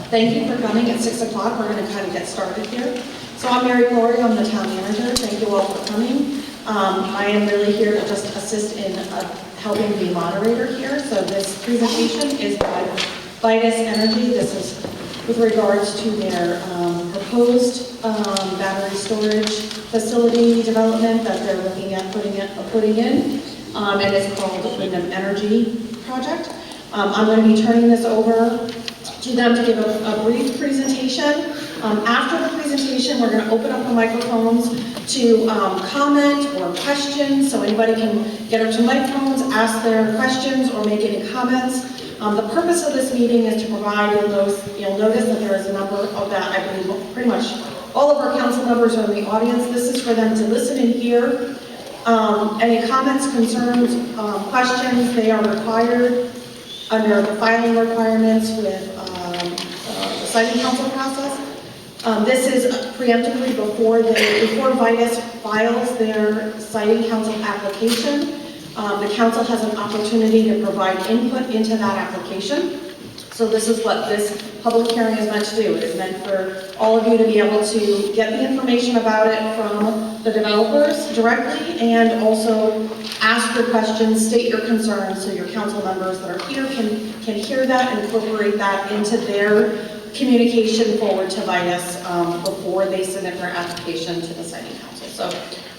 Thank you for coming at 6 o'clock. We're going to kind of get started here. So I'm Mary Glory, I'm the town manager. Thank you all for coming. I am really here to just assist in helping the moderator here. So this presentation is by Vitus Energy. This is with regards to their proposed battery storage facility development that they're looking at putting in. And it's called the Windham Energy Project. I'm going to be turning this over to them to give a brief presentation. After the presentation, we're going to open up the microphones to comment or questions, so anybody can get up to microphones, ask their questions, or make any comments. The purpose of this meeting is to provide those. You'll notice that there is a number of that. I believe pretty much all of our council members are in the audience. This is for them to listen and hear. Any comments, concerns, questions, they are required under the filing requirements with the siting council process. This is preemptively before Vitus files their siting council application. The council has an opportunity to provide input into that application. So this is what this public hearing is meant to do. It is meant for all of you to be able to get the information about it from the developers directly, and also ask your questions, state your concerns, so your council members that are here can hear that and incorporate that into their communication forward to Vitus before they submit their application to the siting council. So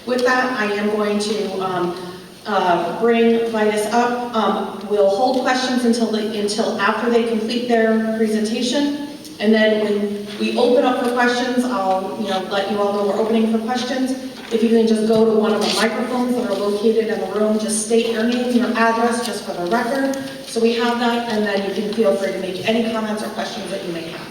with that, I am going to bring Vitus up. We'll hold questions until after they complete their presentation, and then when we open up for questions, I'll let you all know we're opening for questions. If you can just go to one of the microphones that are located in the room, just state your name, your address, just for the record, so we have that, and then you can feel free to make any comments or questions that you may have.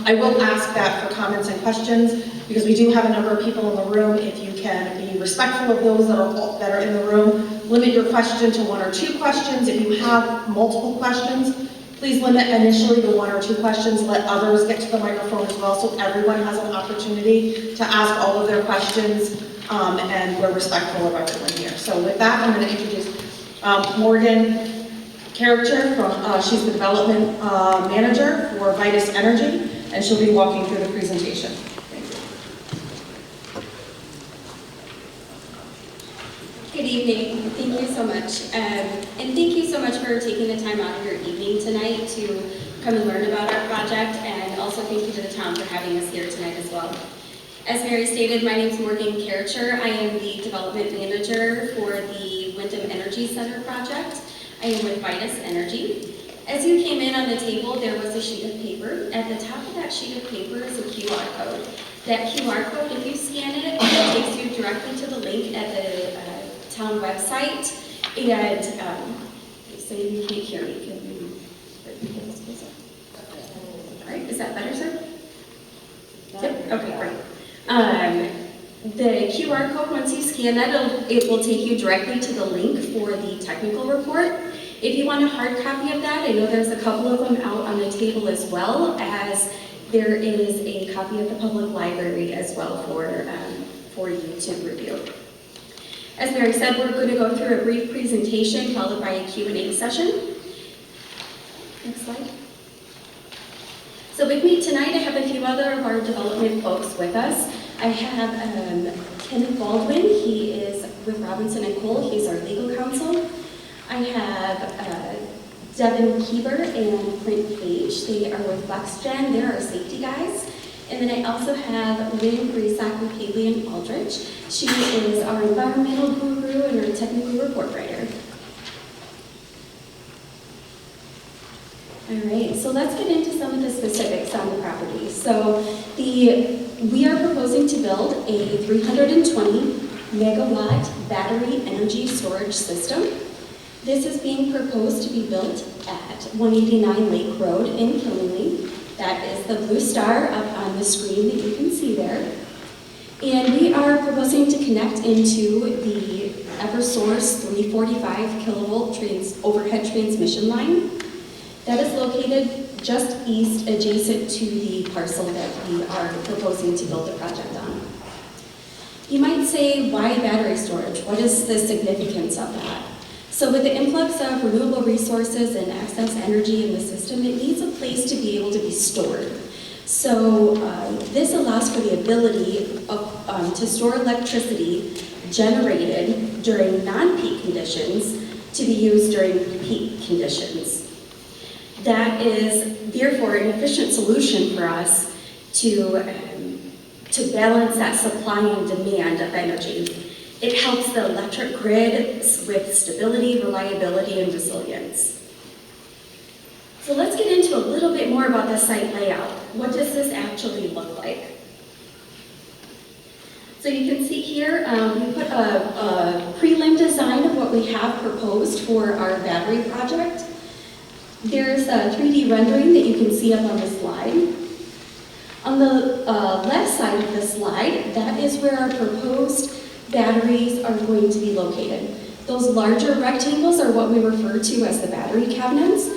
I will ask that for comments and questions, because we do have a number of people in the room. If you can be respectful of those that are in the room, limit your question to 1 or 2 questions. If you have multiple questions, please limit initially to 1 or 2 questions. Let others get to the microphone as well, so everyone has an opportunity to ask all of their questions, and we're respectful of everyone here. So with that, I'm going to introduce Morgan Character from, she's the development manager for Vitus Energy, and she'll be walking through the presentation. Thank you. Good evening. Thank you so much. And thank you so much for taking the time out of your evening tonight to come and learn about our project, and also thank you to the town for having us here tonight as well. As Mary stated, my name is Morgan Character. I am the development manager for the Windham Energy Center project. I am with Vitus Energy. As you came in on the table, there was a sheet of paper. At the top of that sheet of paper is a QR code. That QR code, if you scan it, it takes you directly to the link at the town website. And so you can't hear me. All right, is that better, sir? Yep. Okay, great. The QR code, once you scan that, it will take you directly to the link for the technical report. If you want a hard copy of that, I know there's a couple of them out on the table, as well as there is a copy at the public library as well for you to review. As Mary said, we're going to go through a brief presentation followed by a Q&A session. Next slide. So with me tonight, I have a few other of our development folks with us. I have Kenneth Baldwin. He is with Robinson & Cole. He's our legal counsel. I have Devin Keeber and Clint Page. They are with FlexGen. They're our safety guys. And then I also have Lynn Grisak with Haley and Aldrich. She is our environmental guru and our technical report writer. All right, so let's get into some of the specifics on the property. So we are proposing to build a 320 megawatt battery energy storage system. This is being proposed to be built at 189 Lake Road in Killingley. That is the blue star up on the screen that you can see there. And we are proposing to connect into the Eversource 345 kilovolt overhead transmission line. That is located just east, adjacent to the parcel that we are proposing to build the project on. You might say, why battery storage? What is the significance of that? So with the influx of renewable resources and excess energy in the system, it needs a place to be able to be stored. So this allows for the ability of, to store electricity generated during non-peak conditions to be used during peak conditions. That is therefore an efficient solution for us to balance that supply and demand of energy. It helps the electric grid with stability, reliability, and resilience. So let's get into a little bit more about the site layout. What does this actually look like? So you can see here, we put a prelim design of what we have proposed for our battery project. There's a 3D rendering that you can see up on the slide. On the left side of the slide, that is where our proposed batteries are going to be located. Those larger rectangles are what we refer to as the battery cabinets,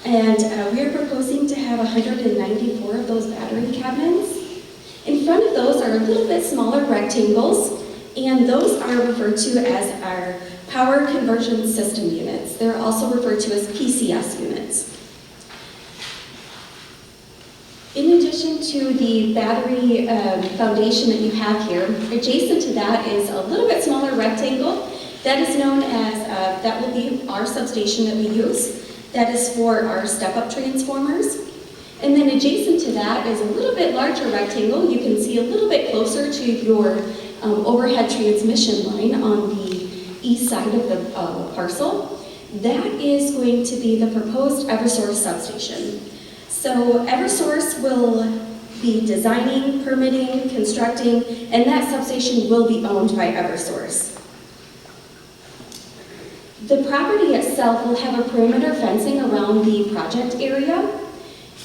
and we are proposing to have 194 of those battery cabinets. In front of those are a little bit smaller rectangles, and those are referred to as our power conversion system units. They're also referred to as PCS units. In addition to the battery foundation that you have here, adjacent to that is a little bit smaller rectangle. That is known as, that will be our substation that we use. That is for our step-up transformers. And then adjacent to that is a little bit larger rectangle. You can see a little bit closer to your overhead transmission line on the east side of the parcel. That is going to be the proposed Eversource substation. So Eversource will be designing, permitting, constructing, and that substation will be owned by Eversource. The property itself will have a perimeter fencing around the project area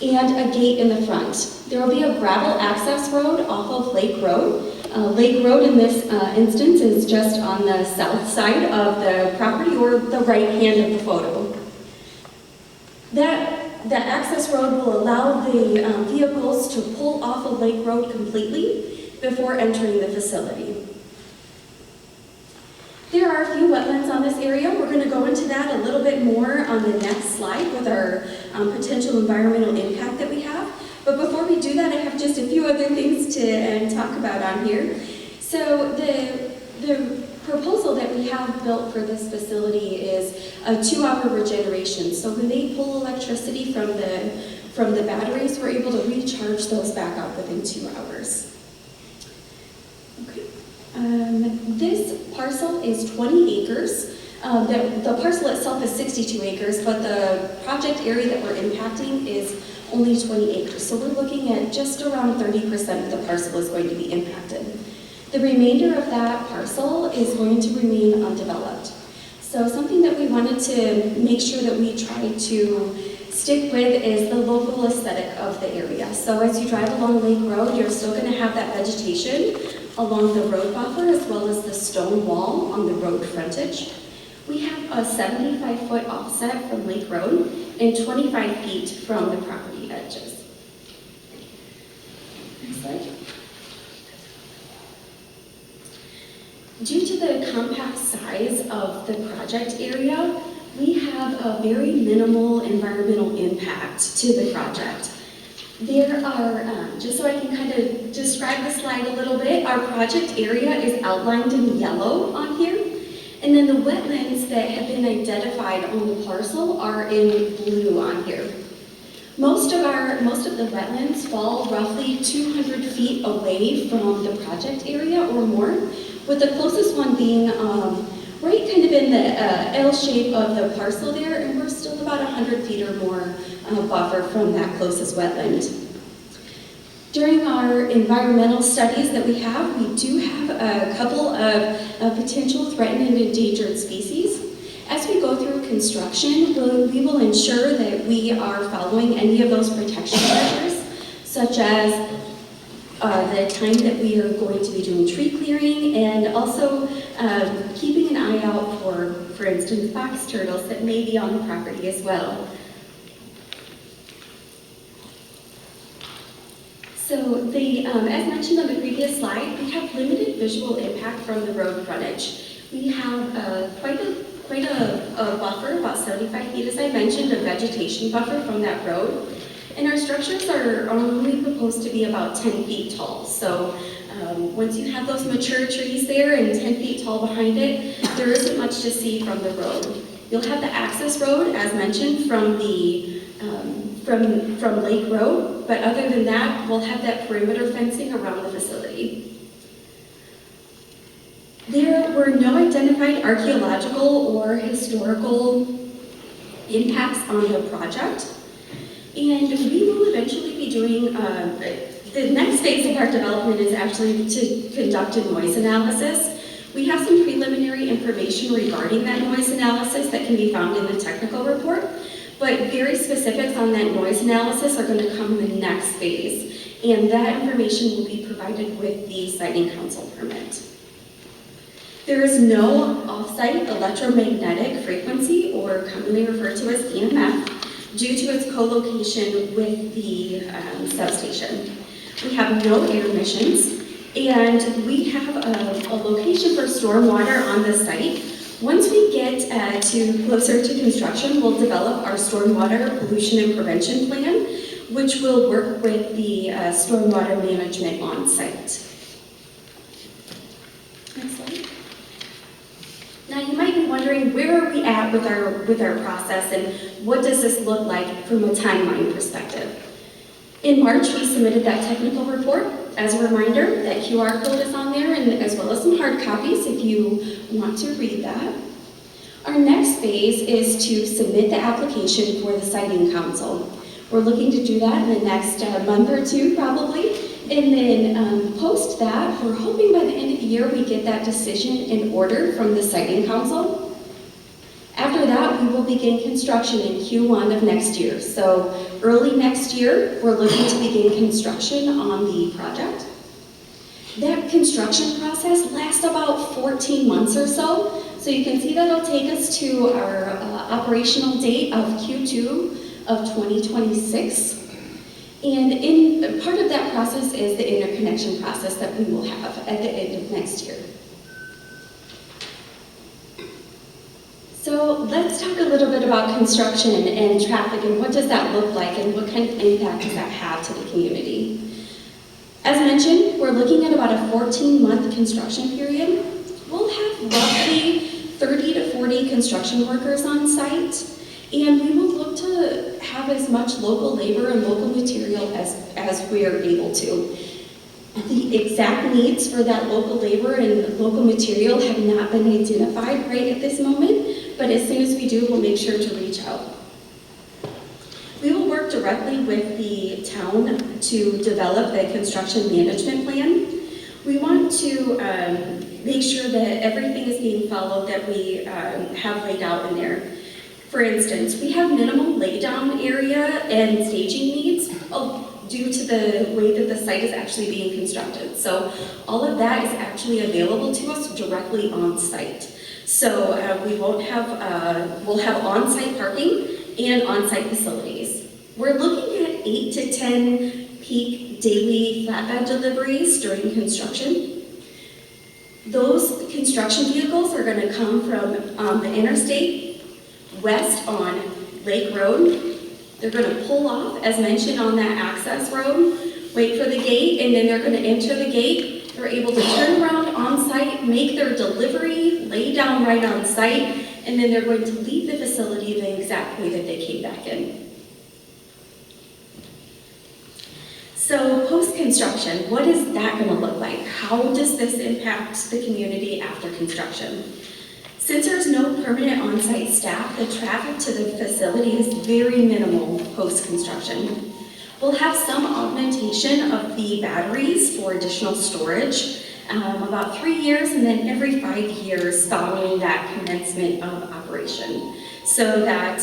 and a gate in the front. There will be a gravel access road off of Lake Road. Lake Road in this instance is just on the south side of the property, or the right hand of the photo. The access road will allow the vehicles to pull off of Lake Road completely before entering the facility. There are a few wetlands on this area. We're going to go into that a little bit more on the next slide with our potential environmental impact that we have. But before we do that, I have just a few other things to talk about on here. So the proposal that we have built for this facility is a 2-hour regeneration. So when they pull electricity from the batteries, we're able to recharge those back up within 2 hours. Okay. This parcel is 20 acres. The parcel itself is 62 acres, but the project area that we're impacting is only 20 acres. So we're looking at just around 30% of the parcel is going to be impacted. The remainder of that parcel is going to remain undeveloped. So something that we wanted to make sure that we try to stick with is the local aesthetic of the area. So as you drive along Lake Road, you're still going to have that vegetation along the road buffer as well as the stone wall on the road frontage. We have a 75-foot offset from Lake Road and 25 feet from the property edges. Next slide. Due to the compact size of the project area, we have a very minimal environmental impact to the project. There are, just so I can kind of describe the slide a little bit, our project area is outlined in yellow on here, and then the wetlands that have been identified on the parcel are in blue on here. Most of the wetlands fall roughly 200 feet away from the project area or more, with the closest one being right kind of in the L shape of the parcel there, and we're still about 100 feet or more buffer from that closest wetland. During our environmental studies that we do have a couple of potential threatened and endangered species. As we go through construction, we will ensure that we are following any of those protection measures, such as the time that we are going to be doing tree clearing, and also keeping an eye out for instance, box turtles that may be on the property as well. So as mentioned on the previous slide, we have limited visual impact from the road frontage. We have quite quite a buffer, about 75 feet, as I mentioned, a vegetation buffer from that road. And our structures are only proposed to be about 10 feet tall. So once you have those mature trees there and 10 feet tall behind it, there isn't much to see from the road. You'll have the access road, as mentioned, from the from Lake Road, but other than that, we'll have that perimeter fencing around the facility. There were no identified archaeological or historical impacts on the project, and we will eventually be doing, the next phase of our development is actually to conduct a noise analysis. We have some preliminary information regarding that noise analysis that can be found in the technical report, but very specifics on that noise analysis are going to come in the next phase, and that information will be provided with the siting council permit. There is no off-site electromagnetic frequency, or commonly referred to as EMF, due to its co-location with the substation. We have no air emissions, and we have a location for stormwater on the site. Once we get closer to construction, we'll develop our stormwater pollution and prevention plan, which will work with the stormwater management on site. Next slide. Now you might be wondering, where are we at with our process, and what does this look like from a timeline perspective? In March, we submitted that technical report. As a reminder, that QR code is on there, and as well as some hard copies if you want to read that. Our next phase is to submit the application for the siting council. We're looking to do that in the next month or two, probably. And then post that, we're hoping by the end of the year we get that decision in order from the siting council. After that, we will begin construction in Q1 of next year. So early next year, we're looking to begin construction on the project. That construction process lasts about 14 months or so. So you can see that'll take us to our operational date of Q2 of 2026. And in part of that process is the interconnection process that we will have at the end of next year. So let's talk a little bit about construction and traffic, and what does that look like, and what kind of impact does that have to the community. As mentioned, we're looking at about a 14-month construction period. We'll have roughly 30 to 40 construction workers on site, and we will look to have as much local labor and local material as we are able to. The exact needs for that local labor and local material have not been identified right at this moment, but as soon as we do, we'll make sure to reach out. We will work directly with the town to develop a construction management plan. We want to make sure that everything is being followed that we have laid out in there. For instance, we have minimal laydown area and staging needs due to the way that the site is actually being constructed. So all of that is actually available to us directly on site. So we'll have on-site parking and on-site facilities. We're looking at 8 to 10 peak daily flatbed deliveries during construction. Those construction vehicles are going to come from the interstate west on Lake Road. They're going to pull off, as mentioned, on that access road, wait for the gate, and then they're going to enter the gate. They're able to turn around on site, make their delivery, lay down right on site, and then they're going to leave the facility the exact way that they came back in. So post-construction, what is that going to look like? How does this impact the community after construction? Since there's no permanent on-site staff, the traffic to the facility is very minimal post-construction. We'll have some augmentation of the batteries for additional storage, about 3 years, and then every 5 years following that commencement of operation. So that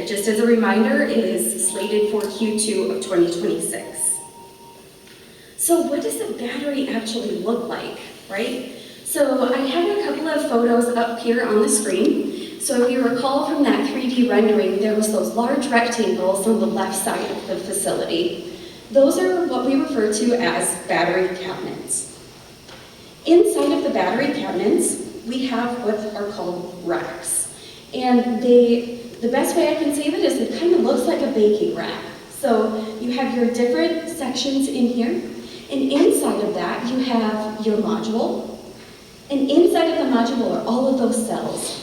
just as a reminder, is slated for Q2 of 2026. So what does the battery actually look like, right? So I have a couple of photos up here on the screen. So if you recall from that 3D rendering, there was those large rectangles on the left side of the facility. Those are what we refer to as battery cabinets. Inside of the battery cabinets, we have what are called racks. And the best way I can say that is it kind of looks like a baking rack. So you have your different sections in here, and inside of that you have your module, and inside of the module are all of those cells.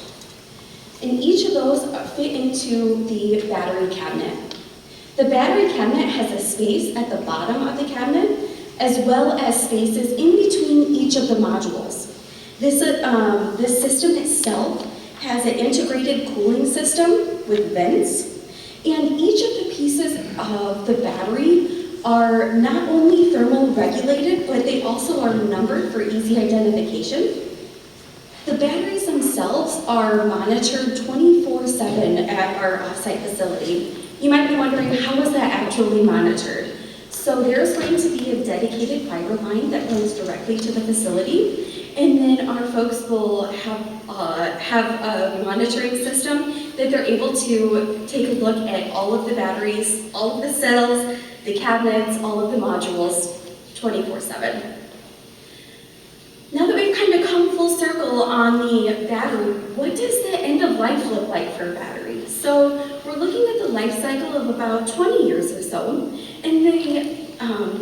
And each of those fit into the battery cabinet. The battery cabinet has a space at the bottom of the cabinet, as well as spaces in between each of the modules. This system itself has an integrated cooling system with vents, and each of the pieces of the battery are not only thermal regulated, but they also are numbered for easy identification. The batteries themselves are monitored 24/7 at our offsite facility. You might be wondering, how is that actually monitored? So there's going to be a dedicated fiber line that runs directly to the facility, and then our folks will have a monitoring system that they're able to take a look at all of the batteries, all of the cells, the cabinets, all of the modules, 24/7. Now that we've kind of come full circle on the battery, what does the end of life look like for a battery? So we're looking at the life cycle of about 20 years or so, and the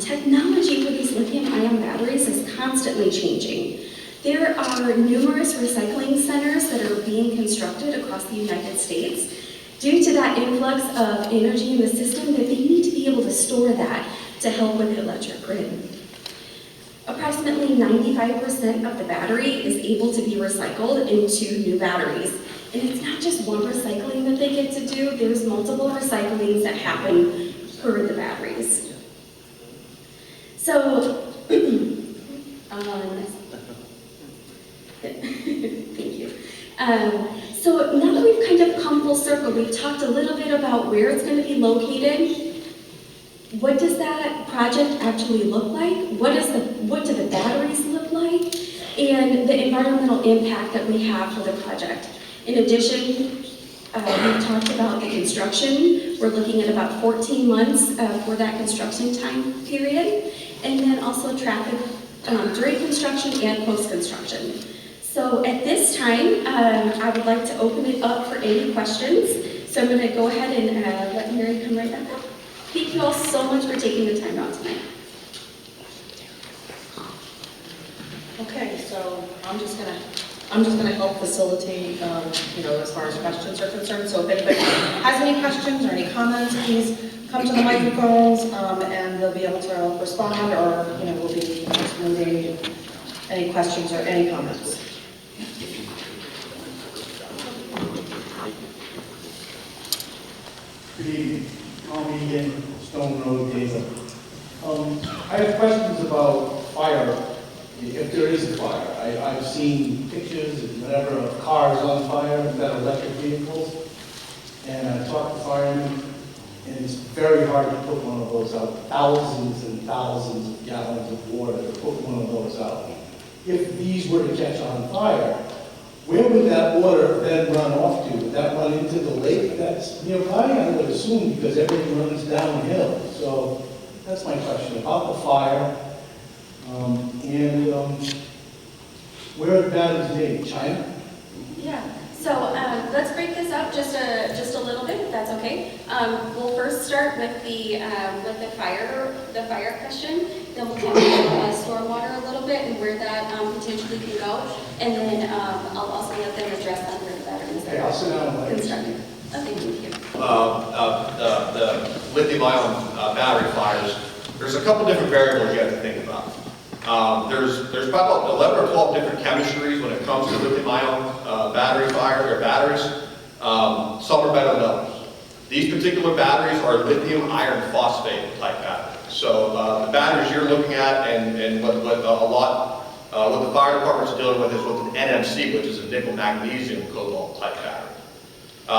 technology for these lithium-ion batteries is constantly changing. There are numerous recycling centers that are being constructed across the United States due to that influx of energy in the system that they need to be able to store that to help with the electric grid. Approximately 95% of the battery is able to be recycled into new batteries. And it's not just one recycling that they get to do, there's multiple recyclings that happen per the batteries. So, thank you. So now that we've kind of come full circle, we've talked a little bit about where it's going to be located. What does that project actually look like? What do the batteries look like? And the environmental impact that we have for the project. In addition, we've talked about the construction. We're looking at about 14 months for that construction time period. And then also traffic during construction and post-construction. So at this time, I would like to open it up for any questions. So I'm going to go ahead and let Mary come right back up. Thank you all so much for taking the time out tonight. Okay, so I'm just gonna help facilitate, as far as questions are concerned. So if anybody has any questions or any comments, please come to the microphones, and they'll be able to respond, or we'll be excluding any questions or any comments. Good evening. Call me again, Stone Road, David. I have questions about fire, if there is a fire. I've seen pictures and whatever of cars on fire that are electric vehicles, and I've talked to firemen, and it's very hard to put one of those out. Thousands and thousands of gallons of water to put one of those out. If these were to catch on fire, where would that water then run off to? Would that run into the lake that's nearby? I would assume, because everything runs downhill. So that's my question about the fire. Where are the batteries made? China? Yeah. So let's break this up just a little bit, if that's okay. We'll first start with the fire question. Then we'll talk about stormwater a little bit and where that potentially can go. And then I'll also let them address that where the batteries Okay, I'll sit down and let you. constructed. Okay, thank you. The lithium-ion battery fires, there's a couple different variables you have to think about. There's probably 11 or 12 different chemistries when it comes to lithium-ion battery fire or batteries. Some are better than others. These particular batteries are lithium iron phosphate type batteries. So the batteries you're looking at, and what the fire department's dealing with is with an NMC, which is a nickel magnesium cobalt type battery. The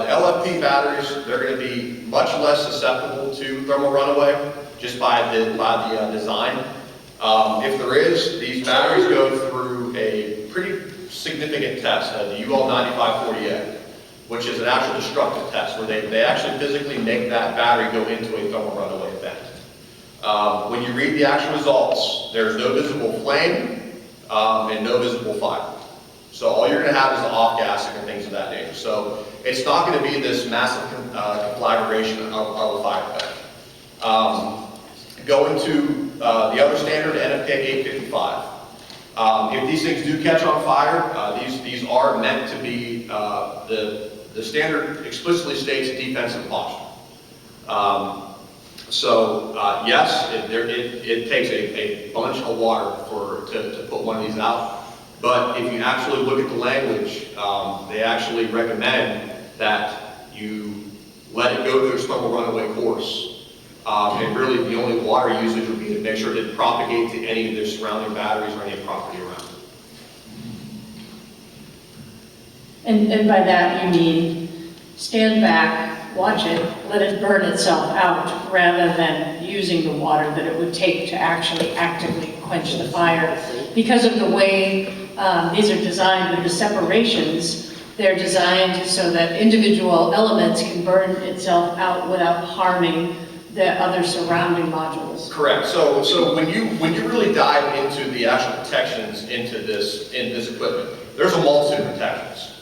LFP batteries, they're going to be much less susceptible to thermal runaway just by the design. If there is, these batteries go through a pretty significant test, the UL 9548, which is an actual destructive test where they actually physically make that battery go into a thermal runaway event. When you read the actual results, there's no visible flame, and no visible fire. So all you're going to have is the off-gassing and things of that nature. So it's not going to be this massive conflagration of a fire effect. Going to the other standard, NFPA 855. If these things do catch on fire, these are meant to be, the standard explicitly states defensive posture. Yes, it takes a bunch of water to put one of these out. But if you actually look at the language, they actually recommend that you let it go through its normal runaway course. And really the only water usage would be to make sure it didn't propagate to any of the surrounding batteries or any property around it. And by that you mean stand back, watch it, let it burn itself out, rather than using the water that it would take to actually actively quench the fire. Because of the way these are designed with the separations, they're designed so that individual elements can burn itself out without harming the other surrounding modules. Correct. So when you really dive into the actual protections in this equipment, there's a multitude of protections.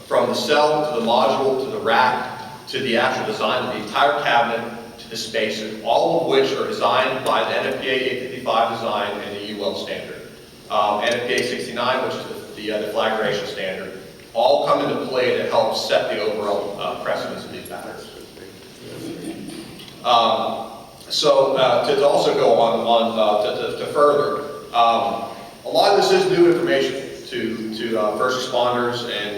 From the cell to the module to the rack to the actual design of the entire cabinet to the spacer, all of which are designed by the NFPA 855 design and the UL standard. NFPA 69, which is the deflagration standard, all come into play to help set the overall precedence of these batteries. To also go on to further, a lot of this is new information to first responders, and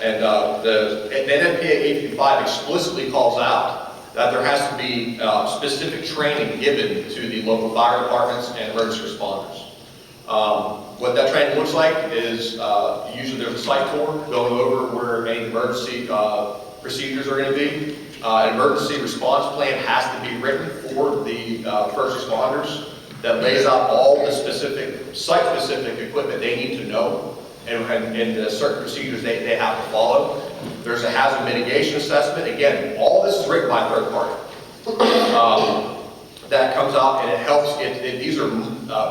the NFPA 855 explicitly calls out that there has to be specific training given to the local fire departments and emergency responders. What that training looks like is usually there's a site tour going over where any emergency procedures are going to be. An emergency response plan has to be written for the first responders that lays out all the specific, site-specific equipment they need to know and the certain procedures they have to follow. There's a hazard mitigation assessment. Again, all this is written by a third party. That comes out and it helps. These are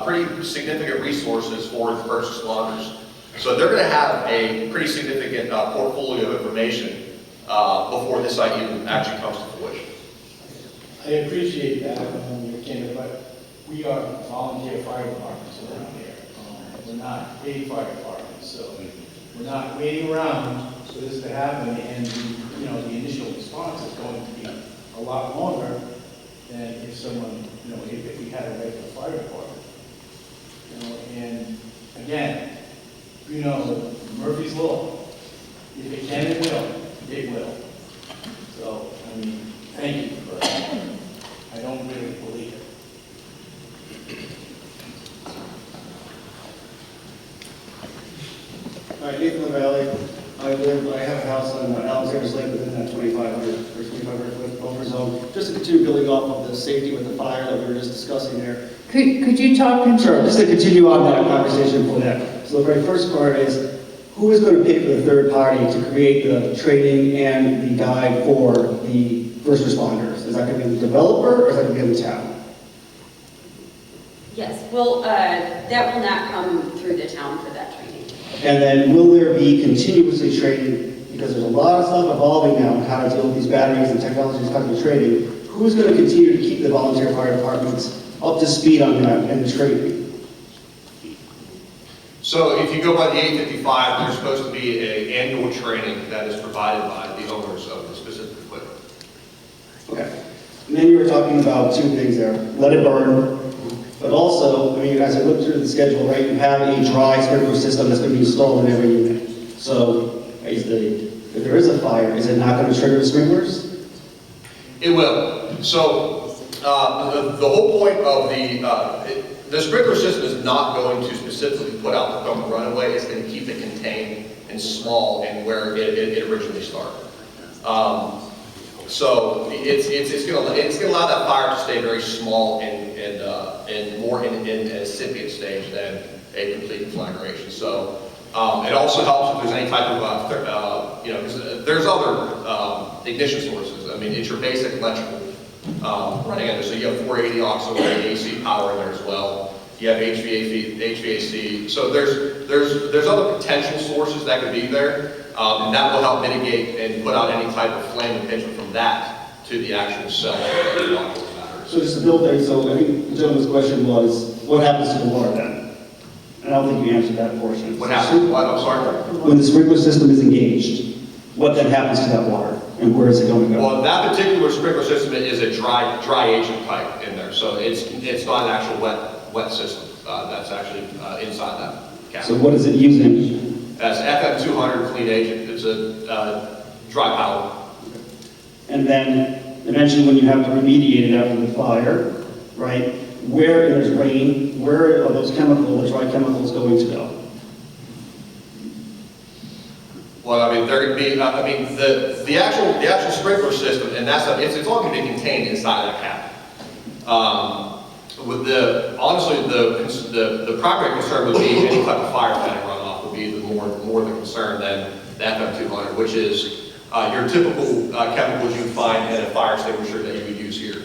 pretty significant resources for the first responders. So they're going to have a pretty significant portfolio of information before this site even actually comes to fruition. I appreciate that, your candor, but we are volunteer fire departments around here. We're not paid fire departments, so we're not waiting around for this to happen, and the initial response is going to be a lot longer than if someone, if we had a regular fire department. And again, Murphy's Law. If it can, it will. It will. So, thank you, but I don't really believe it. All right, Nathan LaValle. I have a house on Alexander's Lake within that 2,500 foot buffer zone. Just to continue building off of the safety with the fire that we were just discussing there. Could you talk? Sure, just to continue on that conversation for that. So the very first part is, who is going to pay for the third party to create the training and the guide for the first responders? Is that going to be the developer or is that going to be the town? Yes, well, that will not come through the town for that training. And then will there be continuously training? Because there's a lot of stuff evolving now on how to deal with these batteries and technologies coming to training. Who's going to continue to keep the volunteer fire departments up to speed on that and the training? So if you go by the 855, there's supposed to be an annual training that is provided by the owners of the specific equipment. Okay. And then you were talking about two things there. Let it burn. But also, as I look through the schedule, right, you have a dry sprinkler system that's going to be installed in every unit. So if there is a fire, is it not going to trigger the sprinklers? It will. So the whole point of the sprinkler system is not going to specifically put out the foam runaway. It's going to keep it contained and small and where it originally started. So it's going to allow that fire to stay very small and more in an incipient stage than a complete conflagration. So it also helps if there's any type of because there's other ignition sources. It's your basic electrical running in there. So you have 480 auxiliary AC power in there as well. you have HVAC. So there's other potential sources that could be there, and that will help mitigate and put out any type of flame potential from that to the actual cell of the module batteries. So just to build there, so I think the gentleman's question was, what happens to the water then? And I don't think you answered that portion. What happens? What? I'm sorry. When the sprinkler system is engaged, what then happens to that water? And where is it going to go? Well, that particular sprinkler system is a dry agent pipe in there, so it's not an actual wet system. That's actually inside that cabinet. So what is it using? That's FM200 clean agent. It's a dry powder. And then eventually when you have to remediate it after the fire, right, where there's rain, where are those those dry chemicals going to go? Well, I mean, there could be, the actual sprinkler system, and it's all going to be contained inside that cabinet. Honestly, the primary concern would be any type of firefighting runoff would be more the concern than the FM200, which is your typical chemicals you'd find in a fire extinguisher that you would use here,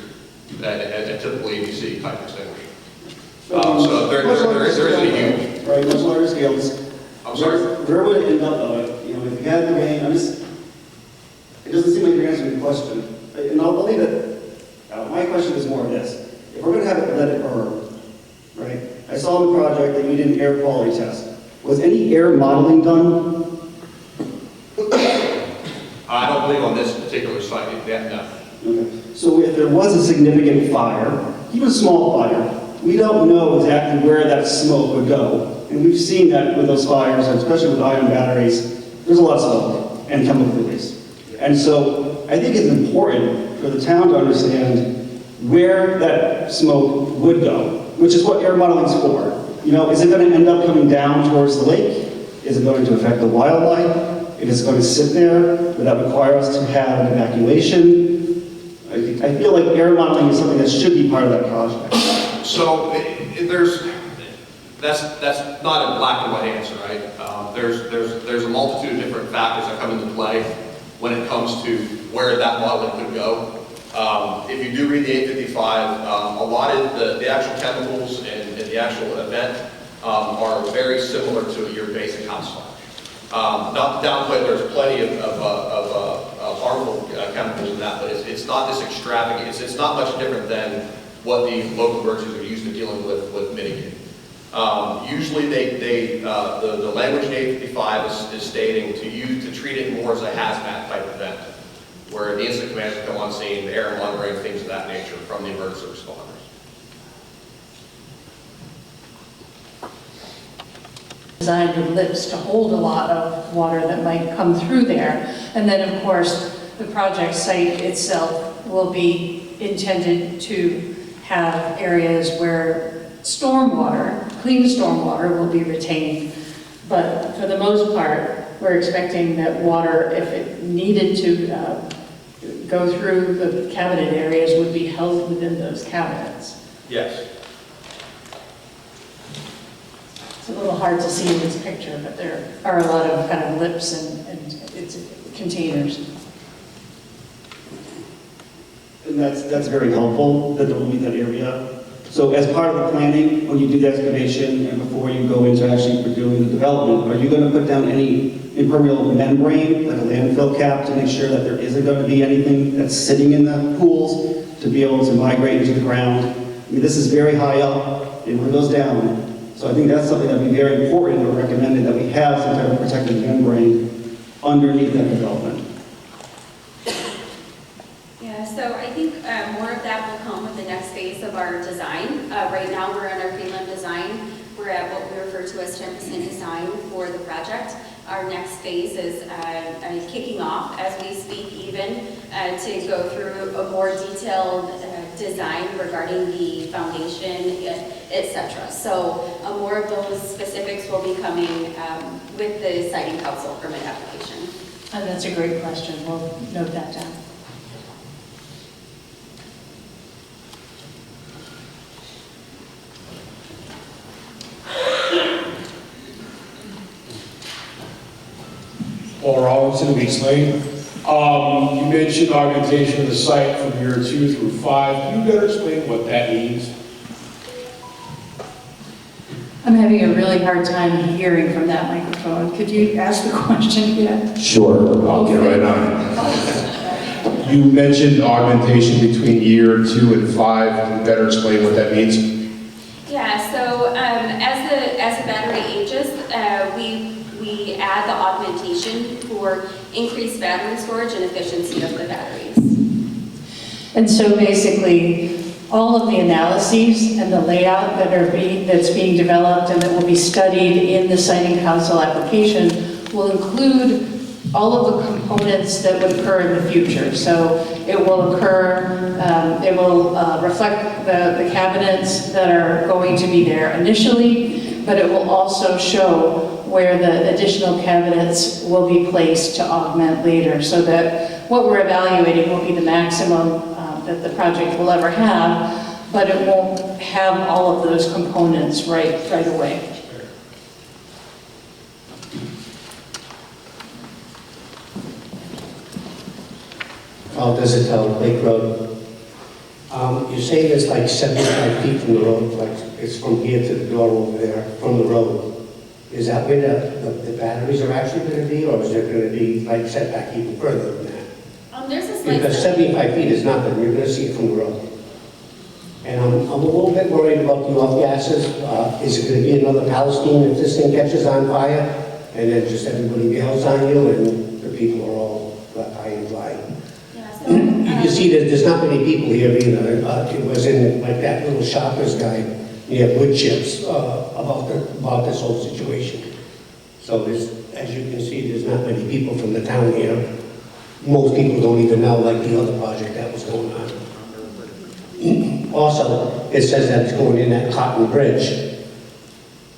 a typical ABC type extinguisher. So there isn't a huge. Right, much larger scales. I'm sorry? Where would it end up though? You know, if you had the rain, it doesn't seem like you're answering the question. And I'll leave it. My question is more of this. If we're going to have it let it burn, right? I saw in the project that you did an air quality test. Was any air modeling done? I don't believe on this particular site, no. Okay. So if there was a significant fire, even a small fire, we don't know exactly where that smoke would go. And we've seen that with those fires, especially with ion batteries, there's a lot of smoke and chemical release. And so I think it's important for the town to understand where that smoke would go, which is what air modeling is for. You know, is it going to end up coming down towards the lake? Is it going to affect the wildlife? If it's going to sit there, would that require us to have an evacuation? I feel like air modeling is something that should be part of that project. So that's not a black and white answer, right? There's a multitude of different factors that come into play when it comes to where that modeling could go. If you do read the 855, a lot of the actual chemicals and the actual event are very similar to your basic house fire. Not to downplay, there's plenty of harmful chemicals in that, but it's not this extravagant. It's not much different than what the local emergencies are used to dealing with mitigating. Usually the language in 855 is stating to treat it more as a hazmat type event, where the incident commanders come on scene, the air monitoring, things of that nature from the emergency responders. Designed with lips to hold a lot of water that might come through there. And then, of course, the project site itself will be intended to have areas where stormwater, clean stormwater, will be retained. But for the most part, we're expecting that water, if it needed to go through the cabinet areas, would be held within those cabinets. Yes. It's a little hard to see in this picture, but there are a lot of kind of lips and it's containers. And that's very helpful that there will be that area. So as part of the planning, when you do the excavation and before you go into actually doing the development, are you going to put down any impermeable membrane, like a landfill cap, to make sure that there isn't going to be anything that's sitting in the pools to be able to migrate into the ground? I mean, this is very high up, and when it goes down. So I think that's something that would be very important or recommended, that we have some type of protective membrane underneath that development. Yeah, so I think more of that will come with the next phase of our design. Right now, we're on our prelim design. We're at what we refer to as 10% design for the project. Our next phase is kicking off as we speak even to go through a more detailed design regarding the foundation, etc. So more of those specifics will be coming with the siting council permit application. And that's a great question. We'll note that down. Paul Robinson, East Lane. You mentioned augmentation of the site from year 2 through 5. Can you better explain what that means? I'm having a really hard time hearing from that microphone. Could you ask the question again? Sure, I'll get right on it. You mentioned augmentation between year 2 and 5. Can you better explain what that means? Yeah, so as the battery ages, we add the augmentation for increased battery storage and efficiency of the batteries. And so basically, all of the analyses and the layout that's being developed and that will be studied in the siting council application will include all of the components that would occur in the future. So it will reflect the cabinets that are going to be there initially, but it will also show where the additional cabinets will be placed to augment later, so that what we're evaluating will be the maximum that the project will ever have, but it won't have all of those components right away. Carl Desitell, Lake Road. You're saying it's like 75 feet from the road, like it's from here to the door over there, from the road. Is that where the batteries are actually going to be, or is it going to be like set back even further than that? There's a slight Because 75 feet is nothing, you're going to see it from the road. And I'm a little bit worried about the off gases. Is it going to be another Palestine if this thing catches on fire? And then just everybody bails on you and the people are all left high and dry? Yeah, so, You can see that there's not many people here either. It was in like that little shopper's guide near wood chips about this whole situation. So as you can see, there's not many people from the town here. Most people don't even know, like the other project that was going on. Also, it says that it's going in at Cotton Bridge.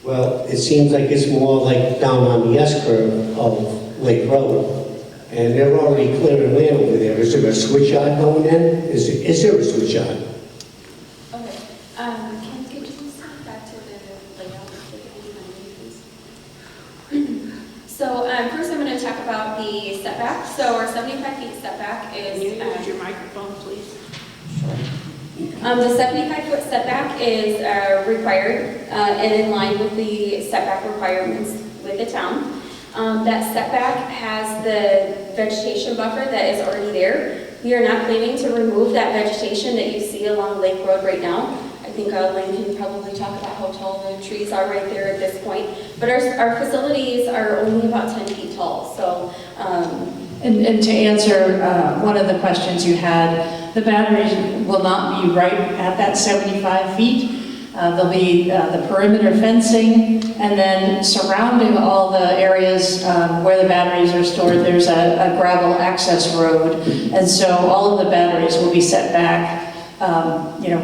Well, it seems like it's more like down on the S-curve of Lake Road. And they're already clearing land over there. Is there a switch yard going in? Is there a switch yard? okay. Could you just go back to the layout of the please? So first I'm going to talk about the setback. So our 75 feet setback is... Can you use your microphone, please? The 75-foot setback is required and in line with the setback requirements with the town. That setback has the vegetation buffer that is already there. We are not planning to remove that vegetation that you see along Lake Road right now. I think Lynn can probably talk about how tall the trees are right there at this point. But our facilities are only about 10 feet tall, so... And to answer one of the questions you had, the batteries will not be right at that 75 feet. There'll be the perimeter fencing, and then surrounding all the areas where the batteries are stored, there's a gravel access road. And so all of the batteries will be set back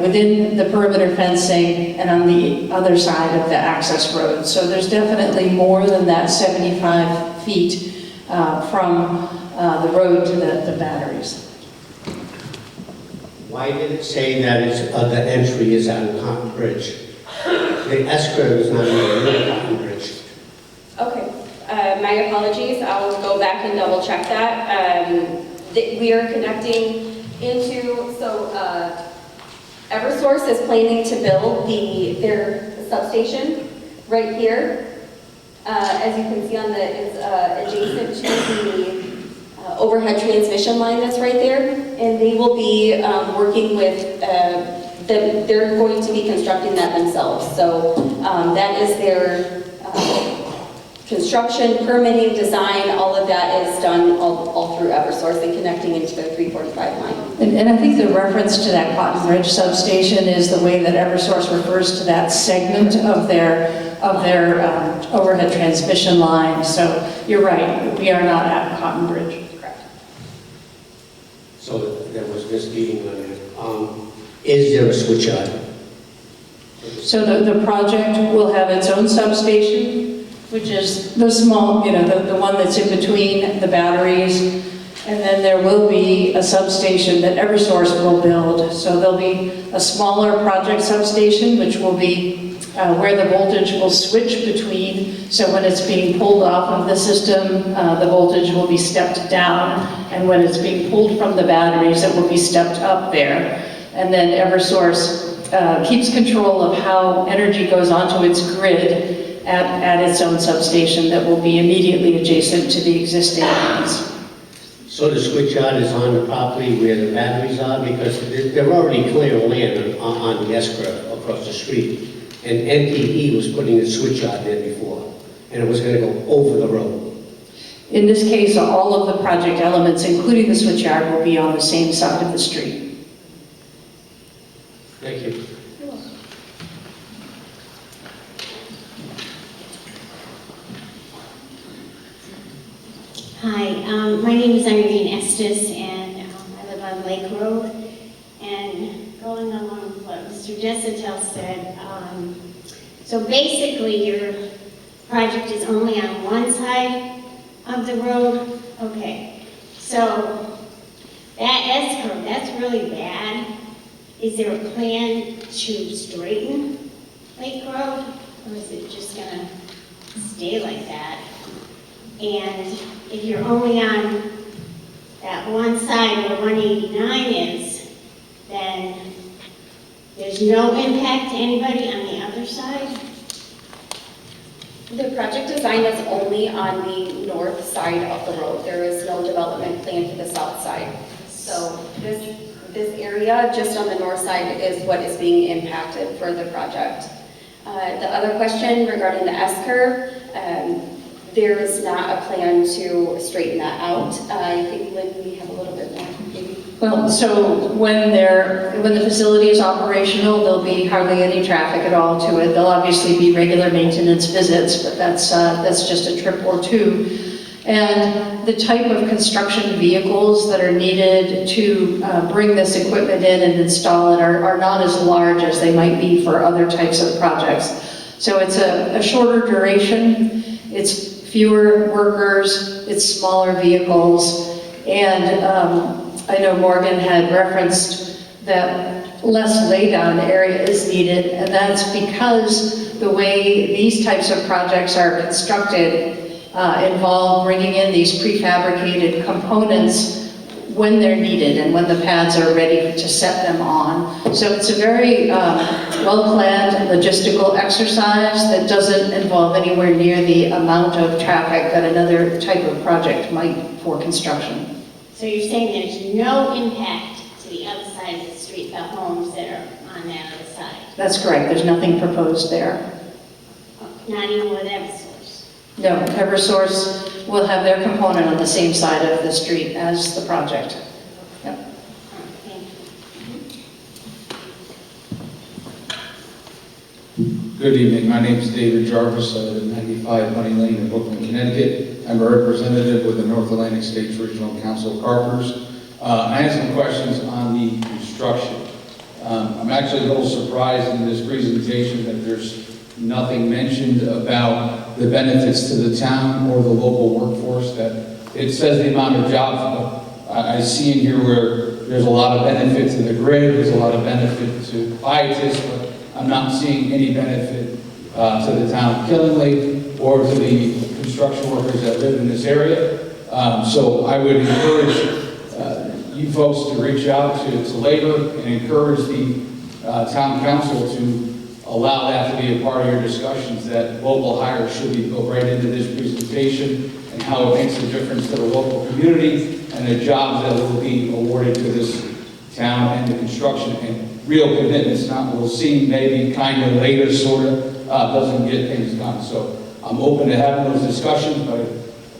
within the perimeter fencing and on the other side of the access road. So there's definitely more than that 75 feet from the road to the batteries. Why did it say that the entry is on Cotton Bridge? The S-curve is not even near Cotton Bridge. Okay, my apologies. I'll go back and double check that. We are connecting into, so Eversource is planning to build their substation right here. As you can see on it's adjacent to the overhead transmission line that's right there. And they will be working with, they're going to be constructing that themselves. So that is their construction, permitting, design, all of that is done all through Eversource and connecting into their 345 line. And I think the reference to that Cotton Bridge substation is the way that Eversource refers to that segment of their overhead transmission line. So you're right, we are not at Cotton Bridge. Correct. So there was misleading on it. Is there a switch yard? So the project will have its own substation, which is the small, the one that's in between the batteries. And then there will be a substation that Eversource will build. So there'll be a smaller project substation, which will be where the voltage will switch between. So when it's being pulled off of the system, the voltage will be stepped down. And when it's being pulled from the batteries, it will be stepped up there. And then Eversource keeps control of how energy goes onto its grid at its own substation that will be immediately adjacent to the existing lines. So the switch yard is on the property where the batteries are, because they're already clear land on the S-curve across the street. And NTE was putting a switch yard there before, and it was gonna go over the road. In this case, all of the project elements, including the switch yard, will be on the same side of the street. Thank you. Hi, my name is Irene Estes, and I live on Lake Road. And going along with what Mr. Jessitel said, so basically your project is only on one side of the road? Okay, so that S-curve, that's really bad. Is there a plan to straighten Lake Road, or is it just gonna stay like that? And if you're only on that one side where 189 is, then there's no impact to anybody on the other side? The project design is only on the north side of the road. There is no development plan for the south side. So this area just on the north side is what is being impacted for the project. The other question regarding the S-curve, there is not a plan to straighten that out. I think Lynn, we have a little bit more, maybe. Well, so when the facility is operational, there'll be hardly any traffic at all to it. There'll obviously be regular maintenance visits, but that's just a trip or two. And the type of construction vehicles that are needed to bring this equipment in and install it are not as large as they might be for other types of projects. So it's a shorter duration, it's fewer workers, it's smaller vehicles, and I know Morgan had referenced that less laydown area is needed, and that's because the way these types of projects are constructed involve bringing in these prefabricated components when they're needed and when the pads are ready to set them on. So it's a very well-planned logistical exercise that doesn't involve anywhere near the amount of traffic that another type of project might for construction. So you're saying there's no impact to the other side of the street, the homes that are on that other side? That's correct, there's nothing proposed there. Not even with Eversource? No, Eversource will have their component on the same side of the street as the project. Yep. Thank you. Good evening, my name is David Jarvis. I live at 95 Honey Lane in Brooklyn, Connecticut. I'm a representative with the North Atlantic States Regional Council of Carpenters. I have some questions on the construction. I'm actually a little surprised in this presentation that there's nothing mentioned about the benefits to the town or the local workforce. That it says the amount of jobs, but I see in here where there's a lot of benefit to the grid, there's a lot of benefit to Pietis, but I'm not seeing any benefit to the town of Killingly or to the construction workers that live in this area. So I would encourage you folks to reach out to labor and encourage the town council to allow that to be a part of your discussions, that local hires should be built right into this presentation and how it makes a difference to the local community and the jobs that will be awarded to this town and the construction and real commitments, not we'll see maybe kind of later sort of doesn't get things done. So I'm open to having those discussions, but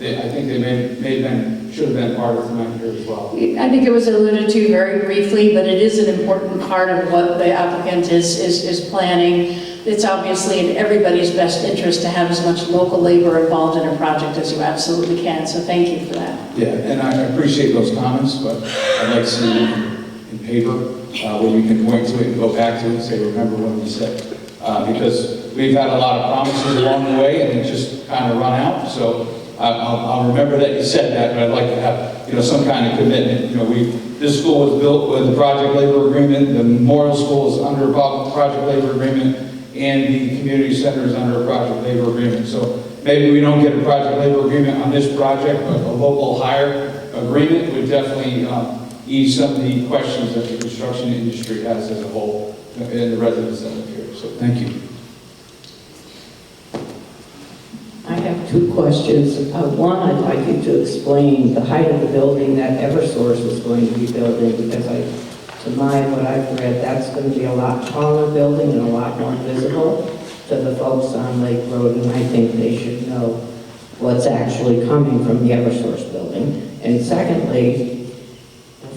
I think they should have been part of tonight here as well. I think it was alluded to very briefly, but it is an important part of what the applicant is planning. It's obviously in everybody's best interest to have as much local labor involved in a project as you absolutely can, so thank you for that. Yeah, and I appreciate those comments, but I'd like to see them in paper where we can point to it and go back to it and say, remember what we said. Because we've had a lot of promises along the way and it just kind of run out, so I'll remember that you said that, but I'd like to have, some kind of commitment. This school was built with a project labor agreement, the Memorial School is under a project labor agreement, and the community center is under a project labor agreement. So maybe we don't get a project labor agreement on this project, but a local hire agreement would definitely ease some of the questions that the construction industry has as a whole and the residents that live here. So thank you. I have two questions. One, I'd like you to explain the height of the building that Eversource is going to be building, because what I've read, that's going to be a lot taller building and a lot more visible to the folks on Lake Road, and I think they should know what's actually coming from the Eversource building. And secondly,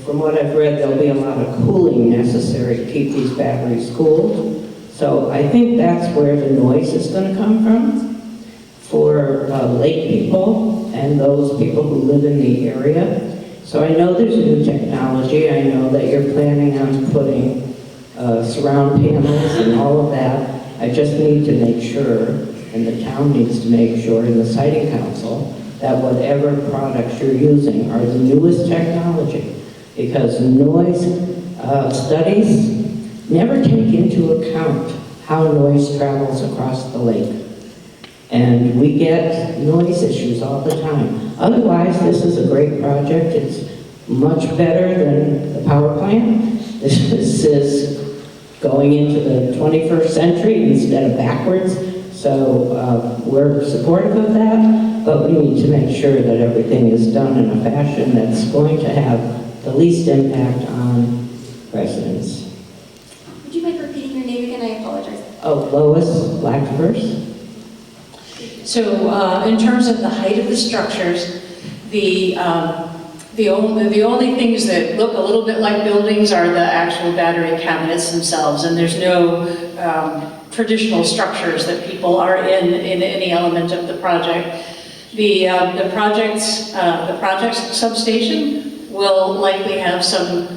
from what I've read, there'll be a lot of cooling necessary to keep these batteries cooled. So I think that's where the noise is going to come from for lake people and those people who live in the area. So I know there's new technology. I know that you're planning on putting surround panels and all of that. I just need to make sure, and the town needs to make sure, in the siting council, that whatever products you're using are the newest technology. Because noise studies never take into account how noise travels across the lake. And we get noise issues all the time. Otherwise, this is a great project. It's much better than the power plant. This is going into the 21st century instead of backwards. So we're supportive of that, but we need to make sure that everything is done in a fashion that's going to have the least impact on residents. Would you mind repeating your name again? I apologize. Oh, Lois Blackfurs. So in terms of the height of the structures, the only things that look a little bit like buildings are the actual battery cabinets themselves, and there's no traditional structures that people are in any element of the project. The project's substation will likely have some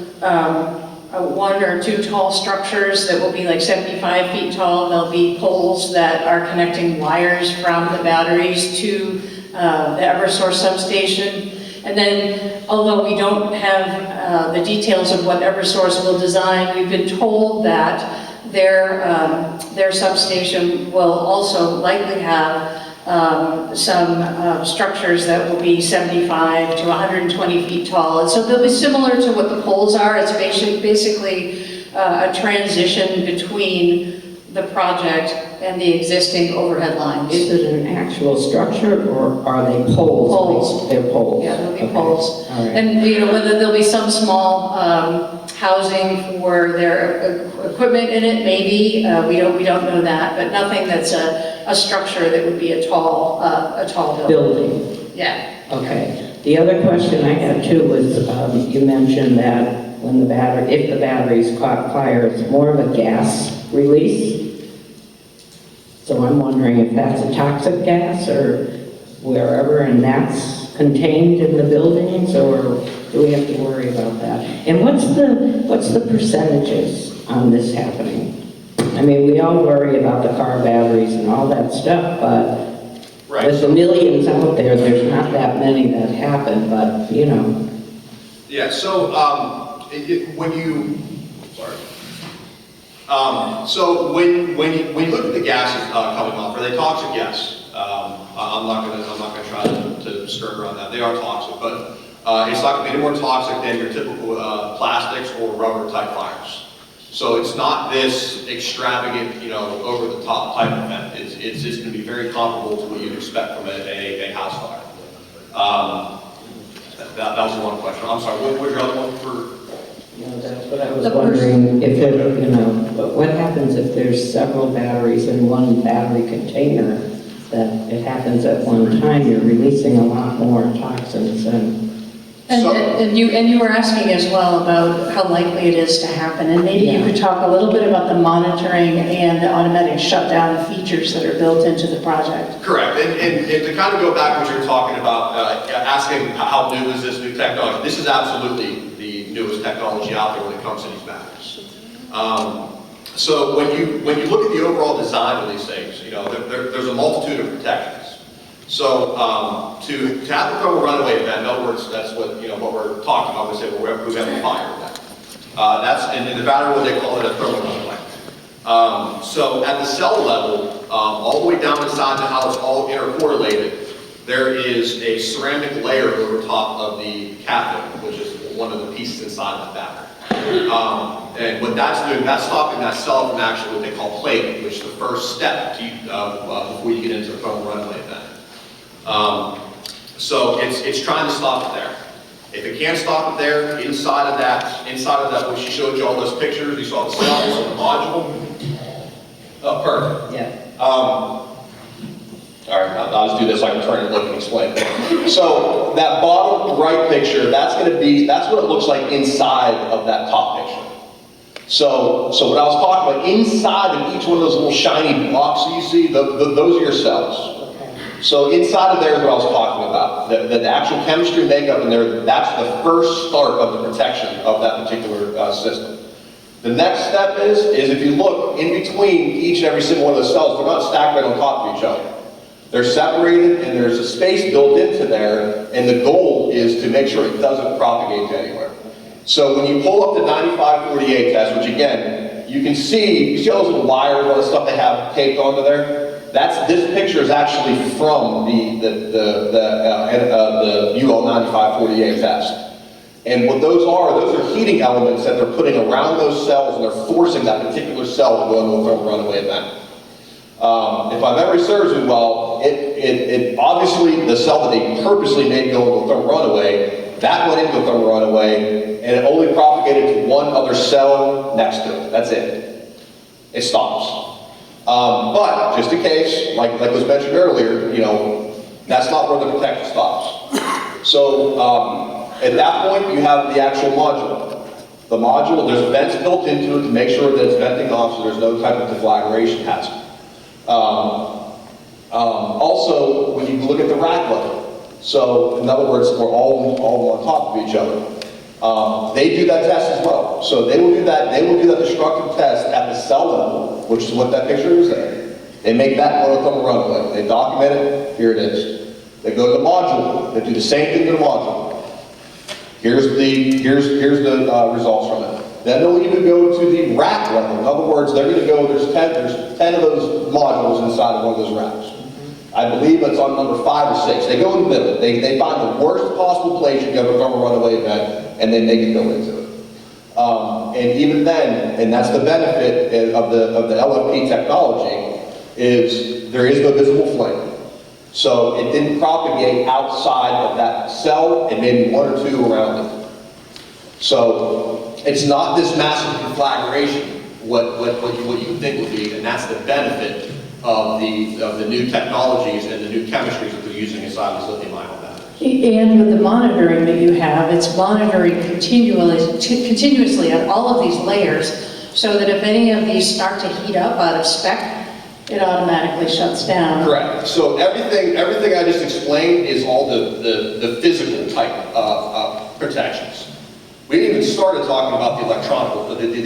one or two tall structures that will be like 75 feet tall. There'll be poles that are connecting wires from the batteries to the Eversource substation. And then, although we don't have the details of what Eversource will design, we've been told that their substation will also likely have some structures that will be 75 to 120 feet tall. And so they'll be similar to what the poles are. It's basically a transition between the project and the existing overhead lines. Is it an actual structure, or are they poles? Poles. They're poles. Yeah, there'll be Okay. poles. All right. And, whether there'll be some small housing for their equipment in it, maybe. We don't know that, but nothing that's a structure that would be a tall building. Yeah. Okay. The other question I had too was, you mentioned that when if the batteries caught fire, it's more of a gas release. So I'm wondering if that's a toxic gas or wherever, and that's contained in the buildings, or do we have to worry about that? And what's the percentages on this happening? I mean, we all worry about the car batteries and all that stuff, but Right. with the millions out there, there's not that many that happen, but, Yeah, so when you look at the gases coming off, are they toxic? Yes. I'm not gonna try to skirt around that. They are toxic, but it's not gonna be any more toxic than your typical plastics or rubber type fires. So it's not this extravagant, over the top type event. It's just gonna be very comparable to what you'd expect from a house fire. That was one question. I'm sorry, what was your other one for? That's what I was wondering, if what happens if there's several batteries in one battery container, that it happens at one time, you're releasing a lot more toxins And you were asking as well about how likely it is to happen, and maybe you could talk a little bit about the monitoring and the automatic shutdown features that are built into the project. Correct, and to kind of go back to what you're talking about, asking how new is this new technology, this is absolutely the newest technology out there when it comes to these batteries. So when you look at the overall design of these things, there's a multitude of protections. So to have the thermal runaway event, in other words, that's what we're talking about. We say, well, we have a fire event. That's in the battery world, they call it a thermal runaway. So at the cell level, all the way down inside to how it's all intercorrelated, there is a ceramic layer over top of the cathode, which is one of the pieces inside of the battery. And what that's doing, that's stopping that cell from actually what they call plating, which is the first step to, before you get into a thermal runaway event. So it's trying to stop it there. If it can't stop it there, inside of that, when she showed you all those pictures, you saw the cells and the module. Oh, perfect. Yeah. All right, I'll just do this, I can turn and look and explain. So that bottom right picture, that's what it looks like inside of that top picture. So what I was talking about, inside of each one of those little shiny blocks that you see, those are your cells. So inside of there is what I was talking about. The actual chemistry makeup in there, that's the first start of the protection of that particular system. The next step is if you look in between each and every single one of those cells, they're not stacked right on top of each other. They're separated and there's a space built into there, and the goal is to make sure it doesn't propagate to anywhere. So when you pull up the 9548 test, which again, you see all those little wires, all the stuff they have taped onto there? This picture is actually from the UL 9548 test. And what those are heating elements that they're putting around those cells, and they're forcing that particular cell to go into a thermal runaway event. If my memory serves me well, it obviously, the cell that they purposely made go into a thermal runaway, that went into a thermal runaway, and it only propagated to one other cell next to it. That's it. It stops. But just in case, like was mentioned earlier, that's not where the protection stops. So at that point, you have the actual module. The module, there's vents built into it to make sure that it's venting off, so there's no type of deflagration hazard. Also, when you look at the rack level, so in other words, we're all on top of each other. They do that test as well. So they will do that destructive test at the cell level, which is what that picture is there. They make that go to thermal runaway. They document it, here it is. They go to the module, they do the same thing to the module. Here's the results from it. Then they'll even go to the rack level. In other words, they're going to go, there's 10 of those modules inside of one of those racks. I believe it's on number 5 or 6. They go in the middle. They find the worst possible place you can have a thermal runaway event, and then they can go into it. And even then, and that's the benefit of the LFP technology, is there is no visible flame. So it didn't propagate outside of that cell, and maybe 1 or 2 around it. So it's not this massive conflagration, what you think would be, and that's the benefit of the new technologies and the new chemistries that they're using inside these lithium-ion batteries. And with the monitoring that you have, it's monitoring continuously on all of these layers, so that if any of these start to heat up out of spec, it automatically shuts down. Correct. So everything I just explained is all the physical type of protections. We didn't even started talking about the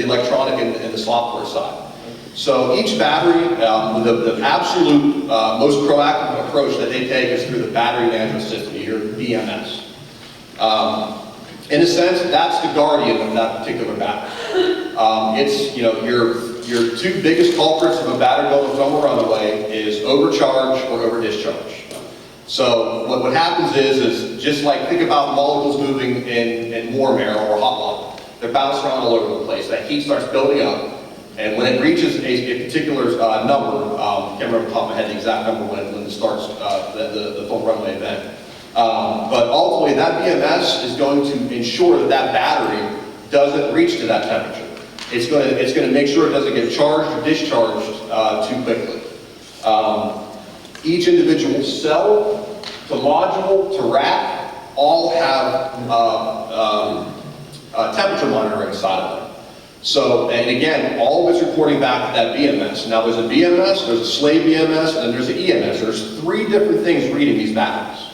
electronic and the software side. So each battery, the absolute most proactive approach that they take is through the battery management system, your BMS. In a sense, that's the guardian of that particular battery. It's, your 2 biggest culprits of a battery going to thermal runaway is overcharge or over-discharge. So what happens is just like, think about molecules moving in warm air or hot water. They're bouncing around all over the place. That heat starts building up. And when it reaches a particular number, can't remember off the top of my head the exact number when it starts the full runaway event. But ultimately, that BMS is going to ensure that battery doesn't reach to that temperature. It's going to make sure it doesn't get charged or discharged too quickly. Each individual cell, to module, to rack, all have temperature monitoring inside of them. So, and again, all of it's reporting back to that BMS. Now there's a BMS, there's a slave BMS, and there's an EMS. There's 3 different things reading these batteries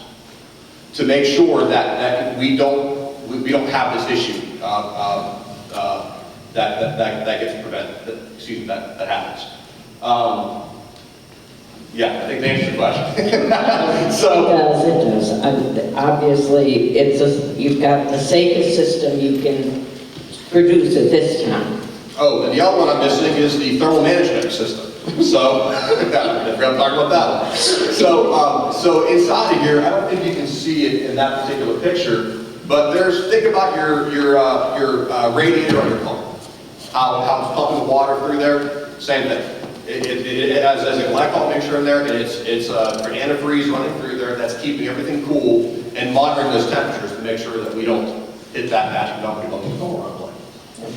to make sure that we don't have this issue that gets prevented. That happens. Yeah, I think they answered your question. So, It does. Obviously, you've got the safest system you can produce at this time. oh, and the other one I'm missing is the thermal management system. So, I forgot to talk about that one. So inside of here, I don't think you can see it in that particular picture, But think about your radiator on your pump. How it's pumping the water through there, same thing. It has a glycol mixture in there, and it's for antifreeze running through there that's keeping everything cool and monitoring those temperatures to make sure that we don't hit that magic number and go the wrong way.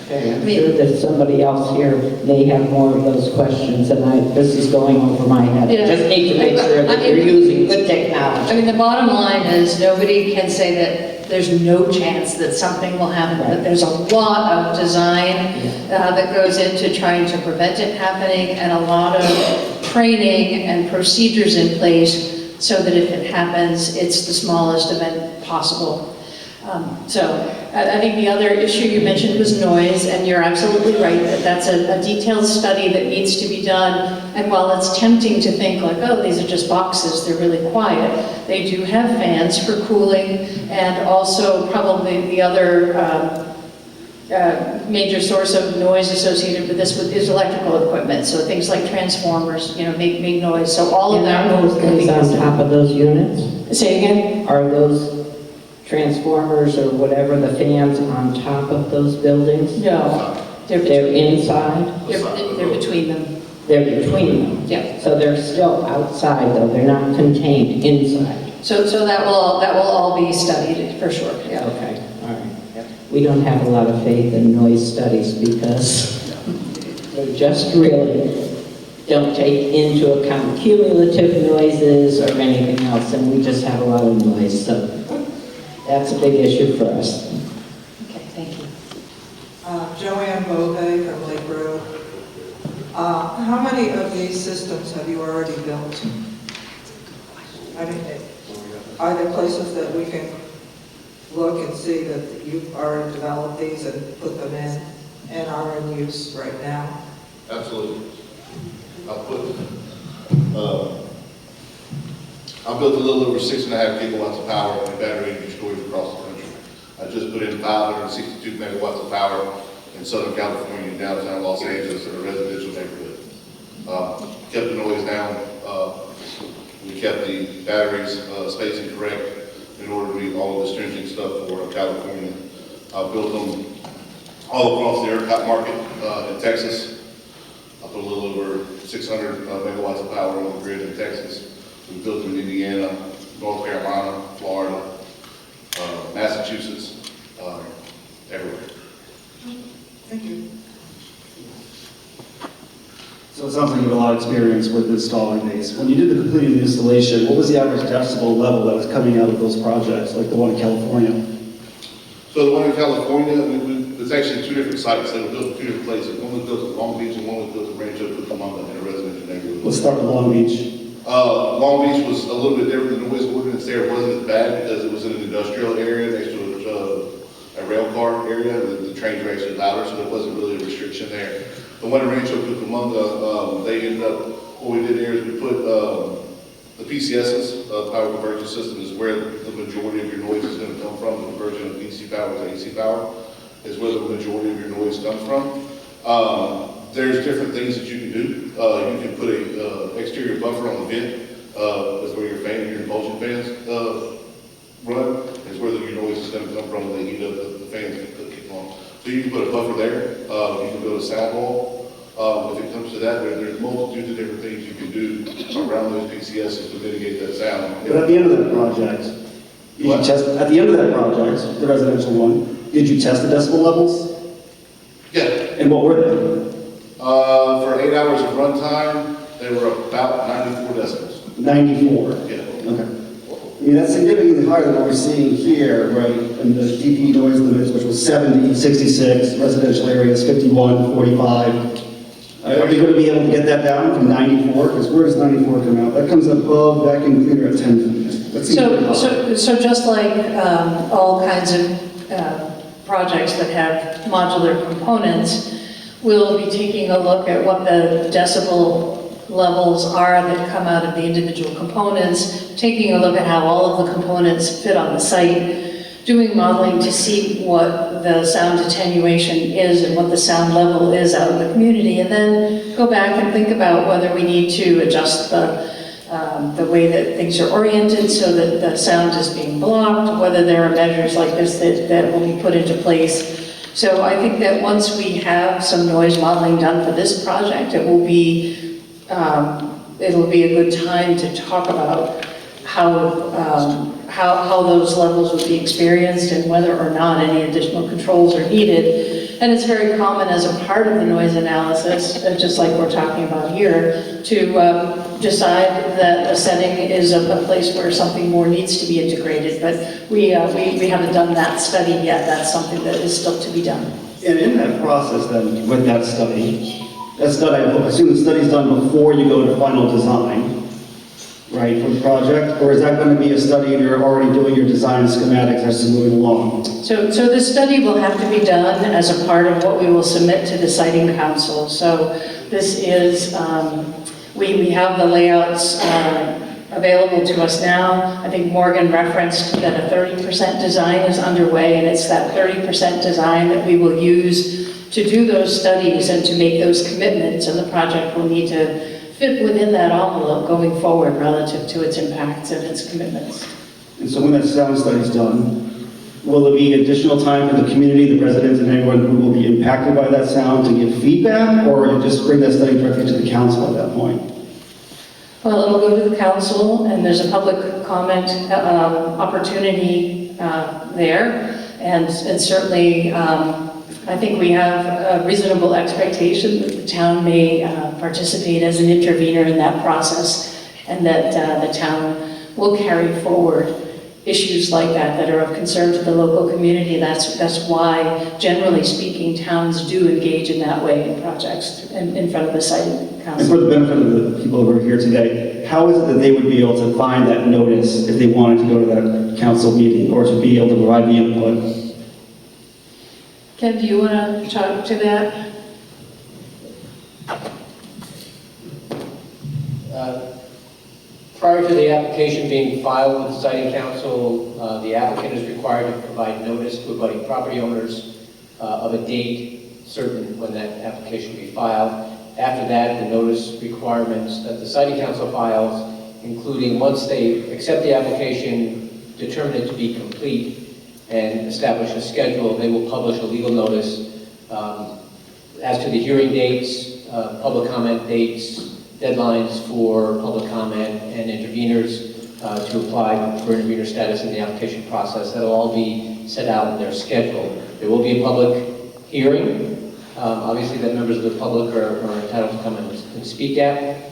Okay, I'm sure that somebody else here may have more of those questions, and this is going over my head. Yeah. I just need to make sure that you're using good technology. I mean, the bottom line is, nobody can say that there's no chance that something will happen, but there's a lot of design that goes into trying to prevent it happening, and a lot of training and procedures in place so that if it happens, it's the smallest event possible. So I think the other issue you mentioned was noise, and you're absolutely right that that's a detailed study that needs to be done. And while it's tempting to think like, oh, these are just boxes, they're really quiet, they do have fans for cooling, and also probably the other major source of noise associated with this is electrical equipment. So things like transformers, make noise. So all of that Are those can be things on top of those units? Say again? Are those transformers or whatever, the fans on top of those buildings? No, They're inside? they're between them. They're between them? Yeah. So they're still outside though, they're not contained inside? So that will all be studied for sure. Yeah. Okay, all right. We don't have a lot of faith in noise studies because they just really don't take into account cumulative noises or anything else, and we just have a lot of noise, so that's a big issue for us. Okay, thank you. Joanne Bovee from Lake Road. How many of these systems have you already built? I mean, are there places that we can look and see that you've already developed these and put them in and are in use right now? Absolutely. I built a little over 6.5 gigawatts of power in battery energy storage across the country. I just put in 562 megawatts of power in Southern California, in downtown Los Angeles, in a residential neighborhood. Kept the noise down. We kept the batteries spacing correct in order to meet all of the stringent stuff for California. I built them all across the ERCOT market in Texas. I put a little over 600 megawatts of power on the grid in Texas. We built them in Indiana, North Carolina, Florida, Massachusetts, everywhere. Thank you. So it sounds like you have a lot of experience with installing these. When you did the completed installation, what was the average decibel level that was coming out of those projects, like the one in California? So the one in California, it's actually two different sites that were built in two different places. One was built in Long Beach and one was built in Rancho Cucamonga in a residential neighborhood. Let's start with Long Beach. Long Beach was a little bit different. The noise ordinance there wasn't as bad because it was in an industrial area next to a rail car area. The trains were actually louder, so there wasn't really a restriction there. The one in Rancho Cucamonga, they ended up, what we did there is we put the PCSs, power conversion system, is where the majority of your noise is going to come from. The conversion of DC power to AC power is where the majority of your noise comes from. There's different things that you can do. You can put a exterior buffer on the vent. That's where your fan, your impulsion fans run. Is where your noise is going to come from when they heat up the fans that kick on. So you can put a buffer there. You can build a sound wall. If it comes to that, there's multitudes of different things you can do around those PCSs to mitigate that sound. But at the end of that project, at the end of that project, the residential one, did you test the decibel levels? Yeah. And what were they? For 8 hours of runtime, they were about 94 decibels. 94? Yeah. Okay. I mean, that's significantly higher than what we're seeing here, right? And the DP noise limits, which was 70, 66, residential areas 51, 45. Are you going to be able to get that down from 94? Because where does 94 come out? That comes above vacuum cleaner at 10. That seems pretty high. So just like all kinds of projects that have modular components, we'll be taking a look at what the decibel levels are that come out of the individual components, taking a look at how all of the components fit on the site, doing modeling to see what the sound attenuation is and what the sound level is out in the community, and then go back and think about whether we need to adjust the the way that things are oriented so that the sound is being blocked, whether there are measures like this that will be put into place. So I think that once we have some noise modeling done for this project, it'll be a good time to talk about how those levels would be experienced and whether or not any additional controls are needed. And it's very common as a part of the noise analysis, just like we're talking about here, to decide that a setting is a place where something more needs to be integrated. But we haven't done that study yet. That's something that is still to be done. And in that process then, with that study, I assume the study's done before you go to final design, right, for the project? Or is that going to be a study and you're already doing your design schematics as you're moving along? So this study will have to be done as a part of what we will submit to the siting council. So this is, we have the layouts available to us now. I think Morgan referenced that a 30% design is underway, and it's that 30% design that we will use to do those studies and to make those commitments, and the project will need to fit within that envelope going forward relative to its impacts and its commitments. And so when that sound study's done, will there be additional time for the community, the residents, and anyone who will be impacted by that sound to give feedback, or you just bring that study directly to the council at that point? Well, it'll go to the council, and there's a public comment opportunity there, and certainly I think we have a reasonable expectation that the town may participate as an intervener in that process, and that the town will carry forward issues like that are of concern to the local community. That's why, generally speaking, towns do engage in that way in projects in front of the site council. And for the benefit of the people who are here today, how is it that they would be able to find that notice if they wanted to go to that council meeting or to be able to provide the input? Ken, do you want to talk to that? Prior to the application being filed with the siting council, the applicant is required to provide notice to abutting property owners of a date certain when that application will be filed. After that, the notice requirements that the siting council files, including once they accept the application, determine it to be complete, and establish a schedule, they will publish a legal notice as to the hearing dates, public comment dates, deadlines for public comment and interveners to apply for intervener status in the application process. That'll all be set out in their schedule. There will be a public hearing, obviously, that members of the public are entitled to come and speak at.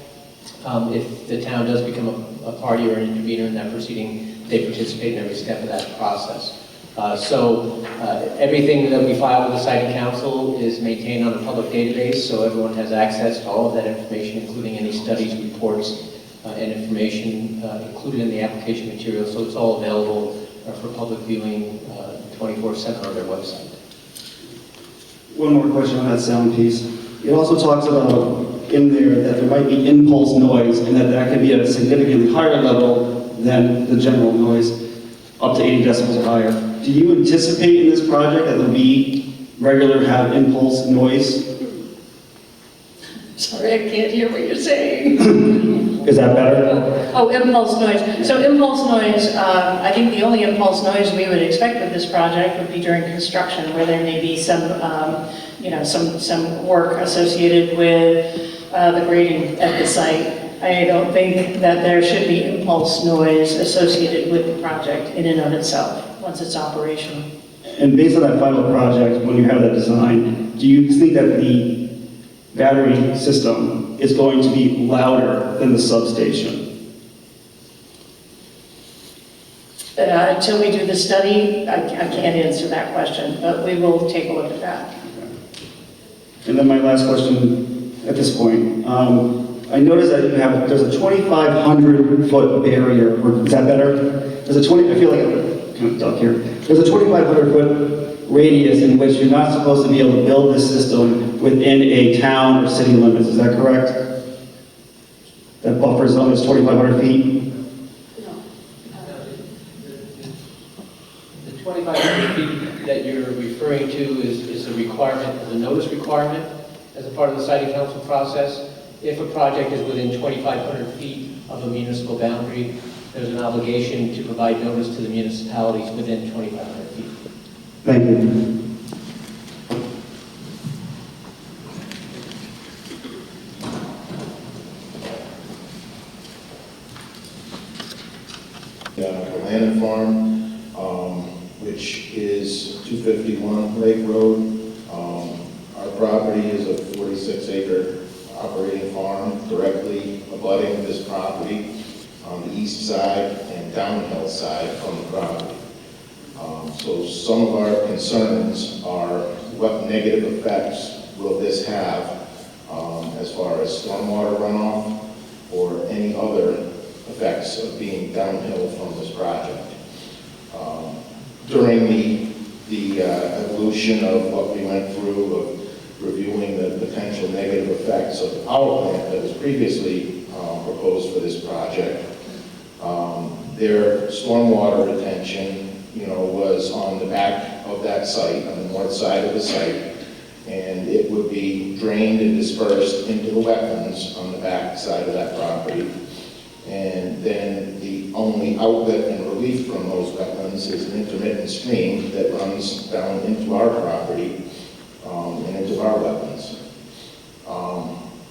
If the town does become a party or an intervener in that proceeding, they participate in every step of that process. Everything that we file with the siting council is maintained on a public database, so everyone has access to all of that information, including any studies, reports, and information included in the application material. So it's all available for public viewing 24/7 on their website. One more question on that sound piece. It also talks about in there that there might be impulse noise and that can be at a significantly higher level than the general noise, up to 80 decibels or higher. Do you anticipate in this project that there'll be regular have impulse noise? Sorry, I can't hear what you're saying. Is that better? Oh, impulse noise. So impulse noise, I think the only impulse noise we would expect with this project would be during construction, where there may be some, some work associated with the grading at the site. I don't think that there should be impulse noise associated with the project in and of itself, once it's operational. And based on that final project, when you have that design, do you think that the battery system is going to be louder than the substation? Until we do the study, I can't answer that question, but we will take a look at that. And then my last question at this point. I noticed that there's a 2,500 foot barrier, or is that better? I feel like I'm kind of stuck here. There's a 2,500 foot radius in which you're not supposed to be able to build this system within a town or city limits, is that correct? That buffer zone is 2,500 feet? The 2,500 feet that you're referring to is a requirement, is a notice requirement as a part of the siting council process. if a project is within 2,500 feet of a municipal boundary, there's an obligation to provide notice to the municipalities within 2,500 feet. Thank you. Land Farm, which is 251 Lake Road. Our property is a 46-acre operating farm directly abutting this property on the east side and downhill side from the property. So some of our concerns are what negative effects will this have as far as stormwater runoff or any other effects of being downhill from this project. During the evolution of what we went through of reviewing the potential negative effects of the power plant that was previously proposed for this project, their stormwater retention, was on the back of that site, on the north side of the site, and it would be drained and dispersed into the wetlands on the back side of that property. And then the only outlet and relief from those wetlands is an intermittent stream that runs down into our property and into our wetlands.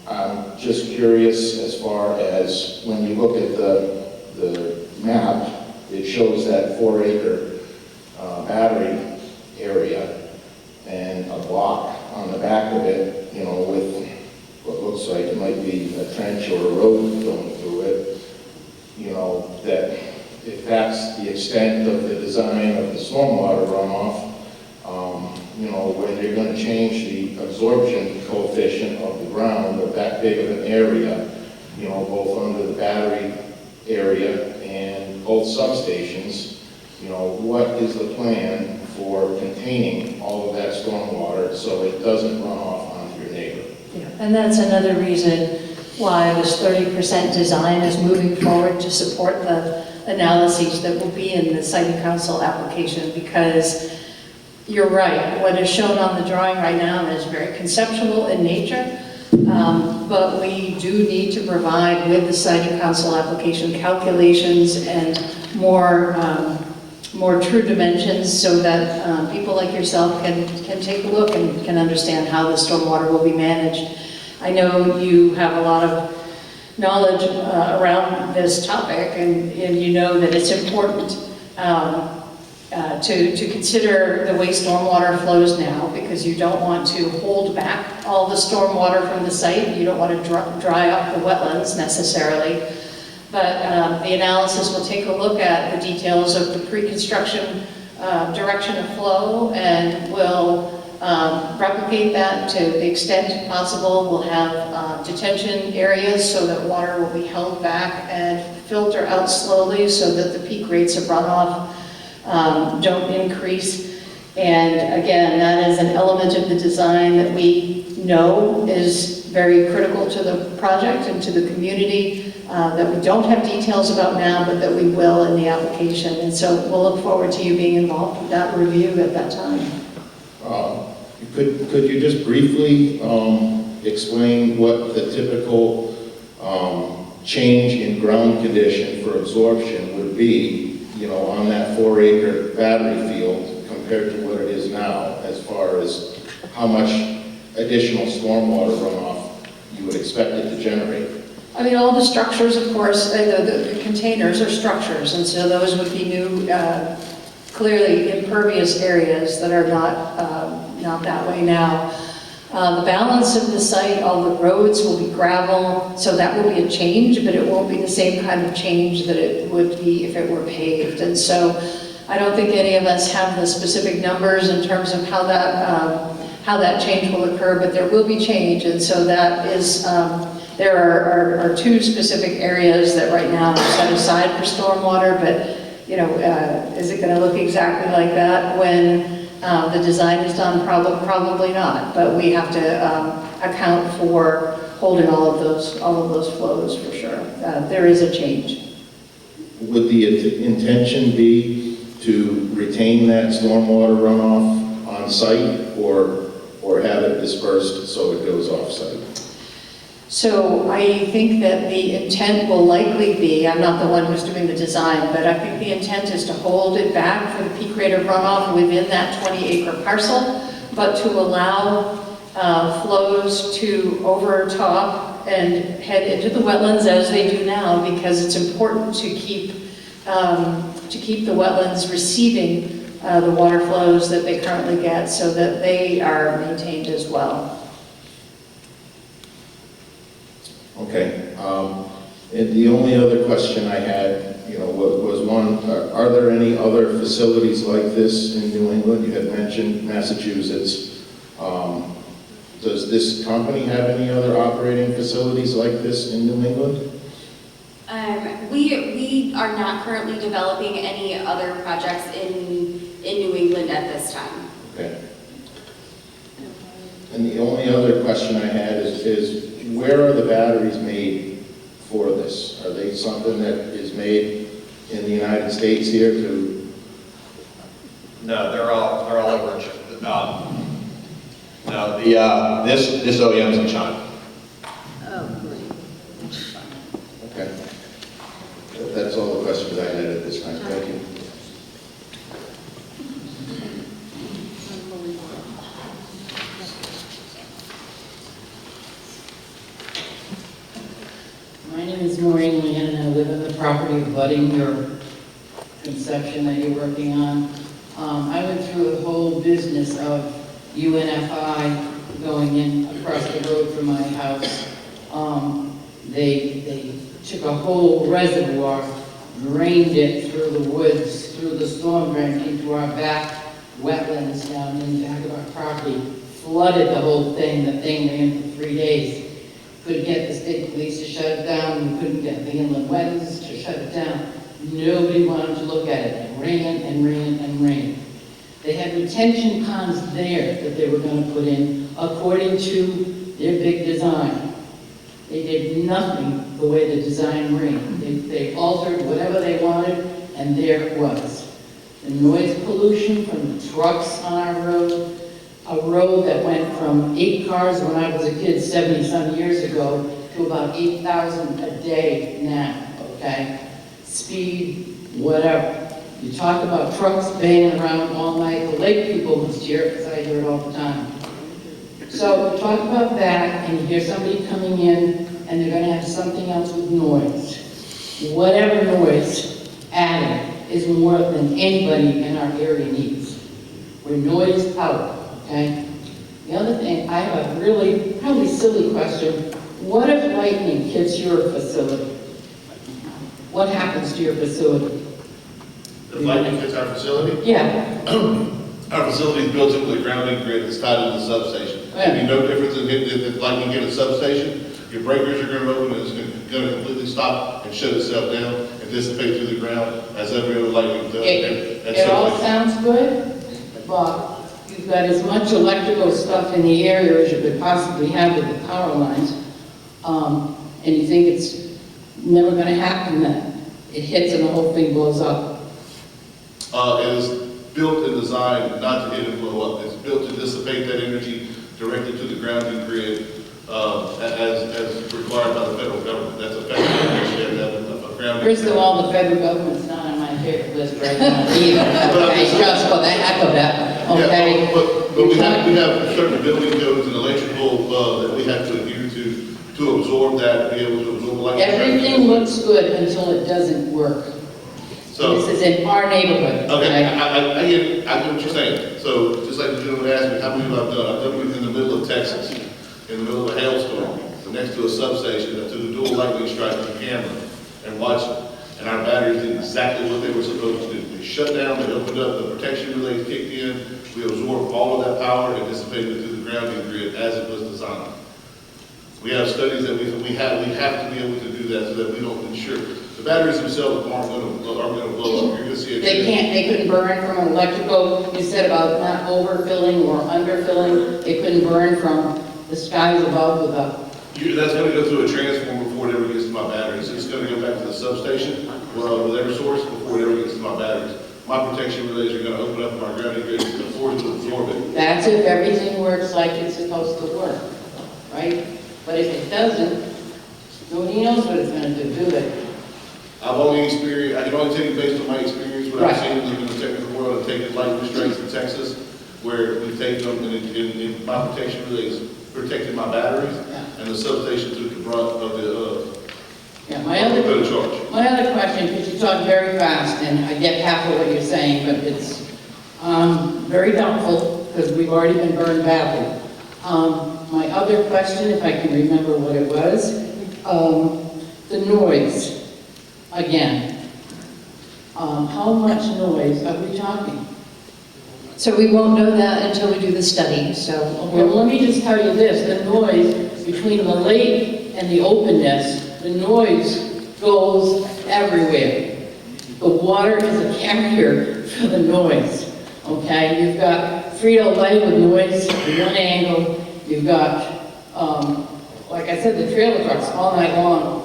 I'm just curious as far as when you look at the map, it shows that 4-acre battery area and a block on the back of it, with what looks like it might be a trench or a road going through it. That if that's the extent of the design of the stormwater runoff, when you're going to change the absorption coefficient of the ground of that big of an area, both under the battery area and both substations, what is the plan for containing all of that stormwater so it doesn't run off onto your neighbor? Yeah, and that's another reason why this 30% design is moving forward to support the analyses that will be in the Siting Council application, because you're right, what is shown on the drawing right now is very conceptual in nature, but we do need to provide with the Siting Council application calculations and more true dimensions so that people like yourself can take a look and can understand how the stormwater will be managed. I know you have a lot of knowledge around this topic, and you know that it's important to consider the way stormwater flows now, because you don't want to hold back all the stormwater from the site. You don't want to dry up the wetlands necessarily. But the analysis will take a look at the details of the pre-construction direction of flow, and will replicate that to the extent possible. We'll have detention areas so that water will be held back and filter out slowly so that the peak rates of runoff don't increase. And again, that is an element of the design that we know is very critical to the project and to the community, that we don't have details about now, but that we will in the application. And so we'll look forward to you being involved with that review at that time. Could you just briefly explain what the typical change in ground condition for absorption would be, on that 4-acre battery field compared to what it is now, as far as how much additional stormwater runoff you would expect it to generate? I mean, all the structures, of course, the containers are structures, and so those would be new, clearly impervious areas that are not that way now. The balance of the site, all the roads will be gravel, so that will be a change, but it won't be the same kind of change that it would be if it were paved. And so I don't think any of us have the specific numbers in terms of how that change will occur, but there will be change. And so that is, there are two specific areas that right now are set aside for stormwater, but is it going to look exactly like that when the design is done? Probably not, but we have to account for holding all of those flows for sure. There is a change. Would the intention be to retain that stormwater runoff on site, or have it dispersed so it goes off site? So I think that the intent will likely be, I'm not the one who's doing the design, but I think the intent is to hold it back for the peak rate of runoff within that 20-acre parcel, but to allow flows to overtop and head into the wetlands as they do now, because it's important to keep the wetlands receiving the water flows that they currently get so that they are maintained as well. Okay. And the only other question I had, was one, are there any other facilities like this in New England? You had mentioned Massachusetts. Does this company have any other operating facilities like this in New England? We are not currently developing any other projects in New England at this time. Okay. And the only other question I had is where are the batteries made for this? Are they something that is made in the United States here to? No, they're all over in China. No, this OEM is in China. Okay. That's all the questions I had at this time. Thank you. My name is Maureen Leanne, and I live on the property abutting your conception that you're working on. I went through the whole business of UNFI going in across the road from my house. They took a whole reservoir, drained it through the woods, through the storm drain into our back wetlands down in the back of our property, flooded the whole thing. The thing ran for 3 days. Couldn't get the state police to shut it down. We couldn't get the inland wetlands to shut it down. Nobody wanted to look at it. It ran and ran and ran. They had retention ponds there that they were going to put in according to their big design. They did nothing the way the design ran. They altered whatever they wanted, and there it was. The noise pollution from the trucks on our road, a road that went from 8 cars when I was a kid 70-some years ago to about 8,000 a day now, okay? Speed, whatever. You talk about trucks banging around all night. The lake people must hear it because I hear it all the time. So you talk about that, and you hear somebody coming in, and they're going to have something else with noise. Whatever noise added is more than anybody in our area needs. We're noise out, okay? The other thing, I have a really, probably silly question. What if lightning hits your facility? What happens to your facility? If lightning hits our facility? Yeah. Our facility is built into the grounding grid that's tied into the substation. It'd be no different than if lightning hit a substation. Your breakers are going to open and it's going to completely stop and shut itself down and dissipate through the ground as every other lightning does. It all sounds good, but you've got as much electrical stuff in the area as you could possibly have with the power lines. And you think it's never going to happen that it hits and the whole thing blows up. It is built and designed not to hit and blow up. It's built to dissipate that energy directly to the grounding grid as required by the federal government. That's effective. First of all, the federal government's not on my favorite list right now either. Okay, just for the heck of it. Okay. Yeah, but we have certain building codes and electrical that we have to adhere to absorb that, to be able to absorb electric. Everything looks good until it doesn't work. So, this is in our neighborhood. Okay, I get what you're saying. So, just like the gentleman asked me, how many have I done? I've done it in the middle of Texas, in the middle of a hailstorm, next to a substation, that took a dual lightning strike on camera and watched it. And our batteries did exactly what they were supposed to do. They shut down, they opened up, the protection relays kicked in, we absorbed all of that power and dissipated it through the grounding grid as it was designed. We have studies that we have to be able to do that so that we don't ensure. The batteries themselves aren't going to blow up. You're going to see They couldn't burn from electrical, you said about not overfilling or underfilling, they couldn't burn from the skies above with a... That's going to go through a transformer before it ever gets to my batteries. It's going to go back to the substation with EverSource before it ever gets to my batteries. My protection relays are going to open up my grounding grid and force it to absorb it. That's if everything works like it's supposed to work, right? But if it doesn't, nobody knows what it's gonna do they? I've only experienced, I can only tell you based on my experience, what I've Right. seen living in the technical world, and taking light restraints in Texas, where we take them, and my protection really is protecting my batteries, and the substation took the brunt of the, Yeah, of the charge. my other question, because you talk very fast, and I get half of what you're saying, but it's very doubtful, because we've already been burned badly. My other question, if I can remember what it was, the noise, again. How much noise are we talking? So we won't know that until we do the study, so. Well, let me just tell you this, the noise between the lake and the openness, the noise goes everywhere. The water is a carrier for the noise, okay? You've got Frito-Lay with noise at one angle, you've got, like I said, the trailer trucks all night long.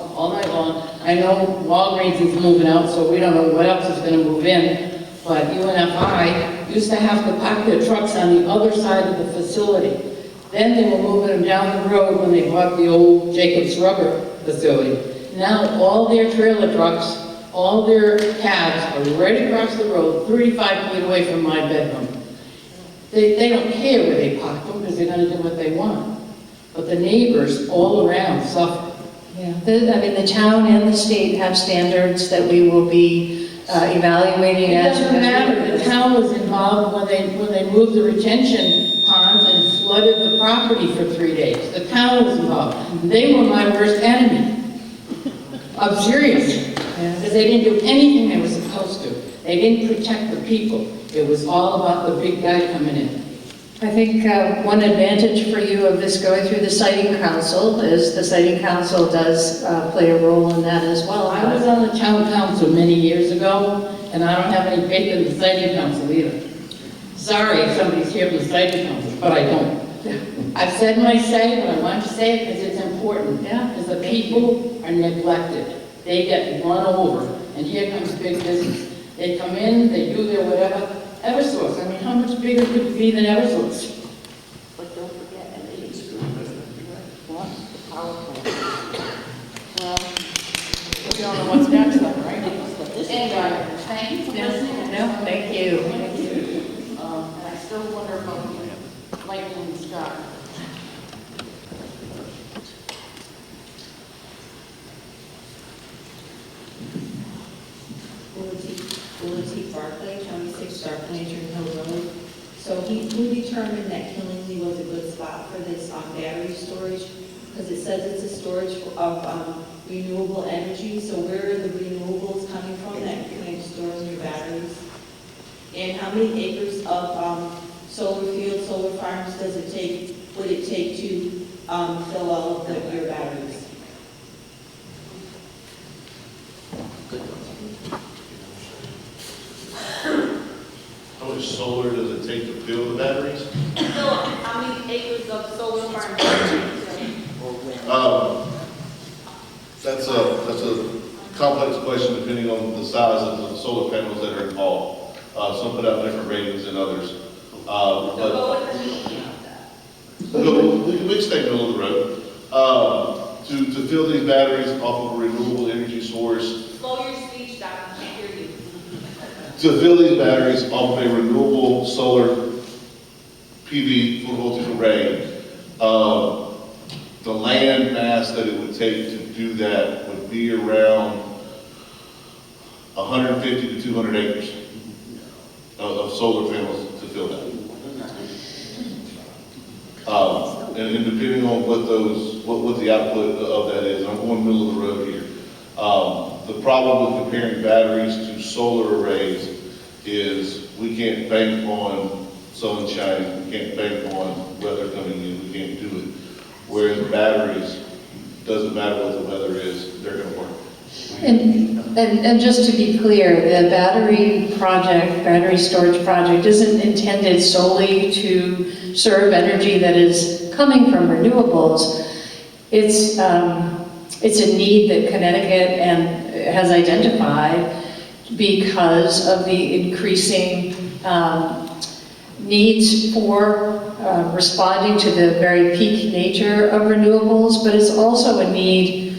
I know Walgreens is moving out, so we don't know what else is gonna move in, but UNFI used to have to park their trucks on the other side of the facility. Then they were moving them down the road when they bought the old Jacobs Rubber facility. Now all their trailer trucks, all their cabs are right across the road, 35 feet away from my bedroom. They don't care where they park them because they're gonna do what they want. But the neighbors all around suffer. Yeah, the town and the state have standards that we will be evaluating It as. doesn't matter, the town was involved when they moved the retention ponds and flooded the property for 3 days. The town was involved. They were my worst enemy. I'm serious. Because they didn't do anything they were supposed to. They didn't protect the people. It was all about the big guy coming in. I think one advantage for you of this going through the siting council is the siting council does play a role in that as well. I was on the town council many years ago, and I don't have any faith in the siting council either. Sorry if somebody's here from the siting council, but I don't. I've said my say, but I want to say it because it's important. Yeah. Because the people are neglected. They get run over, and here comes big business. They come in, they do their whatever. Eversource, I mean, how much bigger could it be than Eversource? But don't forget, what? The power plant. Well, we don't know what's next then, right? Anyway, thank you for listening. No, thank you. And I still wonder about lightning and sky. T. Barclay, 26 Dark Lantern Hill Road. So we determined that Killingly was a good spot for this battery storage because it says it's a storage of renewable energy. So where are the renewables coming from that you're going to store in your batteries? And how many acres of solar fields, solar farms would it take to fill all of your batteries? How much solar does it take to fill the batteries? How many acres of solar farms? That's a complex question depending on the size of the solar panels that are involved. Some put out different ratings than others. But we can stay middle of the road. To fill these batteries off of a renewable energy source. Slow your speech down, I can't hear you. To fill these batteries off of a renewable solar PV photovoltaic array, the land mass that it would take to do that would be around 150 to 200 acres of solar panels to fill that. And depending on what the output of that is, I'm going middle of the road here. The problem with comparing batteries to solar arrays is we can't bank on sunshine, we can't bank on weather coming in, we can't do it. Whereas batteries, doesn't matter what the weather is, they're gonna work. And just to be clear, the battery storage project isn't intended solely to serve energy that is coming from renewables. It's a need that Connecticut has identified because of the increasing needs for responding to the very peak nature of renewables, but it's also a need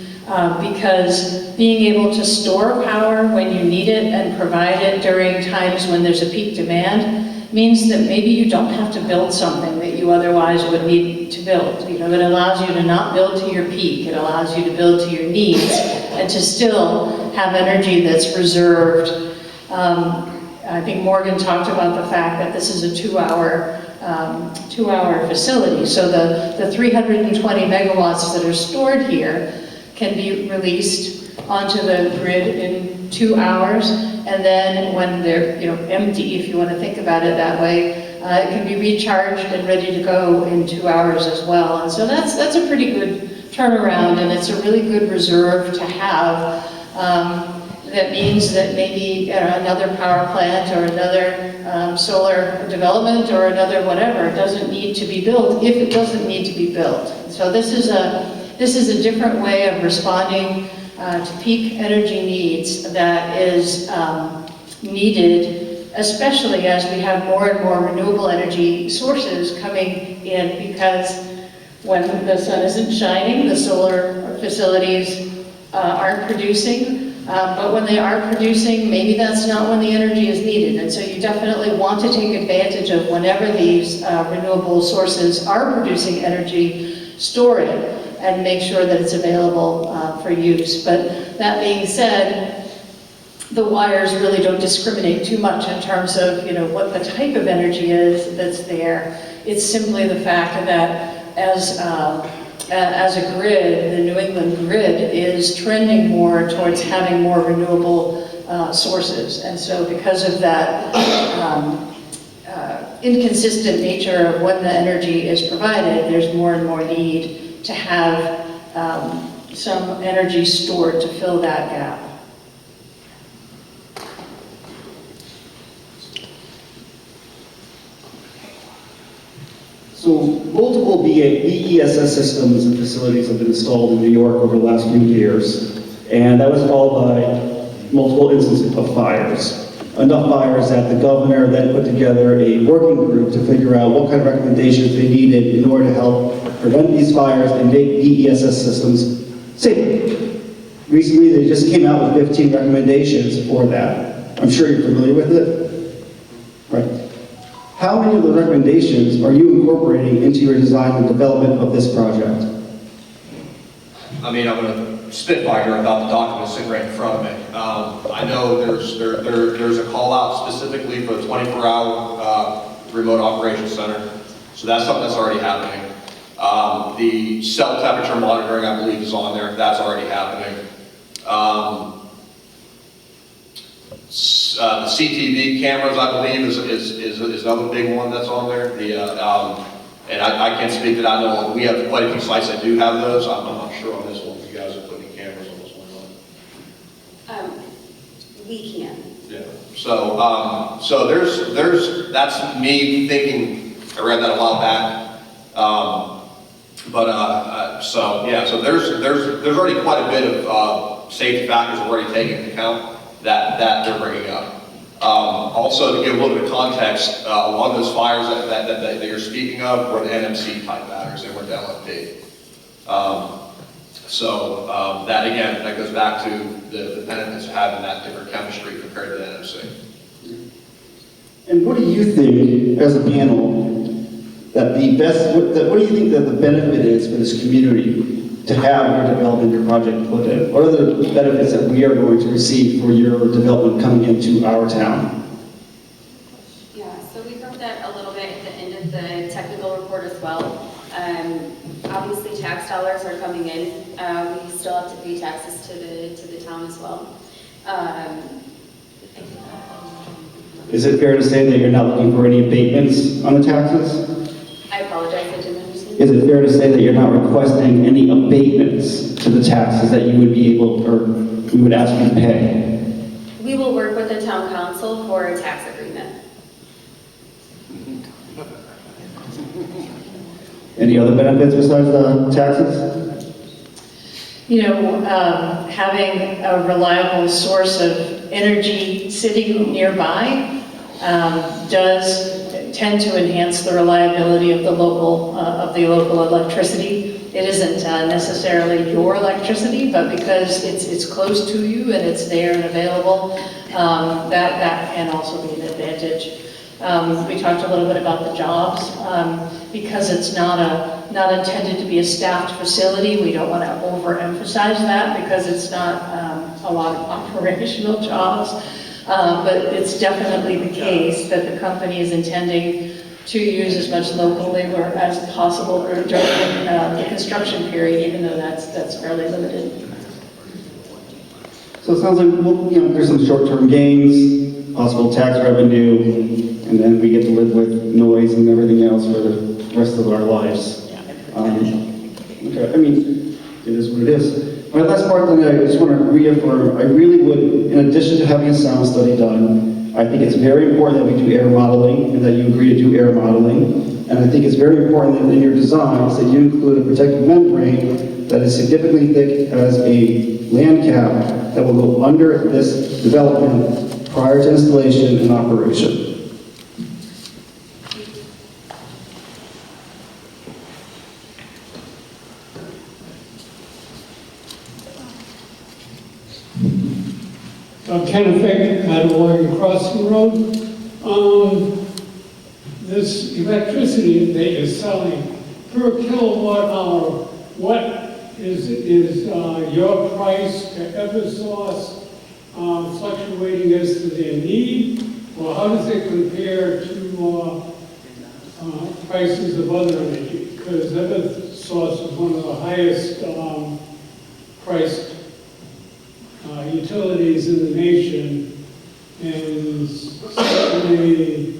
because being able to store power when you need it and provide it during times when there's a peak demand means that maybe you don't have to build something that you otherwise would need to build. You know, it allows you to not build to your peak. It allows you to build to your needs and to still have energy that's reserved. I think Morgan talked about the fact that this is a two-hour facility. So the 320 megawatts that are stored here can be released onto the grid in 2 hours. And then when they're empty, if you want to think about it that way, it can be recharged and ready to go in 2 hours as well. And so that's a pretty good turnaround, and it's a really good reserve to have. That means that maybe another power plant or another solar development or another whatever doesn't need to be built if it doesn't need to be built. So this is a different way of responding to peak energy needs that is needed, especially as we have more and more renewable energy sources coming in, because when the sun isn't shining, the solar facilities aren't producing. But when they are producing, maybe that's not when the energy is needed. And so you definitely want to take advantage of whenever these renewable sources are producing energy, store it, and make sure that it's available for use. But that being said, the wires really don't discriminate too much in terms of what the type of energy is that's there. It's simply the fact that as a grid, the New England grid is trending more towards having more renewable sources. And so because of that inconsistent nature of when the energy is provided, there's more and more need to have some energy stored to fill that gap. So multiple BESS systems and facilities have been installed in New York over the last few years, and that was followed by multiple instances of fires. Enough fires that the governor then put together a working group to figure out what kind of recommendations they needed in order to help prevent these fires and make BESS systems safer. Recently, they just came out with 15 recommendations for that. I'm sure you're familiar with it. Right. How many of the recommendations are you incorporating into your design and development of this project? I mean, I'm going to spitfire here about the documents sitting right in front of me. I know there's a call out specifically for the 24-hour remote operations center. So that's something that's already happening. The cell temperature monitoring, I believe, is on there. That's already happening. The CTV cameras, I believe, is another big one that's on there. And I can't speak to that. I know we have quite a few sites that do have those. I'm not sure on this one if you guys are putting cameras on this one. We can. Yeah. So that's me thinking. I read that a while back. So there's already quite a bit of safety factors already taken into account that they're bringing up. Also, to give a little bit of context, a lot of those fires that you're speaking of were the NMC type batteries. They weren't the LFP. That again, that goes back to the benefits of having that different chemistry compared to the NMC. And what do you think, as a panel, that what do you think that the benefit is for this community to have your development, your project put in? What are the benefits that we are going to receive for your development coming into our town? Yeah, so we covered that a little bit at the end of the technical report as well. Obviously, tax dollars are coming in. We still have to pay taxes to the town as well. Is it fair to say that you're not looking for any abatements on the taxes? I apologize, I didn't understand. Is it fair to say that you're not requesting any abatements to the taxes that you would be able, or we would ask you to pay? We will work with the town council for a tax agreement. Any other benefits besides the taxes? Having a reliable source of energy sitting nearby does tend to enhance the reliability of the local electricity. It isn't necessarily your electricity, but because it's close to you and it's there and available, that can also be an advantage. We talked a little bit about the jobs. Because it's not intended to be a staffed facility, we don't want to overemphasize that because it's not a lot of operational jobs. But it's definitely the case that the company is intending to use as much local labor as possible during the construction period, even though that's fairly limited. So it sounds like, well, there's some short-term gains, possible tax revenue, and then we get to live with noise and everything else for the rest of our lives. Okay, I mean, it is what it is. My last part, then, I just want to reaffirm, I really would, in addition to having a sound study done, I think it's very important that we do air modeling, and that you agree to do air modeling. And I think it's very important that in your designs that you include a protective membrane that is significantly thick as a land cap that will go under this development prior to installation and operation. Kenneth Fick, Auditorium Crossing Road. This electricity that you're selling per kilowatt hour, what is your price to Eversource fluctuating as to their need? Or how does it compare to prices of other energy? Because Eversource is one of the highest priced utilities in the nation, and certainly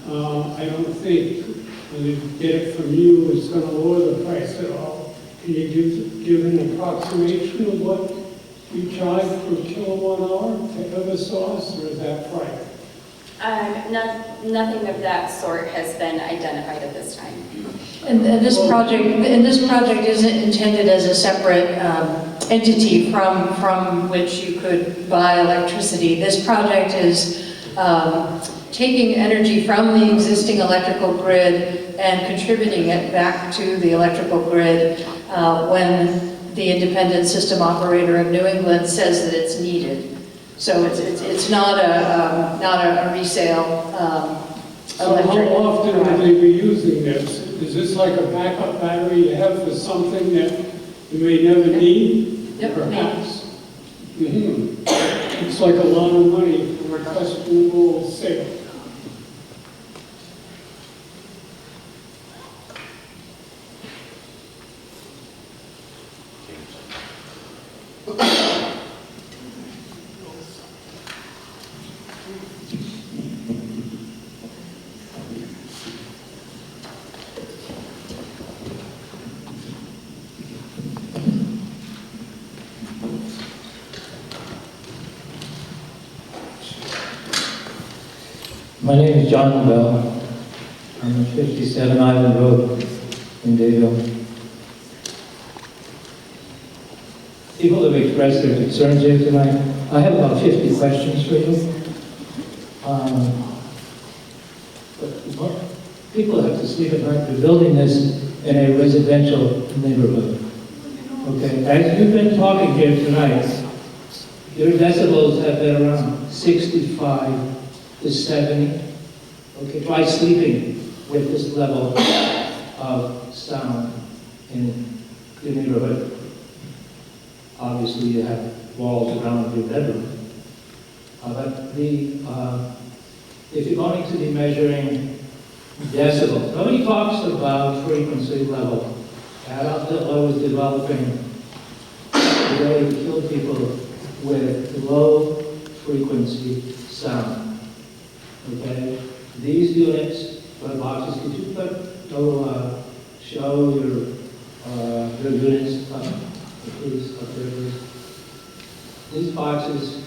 I don't think when you get it from you it's going to lower the price at all. Can you give an approximation of what you charge per kilowatt hour to Eversource, or is that private? Nothing of that sort has been identified at this time. And this project isn't intended as a separate entity from which you could buy electricity. This project is taking energy from the existing electrical grid and contributing it back to the electrical grid when the independent system operator of New England says that it's needed. So it's not a resale So how often will they be using this? Is this like a backup battery you have for something that you may never need? Yep. Perhaps. It's like a lot of money for a questionable sale. My name is John Bell. I'm at 57 Island Road in Dayville. People have expressed their concerns here tonight. I have about 50 questions for you. But people have to sleep at night. They're building this in a residential neighborhood. Okay, as you've been talking here tonight, your decibels have been around 65 to 70. Okay, try sleeping with this level of sound in your neighborhood. Obviously, you have walls around your bedroom. But if you're going to be measuring decibels, nobody talks about frequency level. I was developing a way to kill people with low frequency sound. Okay? These units, boxes, could you show your units up, please, up there, please? These boxes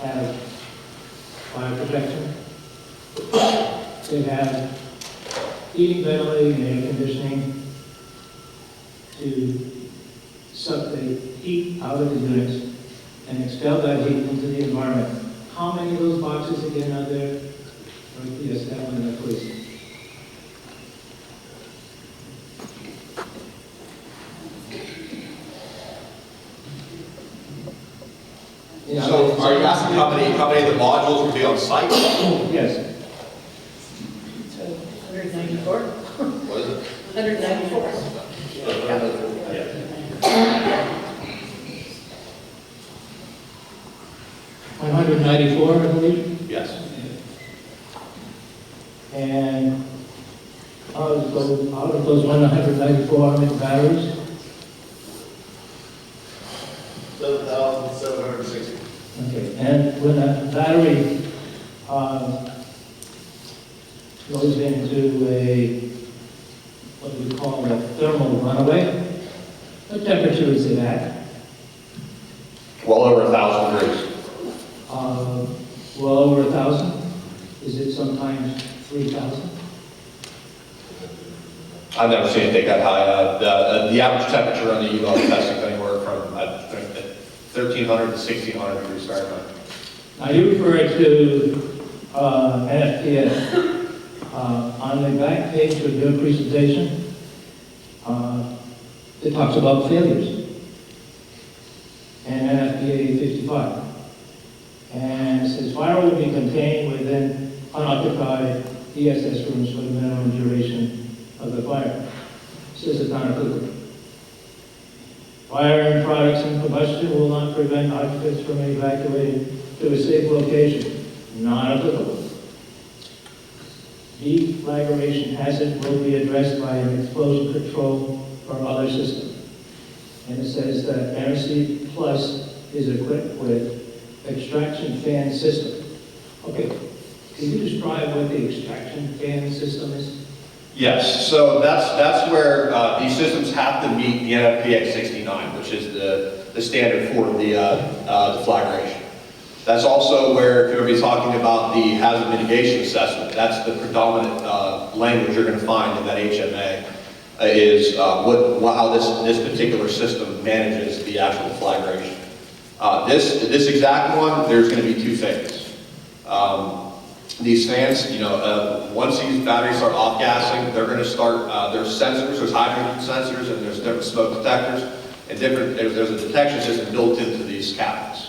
have fire protection. They have heating, ventilating, and air conditioning to suck the heat out of the units and expel that heat into the environment. How many of those boxes again are there? Yes, that one, please. So are you asking how many of the modules will be on site? Yes. 194? What is it? 194. 194, I believe. Yes. And out of those 194, how many batteries? 7,760. Okay, and when a battery goes into a, what do we call a thermal runaway, what temperature is it at? Well over 1,000 degrees. Well over 1,000? Is it sometimes 3,000? I've never seen it take that high. The average temperature on the UL testing is anywhere from 1,300 to 1,600 degrees Fahrenheit. Now you referred to NFPA. On the back page of your presentation, it talks about failures and NFPA 55. And it says fire will be contained within unoccupied ESS rooms for the minimum duration of the fire. It says it's not applicable. Fire and products in combustion will not prevent occupants from evacuating to a safe location. Not applicable. Deflagration hazard will be addressed by an explosion control or other system. And it says that NRC Plus is equipped with extraction fan system. Okay, can you describe what the extraction fan system is? Yes, so that's where these systems have to meet the NFPA 69, which is the standard for the deflagration. That's also where, if you're going to be talking about the hazard mitigation assessment, that's the predominant language you're going to find in that HMA, is how this particular system manages the actual deflagration. This exact one, there's going to be two things. These fans, once these batteries start off-gassing, they're going to start, there's sensors, there's hydrogen sensors, and there's different smoke detectors, and there's a detection system built into these cabins.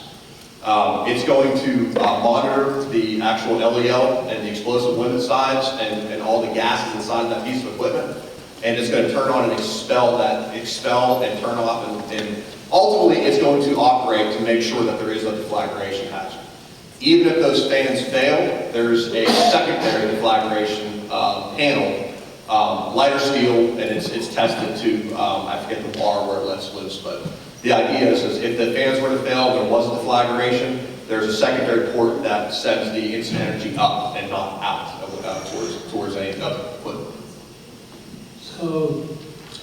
It's going to monitor the actual LEL and the explosive limit size and all the gases inside that piece of equipment, and it's going to turn on and expel and turn off, and ultimately it's going to operate to make sure that there is a deflagration hazard. Even if those fans fail, there's a secondary deflagration panel, lighter steel, and it's tested to, I forget the bar where it lets loose, but the idea is if the fans were to fail, there was a deflagration, there's a secondary port that sends the instant energy up and not out towards any other equipment. So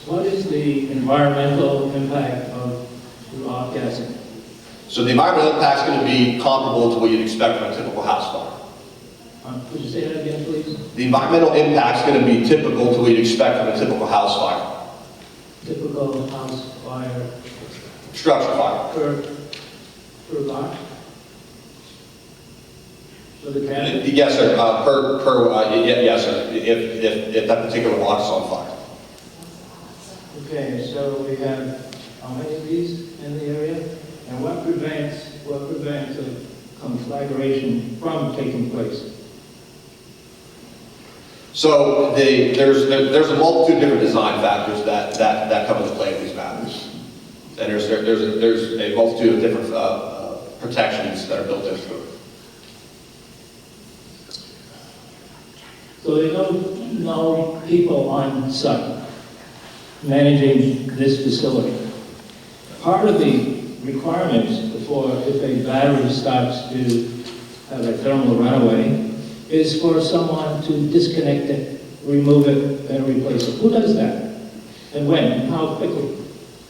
what is the environmental impact of the off-gassing? So the environmental impact is going to be comparable to what you'd expect from a typical house fire. Could you say that again, please? The environmental impact is going to be typical to what you'd expect from a typical house fire. Typical house fire Structure fire. per lot? So the cabin? Yes, sir. Yes, sir. If that particular lot is on fire. Okay, so we have how many of these in the area? And what prevents a conflagration from taking place? So there's a multitude of different design factors that come into play with these batteries. And there's a multitude of different protections that are built into it. So there's no people on site managing this facility. Part of the requirements for if a battery starts to have a thermal runaway is for someone to disconnect it, remove it, and replace it. Who does that? And when? And how quickly?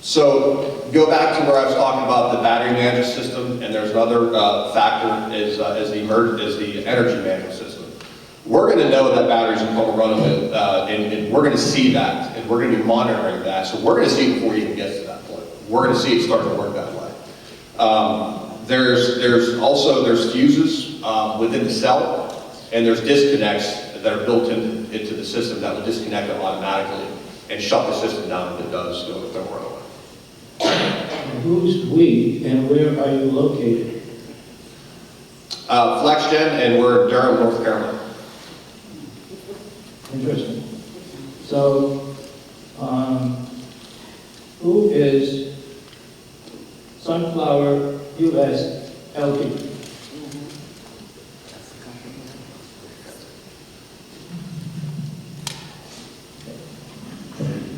So go back to where I was talking about the battery management system, and there's another factor is the energy management system. We're going to know that batteries are going to run and we're going to see that, and we're going to be monitoring that. So we're going to see it before it even gets to that point. We're going to see it starting to work that way. There's fuses within the cell. And there's disconnects that are built into the system that will disconnect it automatically and shut the system down if it does go to thermal runaway. Who's we and where are you located? FlexGen, and we're in Durham, North Carolina. Interesting. So, who is Sunflower US LP?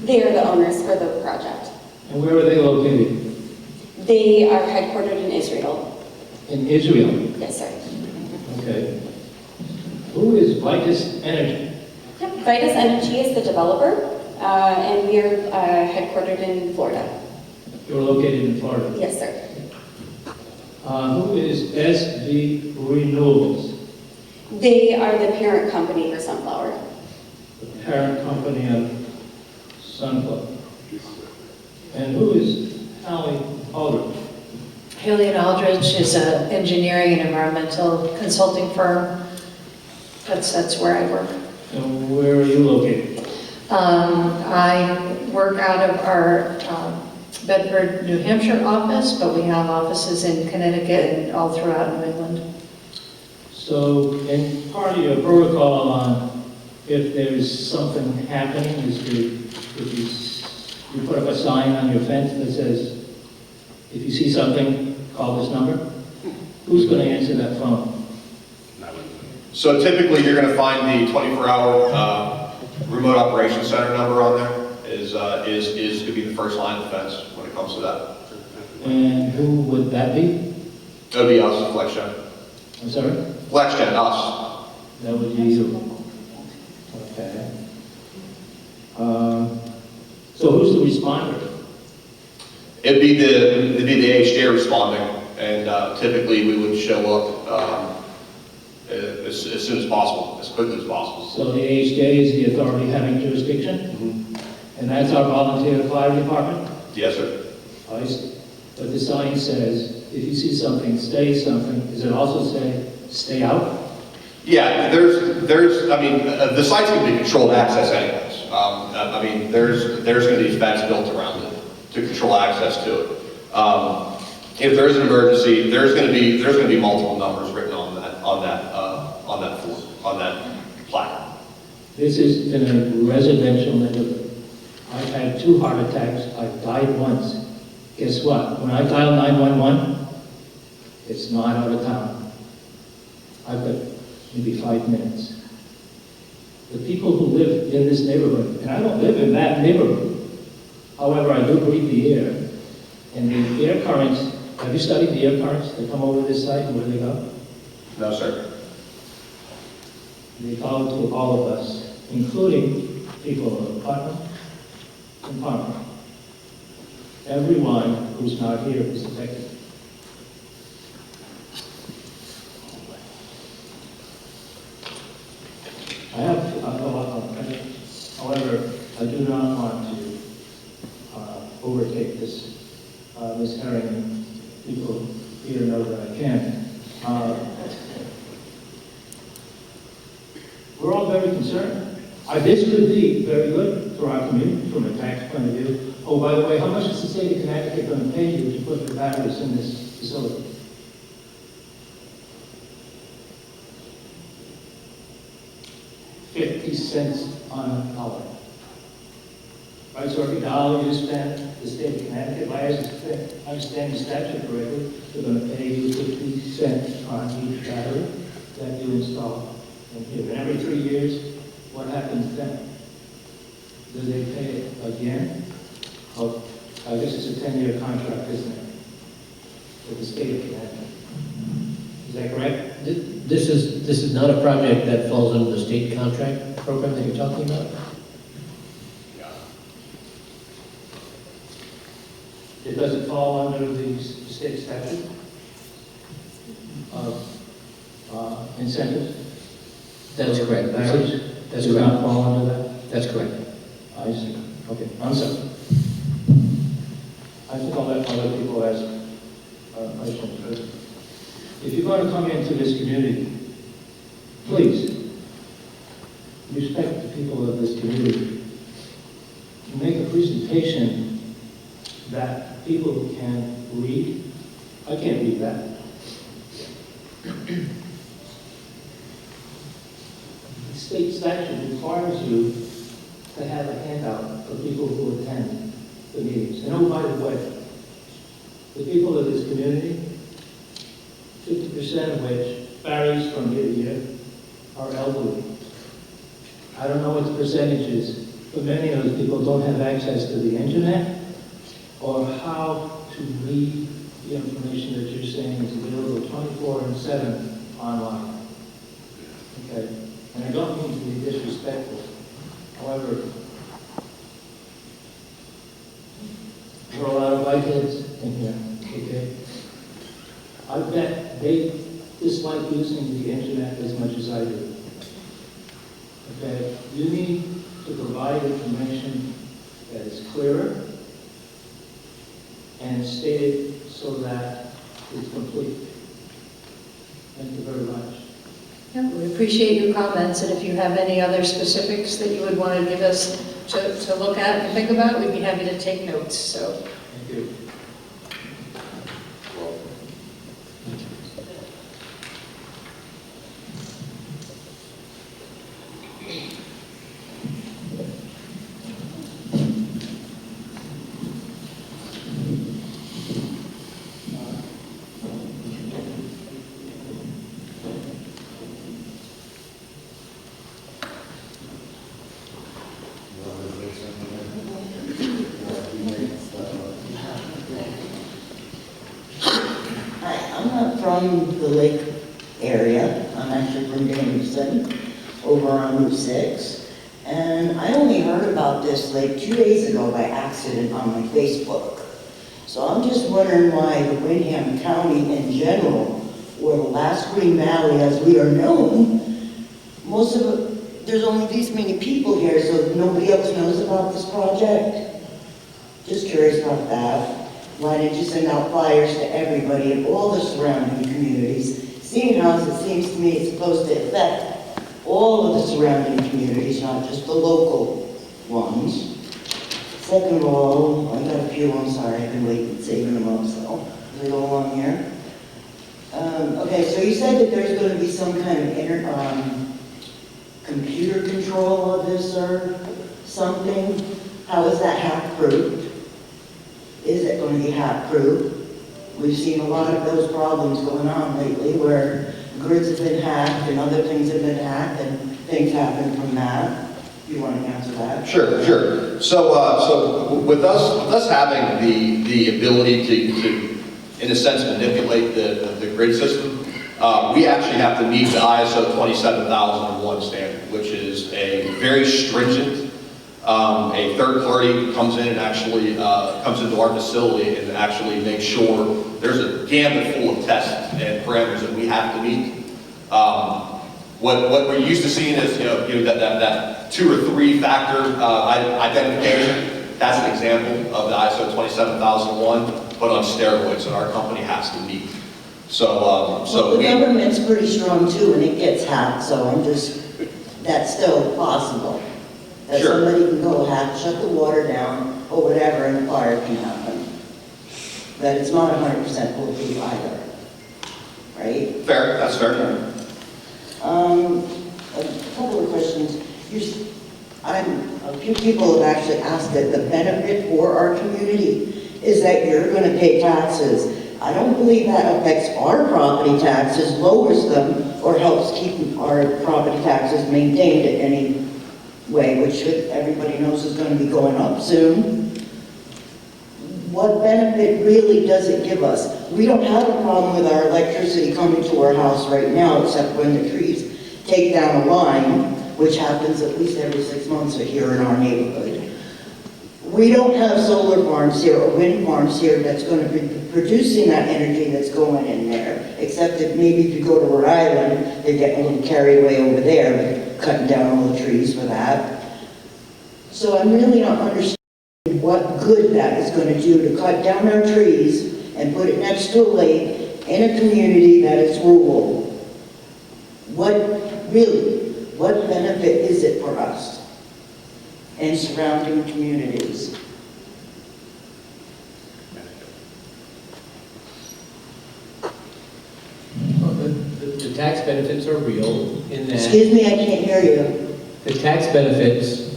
They are the owners for the project. And where are they located? They are headquartered in Israel. In Israel? Yes, sir. Okay. Who is Vitus Energy? Yep. Vitus Energy is the developer, and we are headquartered in Florida. You're located in Florida. Yes, sir. Who is SV Renewables? They are the parent company for Sunflower. The parent company of Sunflower. And who is Hallie Aldridge? Haley and Aldridge is an engineering and environmental consulting firm. That's where I work. And where are you located? I work out of our Bedford, New Hampshire office, but we have offices in Connecticut and all throughout New England. So, in part of your protocol on if there's something happening, is to, if you put up a sign on your fence that says, if you see something, call this number. Who's going to answer that phone? So typically, you're going to find the 24-hour remote operations center number on there is going to be the first line of defense when it comes to that. And who would that be? It would be us, FlexGen. I'm sorry? FlexGen, us. That would be you. Okay. So who's the responder? It'd be the HDA responding, and typically we would show up as soon as possible, as quickly as possible. So the AHJ is the authority having jurisdiction? Mm-hmm. And that's our volunteer fire department? Yes, sir. I see. But the sign says, if you see something, stay something. Does it also say, stay out? Yeah, I mean, the site's going to be controlled access anyways. I mean, there's going to be fence built around it to control access to it. If there's an emergency, there's going to be multiple numbers written on that plaque. This is in a residential neighborhood. I've had 2 heart attacks. I've died once. Guess what? When I dial 911, it's not out of town. I've got maybe 5 minutes. The people who live in this neighborhood, and I don't live in that neighborhood, however, I do breathe the air, and the air currents, have you studied the air currents that come over this site and where they go? No, sir. They follow to all of us, including people of Putnam and Palmer. Everyone who's not here is affected. I have a lot of credit. However, I do not want to overtake this, Ms. Herring, and people here know that I can. We're all very concerned. This could be very good for our community from a tax point of view. Oh, by the way, how much is the state of Connecticut going to pay you to put the batteries in this facility? $0.50 on a dollar. Right, so every dollar you spend, the state of Connecticut, if I understand the statute correctly, they're going to pay you 50 cents on each battery that you install. And every 3 years, what happens then? Do they pay it again? Oh, I guess it's a 10-year contract, isn't it? With the state of Connecticut. Is that correct? This is not a project that falls under the state contract program that you're talking about? It doesn't fall under the state statute of incentives? That's correct. Batteries? That's Does correct. not fall under that? That's correct. I see. Okay, I'm sorry. I think I'll let other people ask questions. But if you're going to come into this community, please, respect the people of this community. Make a presentation that people can read. I can't read that. The state statute requires you to have a handout for people who attend the meetings. And oh, by the way, the people of this community, 50% of which varies from year to year, are elderly. I don't know what the percentage is, but many of those people don't have access to the internet or how to read the information that you're saying is available 24/7 online. Okay? And I don't mean to be disrespectful. However, there are a lot of white kids in here, okay? I bet they dislike using the internet as much as I do. Okay? You need to provide information that is clearer and stated so that it's complete. Thank you very much. Yeah, we appreciate your comments, and if you have any other specifics that you would want to give us to look at and think about, we'd be happy to take notes, so. Thank you. From the lake area. I'm actually from Windham, over on Route 6. And I only heard about this like 2 days ago by accident on my Facebook. So I'm just wondering why the Windham County in general, or the last Green Valley as we are known, most of it, there's only these many people here, so nobody else knows about this project. Just curious about that. Why did you send out flyers to everybody in all the surrounding communities? Seeing how it seems to me it's supposed to affect all of the surrounding communities, not just the local ones. Second of all, I got a few, I'm sorry, I've been waiting, saving them up, so as we go along here. Okay, so you said that there's going to be some kind of computer control of this or something. How is that hack-proof? Is it going to be hack-proof? We've seen a lot of those problems going on lately where grids have been hacked and other things have been hacked and things happen from that. You want to answer that? Sure. So with us having the ability to, in a sense, manipulate the grid system, we actually have to meet the ISO 27001 standard, which is a very stringent. A third party comes in and actually comes into our facility and actually makes sure there's a gamut full of tests and parameters that we have to meet. What we're used to seeing is that 2 or 3 factor identification. That's an example of the ISO 27001, but on steroids that our company has to meet. So the government's pretty strong too, and it gets hacked. So that's still possible. That Sure. Somebody can go hack, shut the water down, or whatever, and a fire can happen. That it's not 100% foolproof either, right? Fair, that's fair. A couple of questions. A few people have actually asked that the benefit for our community is that you're going to pay taxes. I don't believe that affects our property taxes, lowers them, or helps keep our property taxes maintained in any way, which everybody knows is going to be going up soon. What benefit really does it give us? We don't have a problem with our electricity coming to our house right now, except when the trees take down a line, which happens at least every 6 months here in our neighborhood. We don't have solar farms here or wind farms here that's going to be producing that energy that's going in there, except that maybe if you go to Rhode Island, they're getting a little carried away over there, but cutting down all the trees for that. So I'm really not understanding what good that is going to do to cut down our trees and put it next to a lake in a community that is rural. what benefit is it for us and surrounding communities? Well, the tax benefits are real in that. Excuse me, I can't hear you. The tax benefits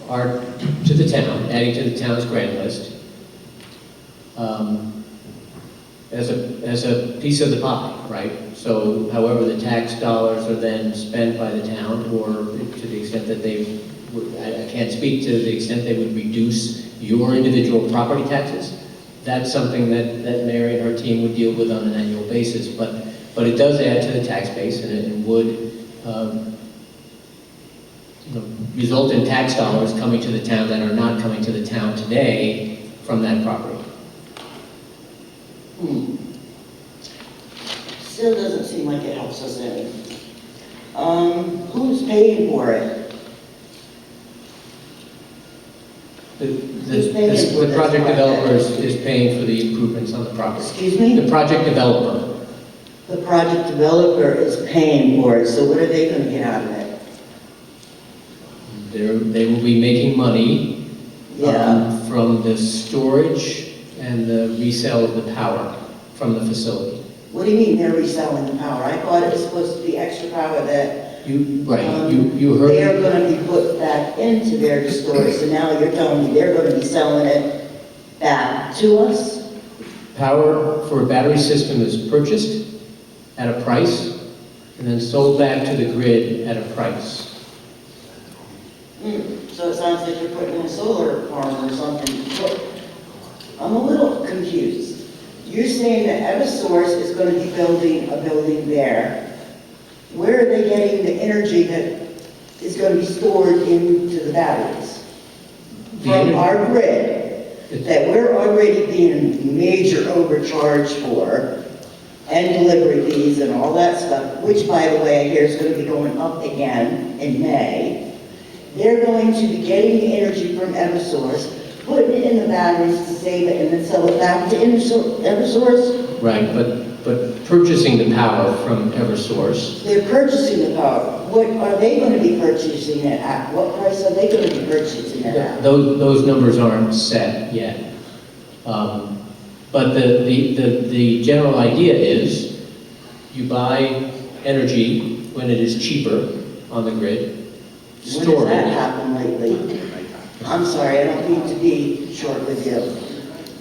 are to the town, adding to the town's grand list, as a piece of the pie, right? So however the tax dollars are then spent by the town, or to the extent that they would, I can't speak to the extent they would reduce your individual property taxes. That's something that Mary and her team would deal with on an annual basis, but it does add to the tax base, and it would result in tax dollars coming to the town that are not coming to the town today from that property. Still doesn't seem like it helps us any. Who's paying for it? The project developer is paying for the improvements on the property. Excuse me? The project developer. The project developer is paying for it, so what are they gonna get out of it? They will be making money Yeah. from the storage and the resale of the power from the facility. What do you mean they're reselling the power? I thought it was supposed to be extra power that You heard. they're gonna be put back into their storage, so now you're telling me they're gonna be selling it back to us? Power for a battery system is purchased at a price and then sold back to the grid at a price. So it sounds like you're putting in a solar farm or something. Look, I'm a little confused. You're saying that Eversource is going to be building a building there. Where are they getting the energy that is going to be stored into the batteries? From our grid, that we're already being major overcharged for, and delivery fees and all that stuff, which, by the way, I hear is going to be going up again in May. They're going to be getting the energy from Eversource, putting it in the batteries to save it, and then sell it back to Eversource? Right, but purchasing the power from Eversource. They're purchasing the power. What are they going to be purchasing it at? What price are they going to be purchasing it at? Those numbers aren't set yet. But the general idea is you buy energy when it is cheaper on the grid, When store has that it. happened lately? I'm sorry, I don't mean to be short with you,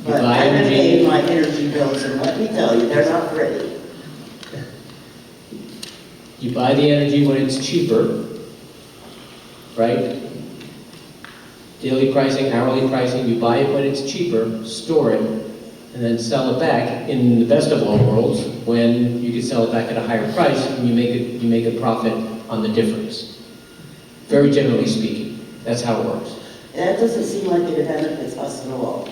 but buy I've been energy. paying my energy bills, and let me tell you, they're not pretty. You buy the energy when it's cheaper, right? Daily pricing, hourly pricing, you buy it when it's cheaper, store it, and then sell it back in the best of all worlds when you can sell it back at a higher price and you make a profit on the difference. Very generally speaking, that's how it works. That doesn't seem like it benefits us at all.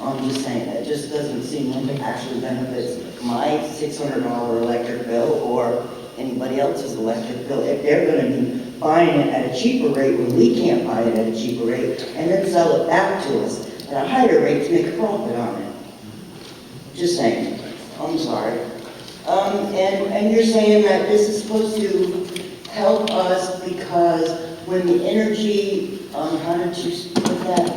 I'm just saying, it just doesn't seem like it actually benefits my $600 electric bill or anybody else's electric bill. If they're going to be buying it at a cheaper rate when we can't buy it at a cheaper rate and then sell it back to us at a higher rate to make a profit on it. Just saying. I'm sorry. And you're saying that this is supposed to help us because when the energy, how did you put that?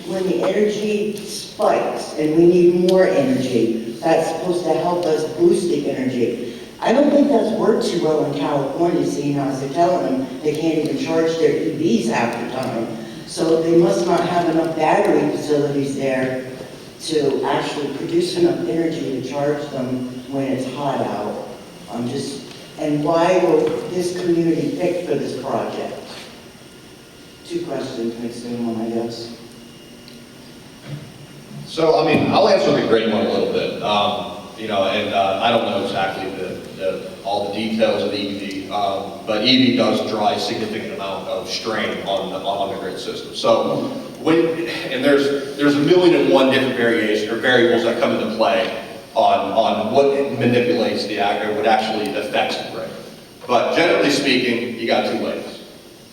When the energy spikes and we need more energy, that's supposed to help us boost the energy. I don't think that's worked too well in California, seeing how they're telling them they can't even charge their EVs half the time. So they must not have enough battery facilities there to actually produce enough energy to charge them when it's hot out. And why will this community pick for this project? Two questions mixed in one, I guess. So, I mean, I'll answer the grid one a little bit. I don't know exactly all the details of EV, but EV does drive significant amount of strain on the grid system. So, there's a million and one different variables that come into play on what manipulates the aggregate, what actually affects the grid. But generally speaking, you got two waves.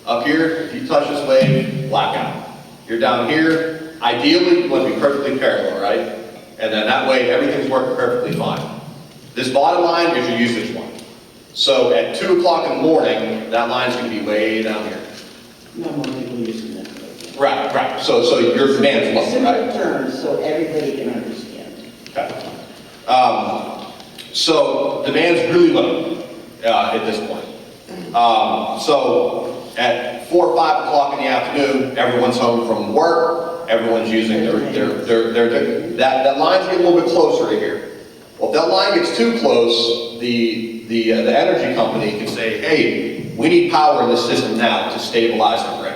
Up here, if you touch this wave, blackout. You're down here, ideally, you want to be perfectly parallel, right? And then that way, everything's working perfectly fine. This bottom line is your usage line. So at 2 o'clock in the morning, that line's gonna be way down here. No more people using that. Right, right, so your demand's low, right? Simple terms, so everybody can understand. Okay. So demand's really low at this point. So at 4 or 5 o'clock in the afternoon, everyone's home from work, everyone's using that line's getting a little bit closer to here. Well, if that line gets too close, the energy company can say, hey, we need power in this system now to stabilize the grid.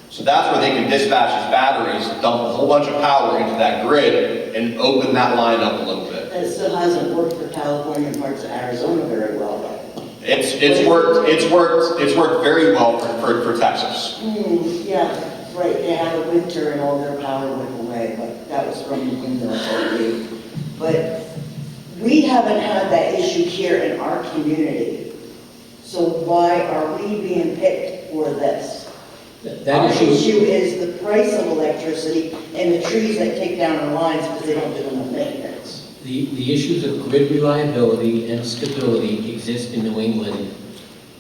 So that's where they can dispatch these batteries, dump a whole bunch of power into that grid, and open that line up a little bit. That still hasn't worked for California and parts of Arizona very well, though. It's worked very well for Texas. Yeah, right, they had a winter and all their power went away, but that was from the Windham. But we haven't had that issue here in our community. So why are we being picked for this? Our issue is the price of electricity and the trees that take down our lines because they don't do enough maintenance. The issues of grid reliability and stability exist in New England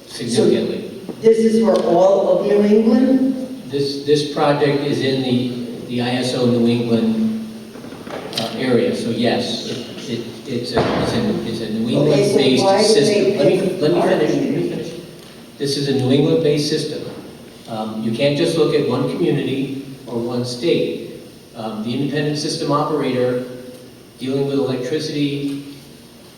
significantly. So this is for all of New England? This project is in the ISO New England area, so yes, it's a New England-based system. Let me finish. This is a New England-based system. You can't just look at one community or one state. The independent system operator dealing with electricity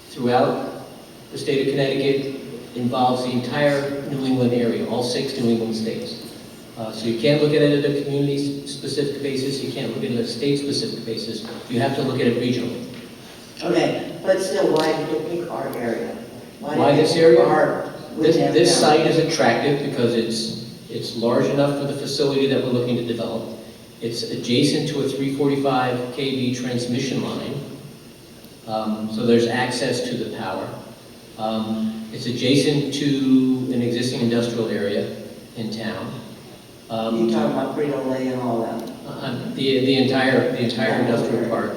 throughout the state of Connecticut involves the entire New England area, all 6 New England states. So you can't look at it at a community-specific basis, you can't look at it at a state-specific basis, you have to look at it regionally. Okay, but still, why did they pick our area? Why this area? This site is attractive because it's large enough for the facility that we're looking to develop. It's adjacent to a 345 kV transmission line, so there's access to the power. It's adjacent to an existing industrial area in town. You're talking about Frito-Lay and all that? The entire industrial park.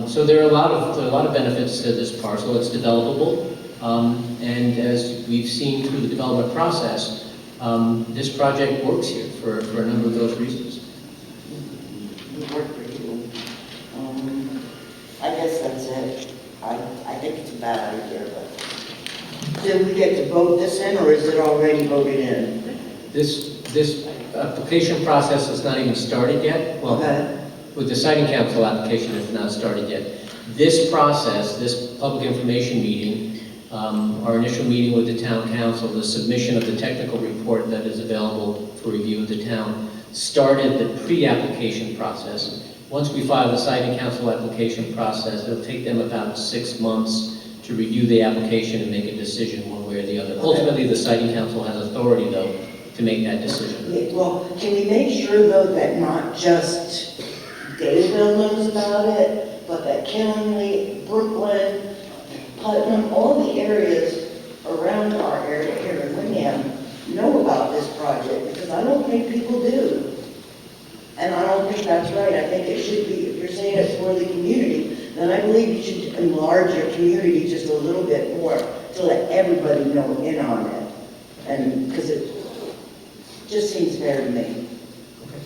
So there are a lot of benefits to this parcel. It's developable, and as we've seen through the development process, this project works here for a number of those reasons. I guess that's it. I think it's a bad idea, but did we get to vote this in, or is it already voted in? This application process has not even started yet. Well, with the siting council application, it's not started yet. This process, this public information meeting, our initial meeting with the town council, the submission of the technical report that is available for review of the town, started the pre-application process. Once we file the siting council application process, it'll take them about 6 months to review the application and make a decision one way or the other. Ultimately, the siting council has authority, though, to make that decision. Yeah, well, can we make sure, though, that not just Dayville knows about it, but that Killingly, Brooklyn, Putnam, all the areas around our area here in Windham know about this project, because I don't think people do. And I don't think that's right. I think it should be, if you're saying it's for the community, then I believe you should enlarge your community just a little bit more to let everybody know in on it. And, because it just seems fair to me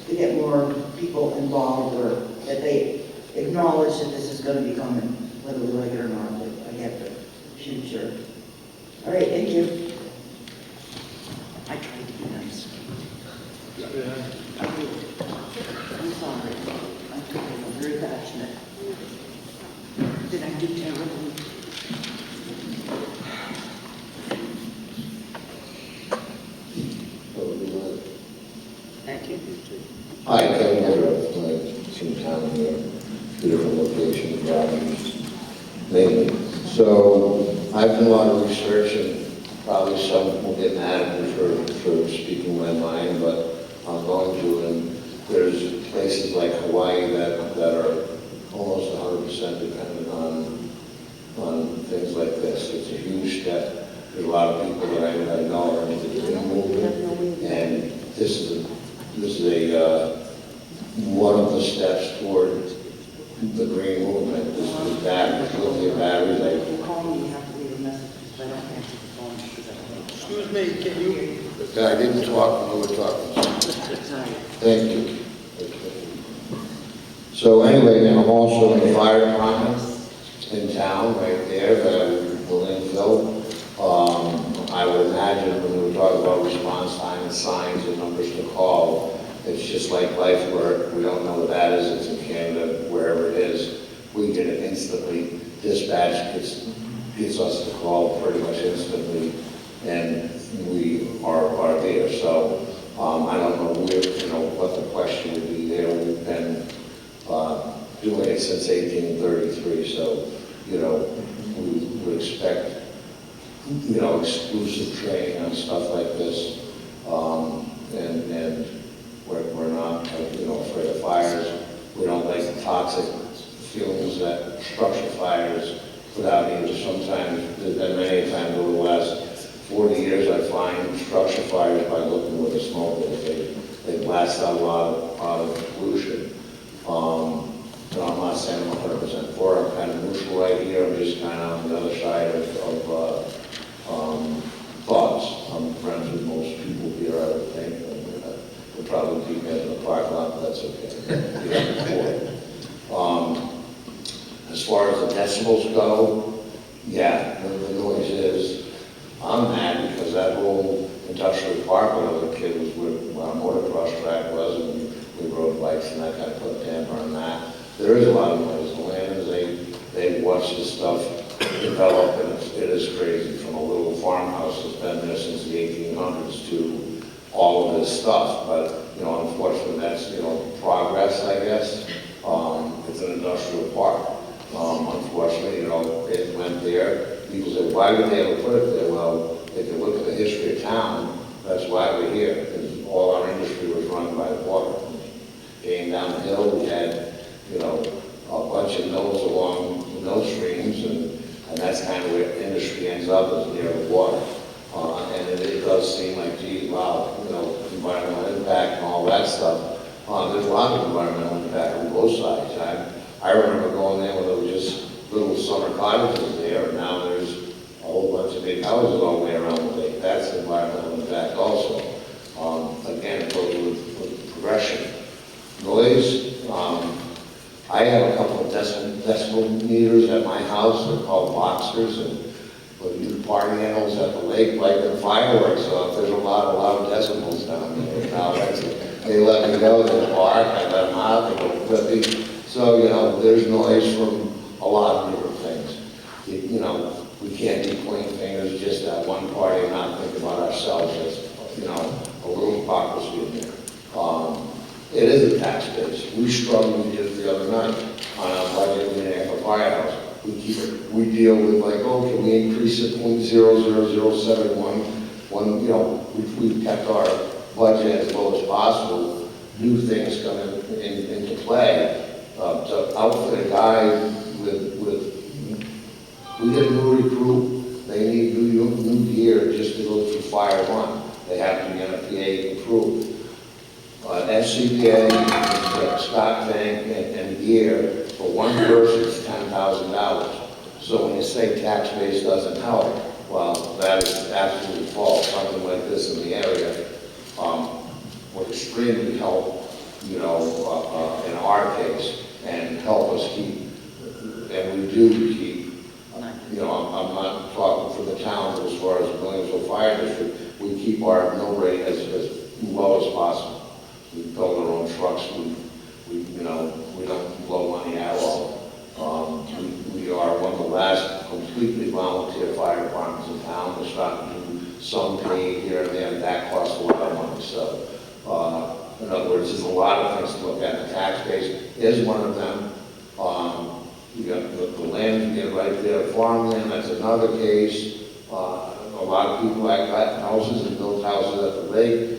to get more people involved, or that they acknowledge that this is going to be coming, whether we like it or not. I get the future. All right, thank you. I tried to be nice. I'm sorry. I'm very passionate. Did I do terrible? Thank you. Hi, Kevin Hedgerow, from town here, two different locations, properties, mainly. So I've done a lot of research, and probably some will get mad at me for speaking my mind, but I'm going to. And there's places like Hawaii that are almost 100% dependent on things like this. It's a huge step. There's a lot of people that I know are into the green movement, and this is one of the steps toward the green movement. This is batteries, lithium batteries. Call me, you have to leave a message, but I don't answer the me, can you? I didn't talk when we were talking. Thank you. So anyway, I'm also in the fire department in town, right there, that I will infill. I would imagine when we were talking about response time and signs and numbers to call, it's just like life work. We don't know what that is. It's in Canada, wherever it is. We get it instantly. Dispatch gets us the call pretty much instantly, and we are there. So I don't know where, what the question would be there. We've been doing it since 1833, so, we would expect, exclusive training on stuff like this, and we're not, afraid of fires. We don't like the toxic fumes that structure fires without either. Sometimes, there's been many times over the last 40 years, I find structure fires by looking where the smoke is. They blast out a lot of pollution. I'm not saying I'm 100% for it. I'm kind of neutral right here. I'm just kind of on the other side of thoughts. I'm friends with most people here, I would think. We'll probably be in the parking lot, but that's okay. As far as the decibels go, yeah, the noise is. I'm mad because that whole industrial park when I was a kid was where our motocross track was, and we rode bikes, and that kind of put a damper on that. There is a lot of noise. The Lands, they watch this stuff develop, and it is crazy. From a little farmhouse that's been there since the 1800s to all of this stuff. But, unfortunately, that's, progress, I guess. It's an industrial park. Unfortunately, it went there. People say, why would they ever put it there? Well, if you look at the history of town, that's why we're here, because all our industry was run by the water. Came down the hill, we had, a bunch of mills along the mill streams, and that's kind of where industry ends up, is near the water. And it does seem like, gee, wow, environmental impact and all that stuff. There's a lot of environmental impact on both sides. I remember going there when there were just little summer cottages there, and now there's a whole bunch of big houses all the way around the lake. That's environmental impact also. Again, it goes with progression. Noise, I have a couple of decibel meters at my house. They're called boxers, and when you do party animals at the lake, like the fireworks, so if there's a lot of decibels down there, they let me go, they bark, I let them out, they go flippy. So, there's noise from a lot of different things. We can't be pointing fingers just at one party and not think about ourselves as, a little hypocrisy in there. It is a tax base. We struggled with it the other night on our budget in the firehouse. We deal with can we increase it 0.00071? We've kept our budget as low as possible. New things come into play. To outfit a guy we get a new recruit, they need new gear just to go through Fire 1. They have to be NFPA approved. SCBA, stock tank, and gear for one person is $10,000. So when you say tax base doesn't help, well, that is absolutely false. Something like this in the area would extremely help, in our case, and help us keep, and we do keep, I'm not talking for the town, but as far as the Williamsville Fire District, we keep our mill rate as low as possible. We build our own trucks, we don't blow money at all. We are one of the last completely volunteer fire departments in town. We're starting to do some paid here and there, and that costs a lot of money. So, in other words, there's a lot of things to look at. The tax base is one of them. You got the land you get right there, farmland, that's another case. A lot of people like houses and built houses at the lake.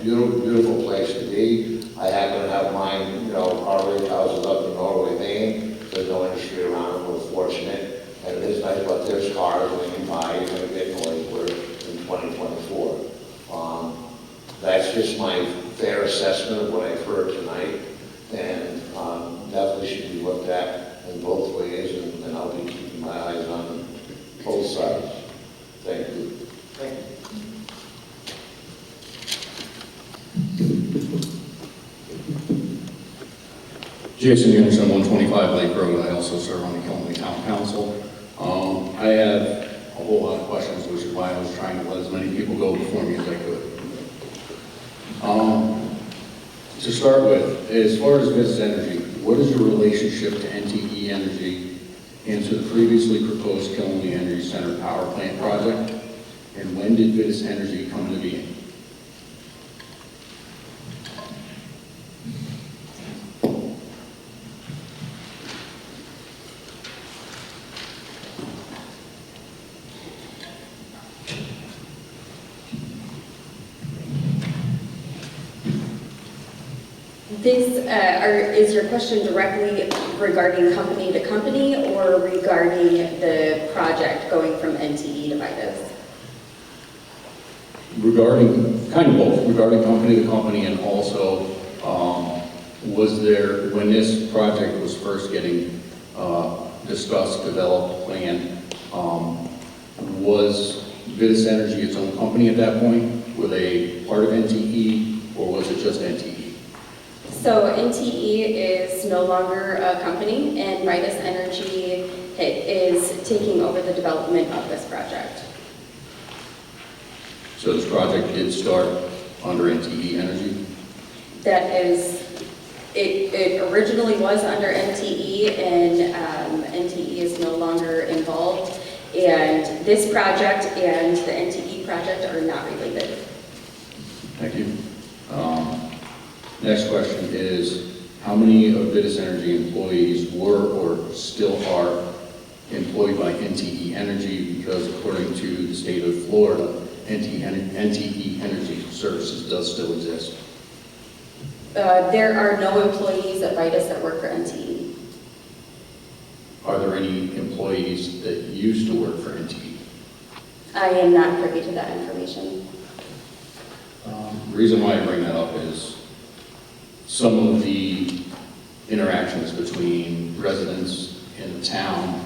Beautiful, beautiful place to be. I happen to have mine, our lake houses up in Norway, Maine. There's no industry around, we're fortunate. And it is nice, but there's cars when you buy, you're going to get noise. We're in 2024. That's just my fair assessment of what I've heard tonight. And definitely should be looked at in both ways, and I'll be keeping my eyes on both sides. Thank you. Thank you. Jason Anderson, 125 Lake Road. I also serve on the Killenly Town Council. I have a whole lot of questions, which is why I was trying to let as many people go before me as I could. To start with, as far as Viz Energy, what is your relationship to NTE Energy and to the previously proposed Killenly Energy Center power plant project? And when did Viz Energy come into being? Is your question directly regarding company to company or regarding the project going from NTE to Vitus? Regarding, kind of both, regarding company to company, and also, was there, when this project was first getting discussed, developed, planned, was Vitus Energy its own company at that point? Were they part of NTE, or was it just NTE? So NTE is no longer a company, and Vitus Energy is taking over the development of this project. So this project did start under NTE Energy? That is, it originally was under NTE, and NTE is no longer involved. And this project and the NTE project are not related. Thank you. Next question is, how many of Vitus Energy employees were or still are employed by NTE Energy? Because according to the state of Florida, NTE Energy Services does still exist. There are no employees at Vitus that work for NTE. Are there any employees that used to work for NTE? I am not privy to that information. The reason why I bring that up is some of the interactions between residents in the town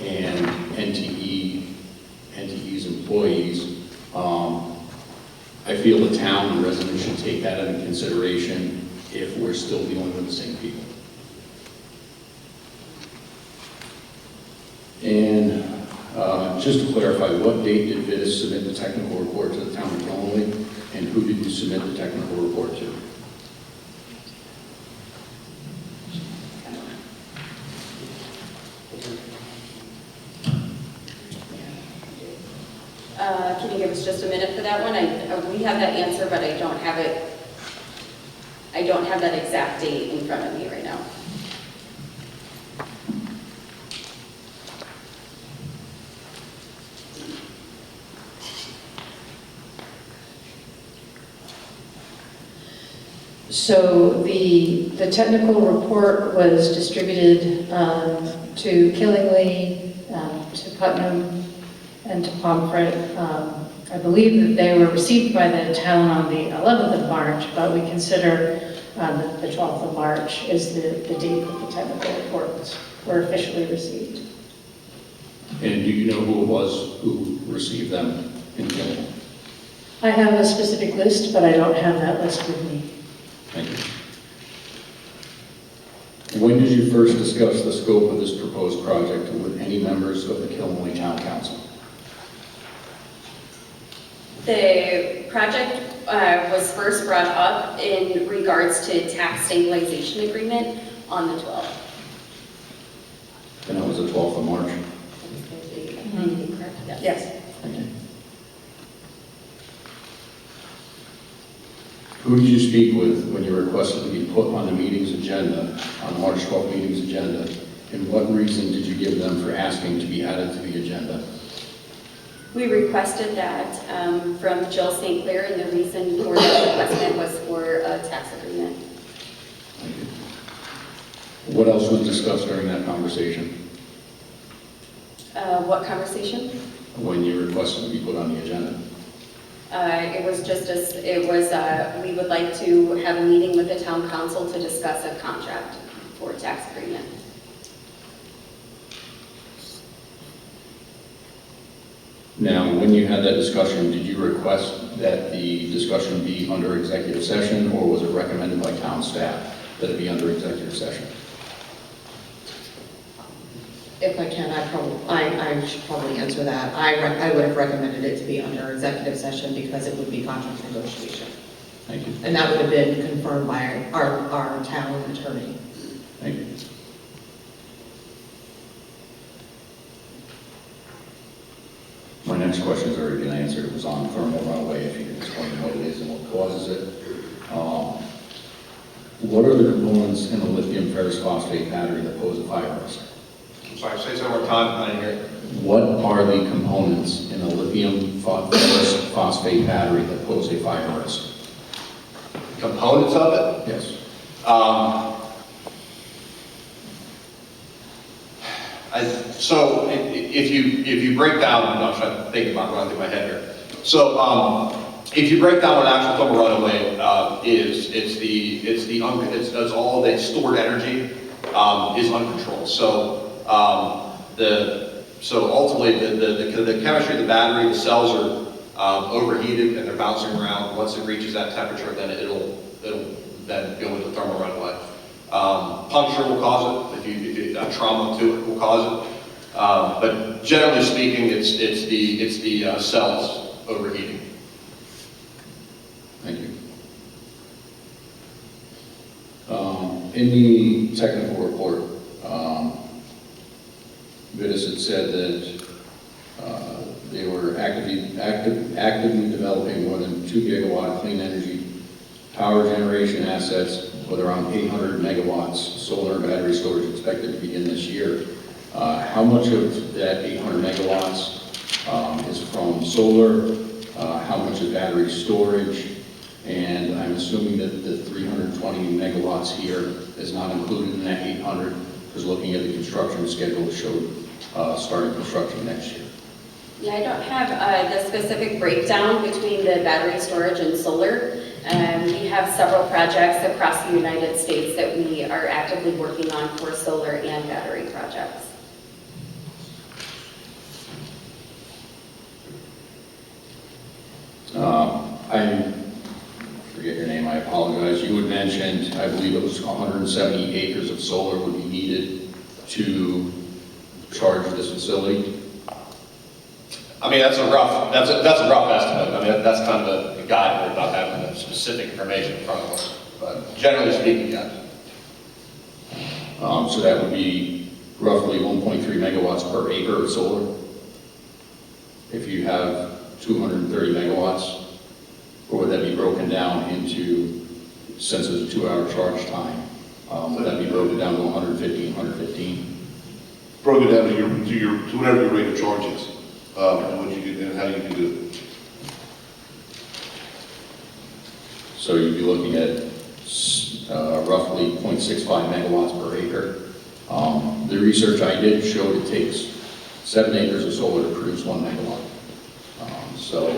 and NTE's employees, I feel the town and residents should take that into consideration if we're still dealing with the same people. And just to clarify, what date did Vitus submit the technical report to the town of Killenly, and who did you submit the technical report to? Can you give us just a minute for that one? We have that answer, but I don't have it. I don't have that exact date in front of me right now. So the technical report was distributed to Killingly, to Putnam, and to Pomfret. I believe that they were received by the town on the 11th of March, but we consider the 12th of March is the date that the technical reports were officially received. And do you know who it was who received them in Killenly? I have a specific list, but I don't have that list with me. Thank you. When did you first discuss the scope of this proposed project with any members of the Killenly Town Council? The project was first brought up in regards to tax stabilization agreement on the 12th. And that was the 12th of March. Correct? Yes. Thank you. Who did you speak with when you requested to be put on the meeting's agenda, on the March 12th meeting's agenda? And what reason did you give them for asking to be added to the agenda? We requested that from Jill St. Clair, and the reason for that request was for a tax agreement. Thank you. What else was discussed during that conversation? What conversation? When you requested to be put on the agenda? It was just we would like to have a meeting with the town council to discuss a contract for a tax agreement. Now, when you had that discussion, did you request that the discussion be under executive session, or was it recommended by town staff that it be under executive session? If I can, I should probably answer that. I would have recommended it to be under executive session because it would be contract negotiation. Thank you. And that would have been confirmed by our town attorney. Thank you. My next question has already been answered. It was on thermal runaway, if you can explain what it is and what causes it. What are the components in the lithium ferrous phosphate battery that pose a fire risk? I'm sorry, say that one more time, I didn't hear it. What are the components in a lithium ferrous phosphate battery that pose a fire risk? Components of it? Yes. So if you break down, I'm trying to think about running through my head here. So if you break down what actual thermal runaway is, it's all the stored energy is uncontrolled. So ultimately the chemistry of the battery, the cells are overheated and they're bouncing around. Once it reaches that temperature, then it'll then go into thermal runaway. Puncture will cause it, if you trauma to it will cause it. But generally speaking, it's the cells overheating. Thank you. In the technical report, Vitis had said that they were actively developing more than 2 gigawatt clean energy power generation assets with around 800 megawatts solar and battery storage expected to begin this year. How much of that 800 megawatts is from solar? How much is battery storage? And I'm assuming that the 320 megawatts here is not included in that 800, because looking at the construction schedule, it showed starting construction next year. Yeah, I don't have the specific breakdown between the battery storage and solar. We have several projects across the United States that we are actively working on for solar and battery projects. I forget your name, I apologize. You had mentioned, I believe it was 170 acres of solar would be needed to charge this facility. I mean, that's a rough estimate. I mean, that's kind of a guide without having the specific information in front of us. But generally speaking, yes. So that would be roughly 1.3 megawatts per acre of solar. If you have 230 megawatts, or would that be broken down into, since it's a 2-hour charge time, would that be broken down to 115? Broken down to whatever your rate of charge is, and what you can, and how you can do it. So you'd be looking at roughly 0.65 megawatts per acre. The research I did showed it takes 7 acres of solar to produce 1 megawatt. So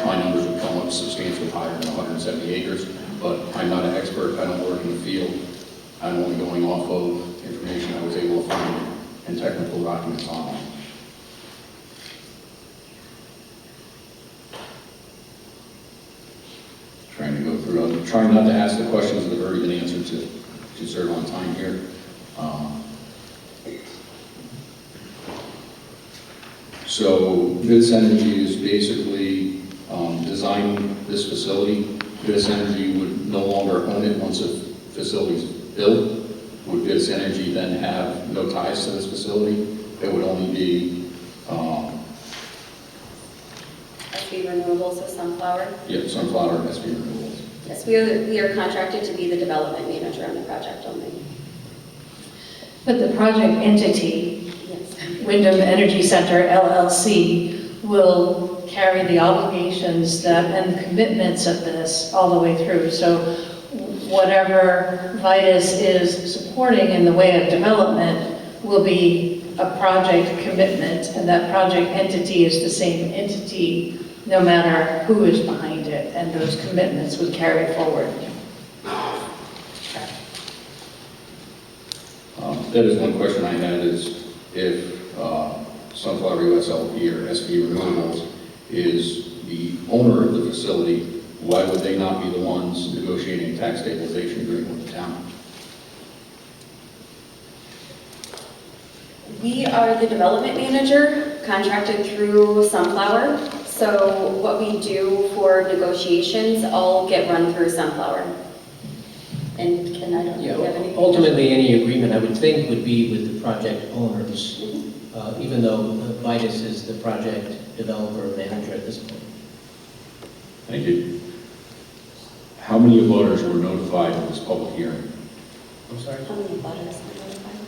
my numbers would come up substantially higher than 170 acres, but I'm not an expert, I don't work in the field. I'm only going off of information I was able to find in technical documents online. Trying to go through, I'm trying not to ask the questions that have already been answered to conserve on time here. So Vitis Energy is basically designing this facility. Vitis Energy would no longer own it once the facility is built. Would Vitis Energy then have no ties to this facility? It would only be SV Renewables, so Sunflower. yeah, Sunflower and SV Renewables. Yes, we are contracted to be the development manager on the project only. But the project entity, Yes. Windham Energy Center LLC, will carry the obligations that and the commitments of this all the way through. So whatever Vitis is supporting in the way of development will be a project commitment, and that project entity is the same entity no matter who is behind it, and those commitments would carry forward. That is one question I had, is if Sunflower USLP or SV Renewables is the owner of the facility, why would they not be the ones negotiating tax stabilization agreement with the town? We are the development manager, contracted through Sunflower. So what we do for negotiations all get run through Sunflower. And I don't know if you have anything. Ultimately, any agreement I would think would be with the project owners, even though Vitus is the project developer manager at this point. Thank you. How many abutters were notified of this public hearing? I'm sorry? How many butters are notified?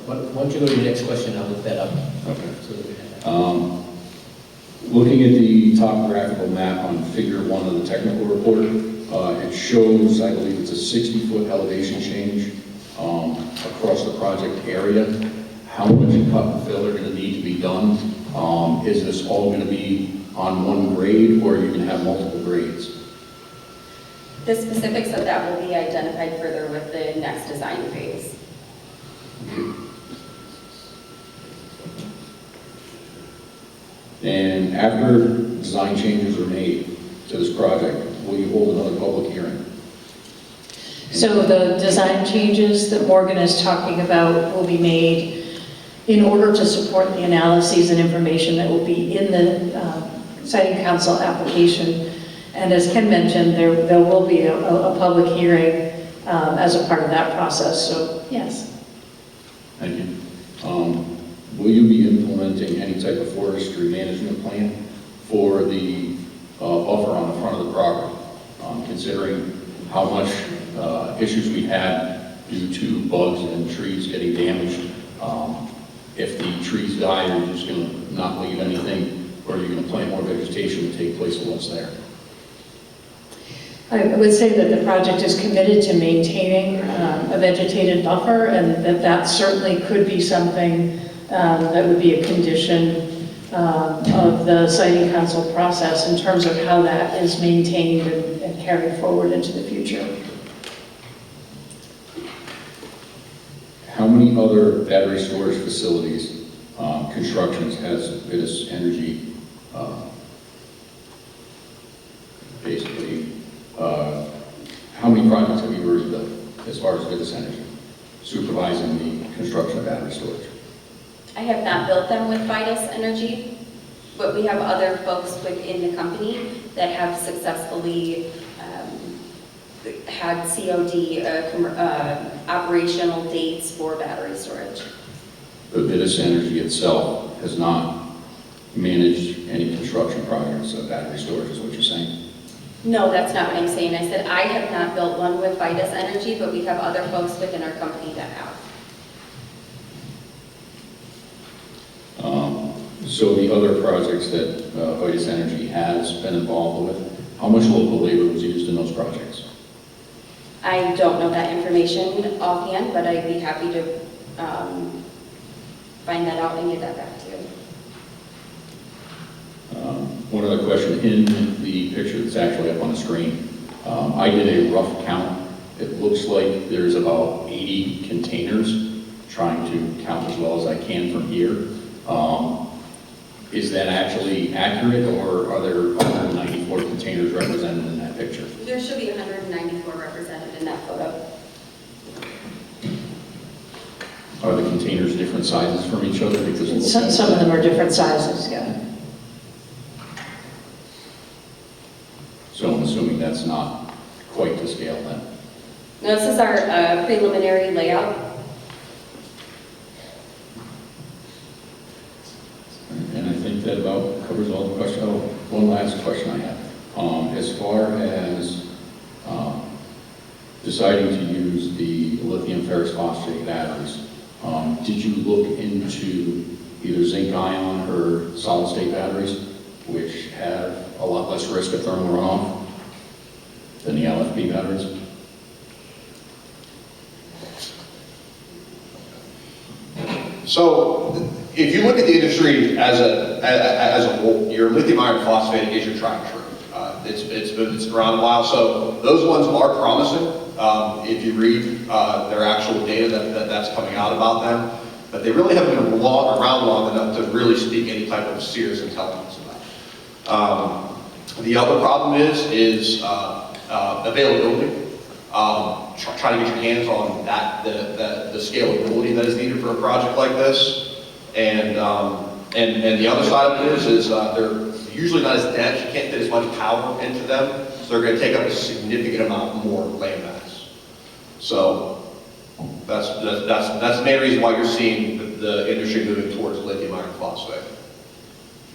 Why don't you go to the next question, I'll look that up. Okay. So that we have that. Looking at the topographical map on figure 1 of the technical report, it shows, I believe it's a 60-foot elevation change across the project area. How much cut and fill are going to need to be done? Is this all going to be on one grade, or are you going to have multiple grades? The specifics of that will be identified further with the next design phase. And after design changes are made to this project, will you hold another public hearing? So the design changes that Morgan is talking about will be made in order to support the analyses and information that will be in the Siting Council application. And as Ken mentioned, there will be a public hearing as a part of that process, so yes. Thank you. Will you be implementing any type of forestry management plan for the buffer on the front of the property, considering how much issues we had due to bugs and trees getting damaged? If the trees die, are you just going to not leave anything, or are you going to plant more vegetation to take place of what's there? I would say that the project is committed to maintaining a vegetated buffer, and that certainly could be something that would be a condition of the Siting Council process in terms of how that is maintained and carried forward into the future. How many other battery storage facilities, constructions has Vitus Energy basically, how many projects have you already built as far as Vitus Energy supervising the construction of battery storage? I have not built them with Vitus Energy, but we have other folks within the company that have successfully had COD operational dates for battery storage. But Vitus Energy itself has not managed any construction projects of battery storage, is what you're saying? No, that's not what I'm saying. I said I have not built one with Vitus Energy, but we have other folks within our company that have. So the other projects that Vitus Energy has been involved with, how much local labor was used in those projects? I don't know that information offhand, but I'd be happy to find that out and get that back to you. One other question, in the picture that's actually up on the screen, I did a rough count. It looks like there's about 80 containers, trying to count as well as I can from here. Is that actually accurate, or are there 194 containers represented in that picture? There should be 194 represented in that photo. Are the containers different sizes from each other? Because Some of them are different sizes, yeah. So I'm assuming that's not quite to scale then. Now, this is our preliminary layout. And I think that about covers all the questions. Oh, one last question I have. As far as deciding to use the lithium ferrous phosphate batteries, did you look into either zinc ion or solid state batteries, which have a lot less risk of thermal runoff than the LFP batteries? So if you look at the industry as a whole, your lithium iron phosphate is your tried and true. It's been around a while, so those ones are promising. If you read their actual data that's coming out about them, but they really haven't been around long enough to really speak any type of serious intelligence about. The other problem is availability. Try to get your hands on that, the scalability that is needed for a project like this. And the other side of it is they're usually not as dense. You can't fit as much power into them, so they're going to take up a significant amount more land mass. So that's the main reason why you're seeing the industry moving towards lithium iron phosphate.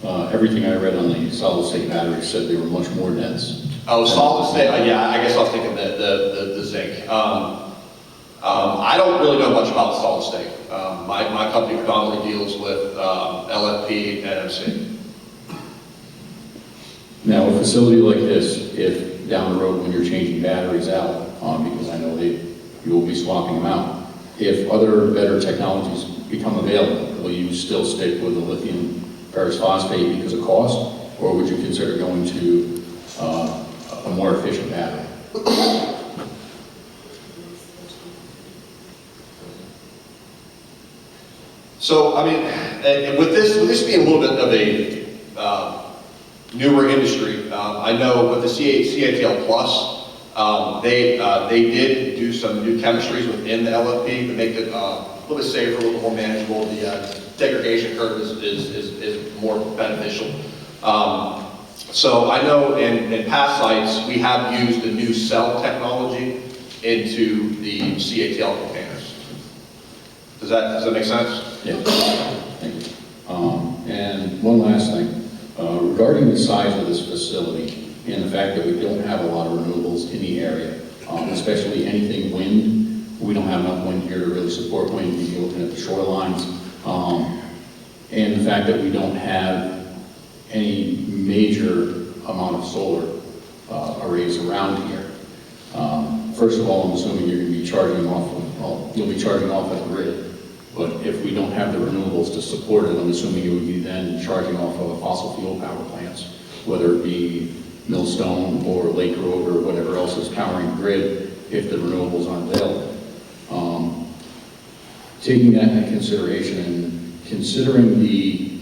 Everything I read on the solid state batteries said they were much more dense. Oh, solid state. Yeah, I guess I was thinking the zinc. I don't really know much about solid state. My company predominantly deals with LFP and MC. Now, a facility like this, if down the road when you're changing batteries out, because I know you will be swapping them out, if other better technologies become available, will you still stick with the lithium ferrous phosphate because of cost, or would you consider going to a more efficient battery? So, I mean, with this being a little bit of a newer industry, I know with the CATL Plus, they did do some new chemistries within the LFP to make it a little bit safer, a little more manageable. The degradation curve is more beneficial. So I know in past sites, we have used the new cell technology into the CATL containers. Does that make sense? Yeah. Thank you. And one last thing. Regarding the size of this facility and the fact that we don't have a lot of renewables in the area, especially anything wind, we don't have enough wind here to really support wind. You'd be looking at the shorelines. And the fact that we don't have any major amount of solar arrays around here. First of all, I'm assuming you're going to be charging off, you'll be charging off at the grid. But if we don't have the renewables to support it, I'm assuming you would be then charging off of fossil fuel power plants, whether it be Millstone or Lake Road or whatever else is powering the grid if the renewables aren't available. Taking that into consideration and considering the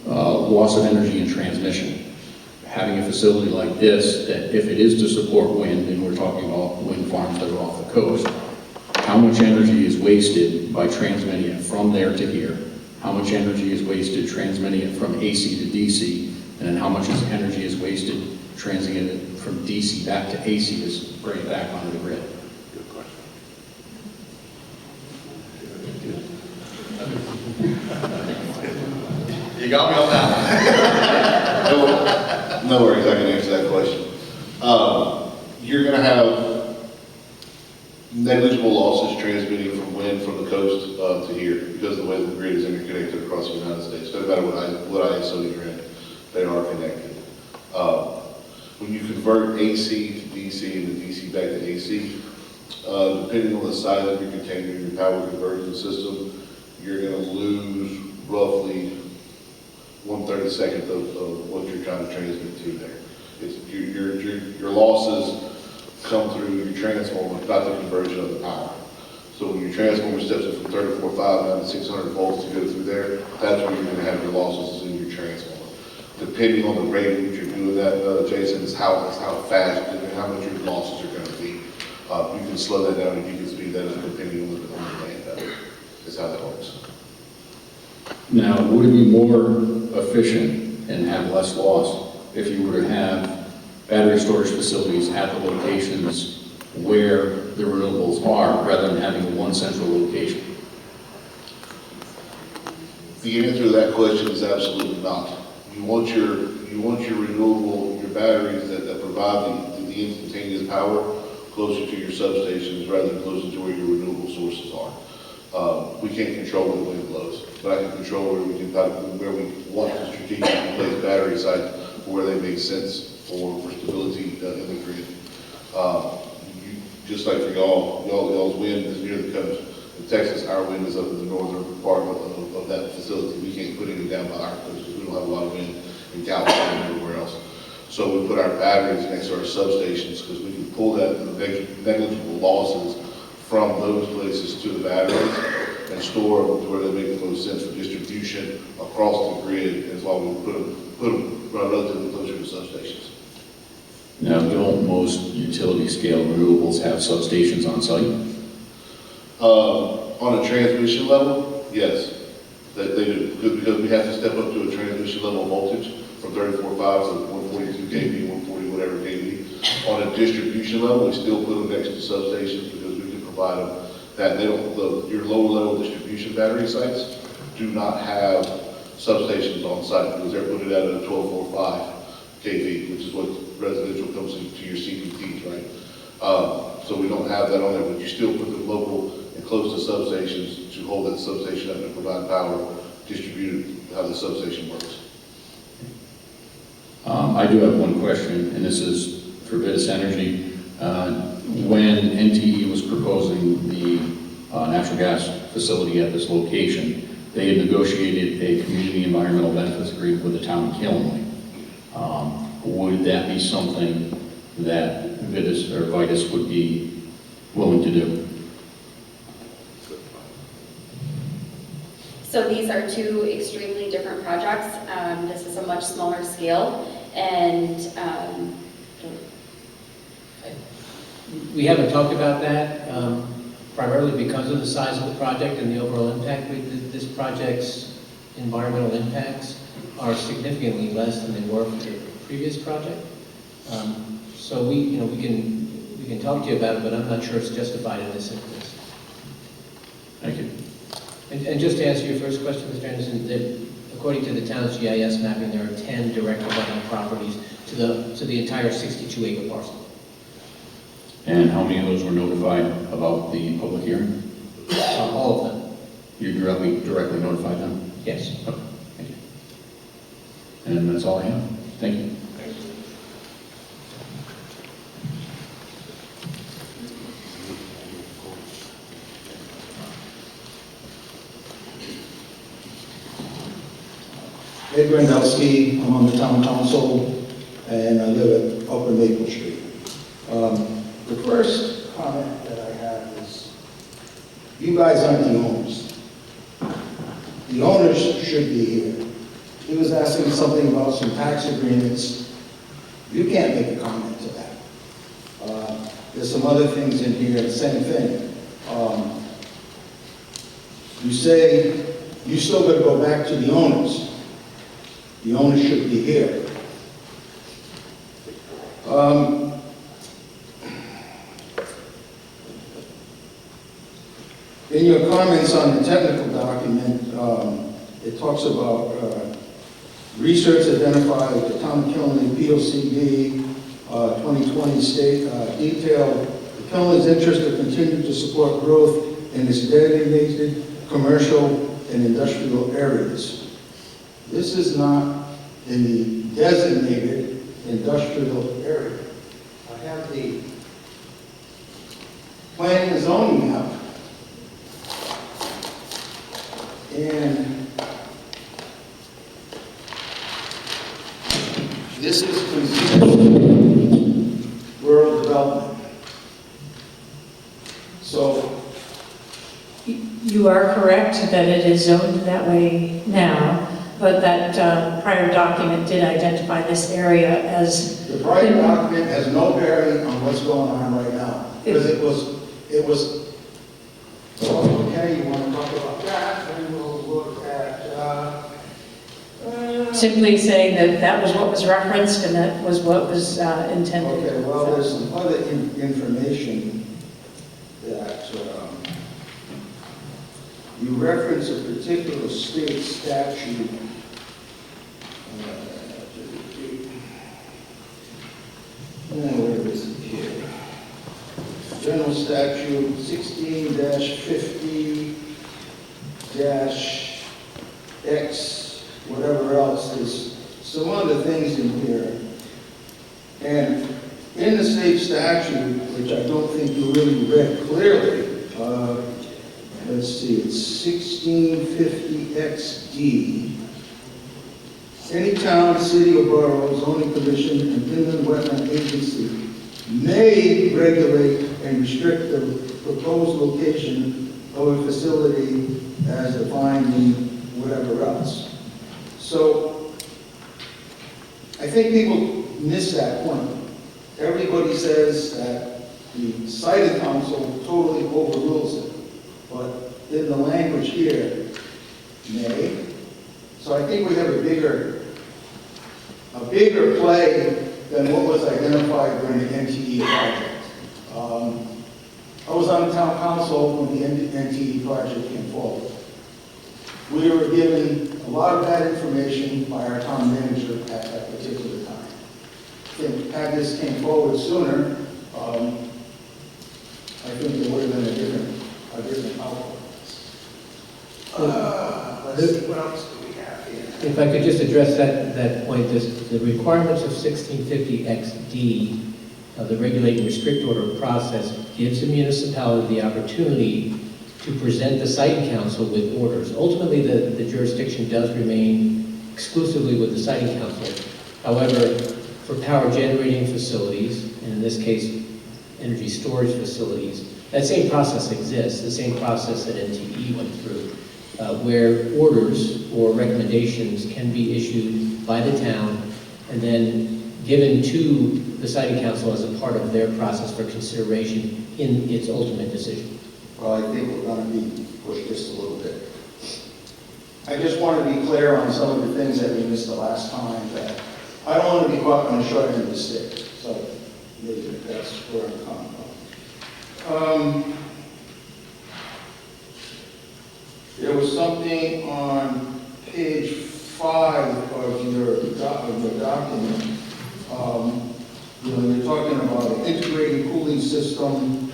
loss of energy in transmission, having a facility like this that if it is to support wind, and we're talking about wind farms that are off the coast, how much energy is wasted by transmitting it from there to here? How much energy is wasted transmitting it from AC to DC? And then how much energy is wasted transmitting it from DC back to AC to bring it back onto the grid? Good question. You got me on that one. No worries, I can answer that question. You're going to have negligible losses transmitting from wind from the coast to here because of the way the grid is interconnected across the United States. No matter what ISO you're in, they are connected. When you convert AC to DC and the DC back to AC, depending on the size of your container, your power conversion system, you're going to lose roughly 1/32 of what you're trying to transmit to there. Your losses come through your transformer, not the conversion of the power. So when your transformer steps up from 34.5 down to 600 volts to go through there, that's where you're going to have your losses in your transformer. Depending on the rate at which you're doing that, Jason, is how fast and how much your losses are going to be. You can slow that down and you can speed that up depending on the demand of it. That's how that works. Now, would it be more efficient and have less loss if you were to have battery storage facilities at the locations where the renewables are, rather than having one central location? The answer to that question is absolutely not. You want your renewable, your batteries that provide the instantaneous power closer to your substations rather than closer to where your renewable sources are. We can't control where the wind blows, but I can control where we want to strategically place battery sites where they make sense for stability in the grid. Just like for y'all's wind is near the coast. In Texas, our wind is up in the northern part of that facility. We can't put any down by our coast because we don't have a lot of wind in California and everywhere else. So we put our batteries next to our substations because we can pull that negligible losses from those places to the batteries and store them to where they make the most sense for distribution across the grid. As long as we put them relatively closer to substations. Now, don't most utility scale renewables have substations on site? On a transmission level, yes, they do, because we have to step up to a transmission level voltage from 34.5 to 142 kV, 140 whatever kV. On a distribution level, we still put them next to substations because we can provide them that. They don't, your lower level distribution battery sites do not have substations on site because they're put it at a 12.45 kV, which is what residential comes into your CPTs, right? So we don't have that on there, but you still put them local and close to substations to hold that substation up and provide power distributed how the substation works. I do have one question, and this is for Vitis Energy. When NTE was proposing the natural gas facility at this location, they had negotiated a community environmental benefits agreement with the town of Killenly. Would that be something that Vitis would be willing to do? So these are two extremely different projects. This is a much smaller scale, and We haven't talked about that, primarily because of the size of the project and the overall impact. This project's environmental impacts are significantly less than they were for the previous project. So we can talk to you about it, but I'm not sure it's justified in this instance. Thank you. And just to answer your first question, Mr. Anderson, that according to the town's GIS mapping, there are 10 direct abutting properties to the entire 62-acre parcel. And how many of those were notified about the public hearing? All of them. You directly notified them? Yes. Okay, thank you. And that's all I have. Thank you. Ed Grandelsky, I'm on the town council, and I live at Upper Maple Street. The first comment that I have is, you guys aren't the owners. The owners should be here. He was asking something about some tax agreements. You can't make a comment to that. There's some other things in here, the same thing. You say you still got to go back to the owners. The owners should be here. In your comments on the technical document, it talks about research identified the town of Killenly POCD 2020 state detail. The Killenly's interest to continue to support growth in its designated commercial and industrial areas. This is not in the designated industrial area. I have the planning and zoning map. And this is considered rural development. So You are correct that it is zoned that way now, but that prior document did identify this area as... the prior document has no bearing on what's going on right now. Because it was, okay, you want to talk about that, then we'll look at... Simply saying that that was what was referenced and that was what was intended. Okay, well, there's some other information that you reference a particular state statute. Where is it here? General Statute 16-50-X, whatever else. There's some other things in here. And in the state statute, which I don't think you really read clearly, let's see, it's 1650XD. Any town, city, or borough, zoning commission, and inland wetland agency may regulate and restrict the proposed location of a facility as defined in whatever else. So I think people miss that point. everybody says that the siting council totally overrules it, but in the language here, may. So I think we have a bigger play than what was identified during the NTE project. I was on the town council when the NTE project came forward. We were given a lot of bad information by our town manager at that particular time. I think had this came forward sooner, I think there would have been a different outcome. Let's see, what else do we have here? If I could just address that point, the requirements of 1650XD, the regulating restrict order process, gives the municipality the opportunity to present the siting council with orders. Ultimately, the jurisdiction does remain exclusively with the siting council. However, for power generating facilities, and in this case, energy storage facilities, that same process exists, the same process that NTE went through, where orders or recommendations can be issued by the town and then given to the siting council as a part of their process for consideration in its ultimate decision. Well, I think we're going to be pushed just a little bit. I just want to be clear on some of the things that we missed the last time, that I don't want to be caught on the short end of the stick. So maybe that's where I'm coming from. There was something on page 5 of your document. You're talking about an integrated cooling system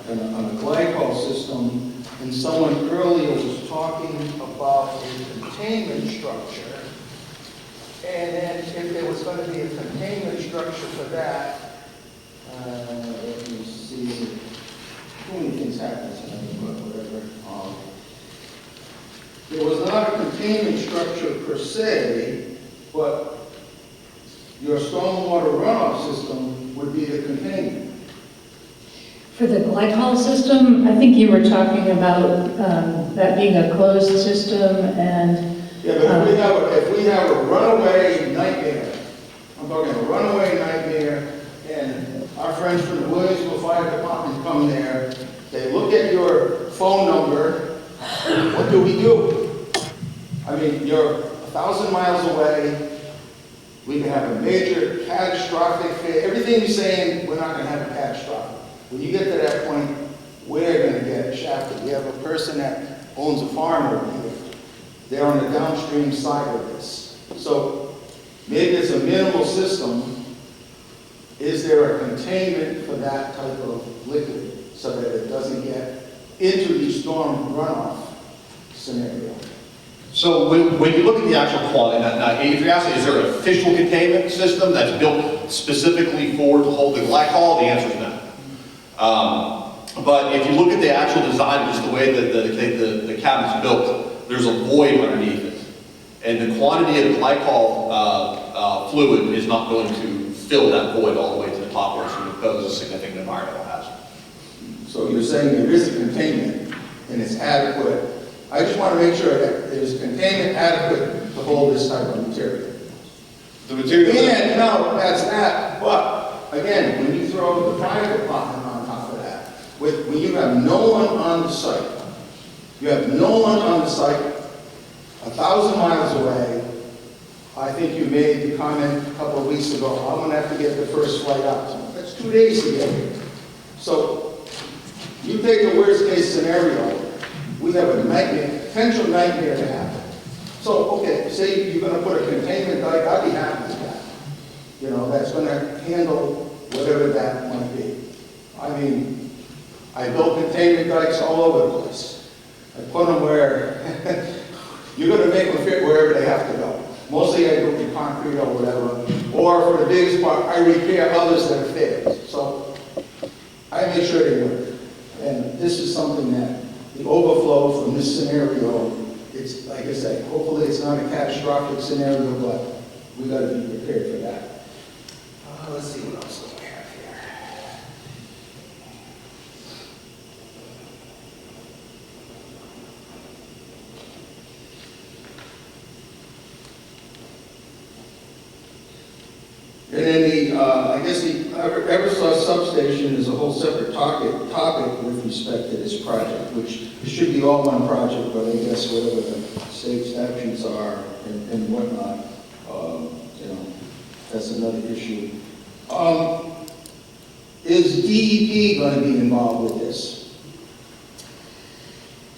and a glycol system, and someone earlier was talking about a containment structure. And then if there was going to be a containment structure for that, let me see, too many things happen tonight, but whatever. There was not a containment structure per se, but your stormwater runoff system would be the containment. For the glycol system, I think you were talking about that being a closed system and... Yeah, but if we have a runaway nightmare, I'm talking a runaway nightmare, and our friends from the Williamsville Fire Department come there, they look at your phone number, what do we do? I mean, you're 1,000 miles away, we can have a major catastrophic failure. Everything you're saying, we're not going to have a catastrophic. When you get to that point, we're going to get shafted. We have a person that owns a farm over here. They're on the downstream side of this. So maybe it's a minimal system. Is there a containment for that type of liquid so that it doesn't get into the storm runoff scenario? So when you look at the actual quantity, now if you're asking, is there an official containment system that's built specifically to hold the glycol, the answer is no. But if you look at the actual design, just the way that the cabinet's built, there's a void underneath it. And the quantity of glycol fluid is not going to fill that void all the way to the top where it's going to pose a significant environmental hazard. So you're saying there is a containment and it's adequate. I just want to make sure that there's containment adequate to hold this type of material. The material... And no, that's that. But again, when you throw the fire department on top of that, when you have no one on the site, you have no one on the site, 1,000 miles away. I think you made the comment a couple of weeks ago, I'm going to have to get the first flight out. That's 2 days to get here. So you take the worst case scenario, we have a nightmare, potential nightmare to happen. So, okay, say you're going to put a containment dike, I'd be happy with that. You know, that's going to handle whatever that might be. I mean, I built containment dikes all over the place. I put them where you're going to make them fit wherever they have to go. Mostly I do it in concrete or whatever. Or for the biggest part, I repair others that are failed. So I make sure they work. And this is something that the overflow from this scenario, it's like I said, hopefully it's not a catastrophic scenario, but we got to be prepared for that. Let's see what else do we have here. And then I guess the Eversource substation is a whole separate topic with respect to this project, which it should be all one project, but I guess whatever the state statutes are and whatnot, that's another issue. Is DEP going to be involved with this?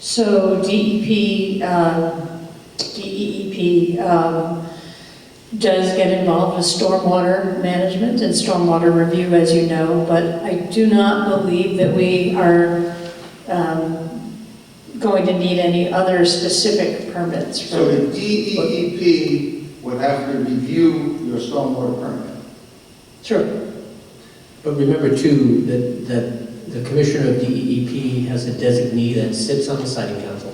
So DEP does get involved with stormwater management and stormwater review, as you know, but I do not believe that we are going to need any other specific permits. So the DEP would have to review your stormwater permit? Sure. But remember too, that the commissioner of DEP has a designee that sits on the siting council.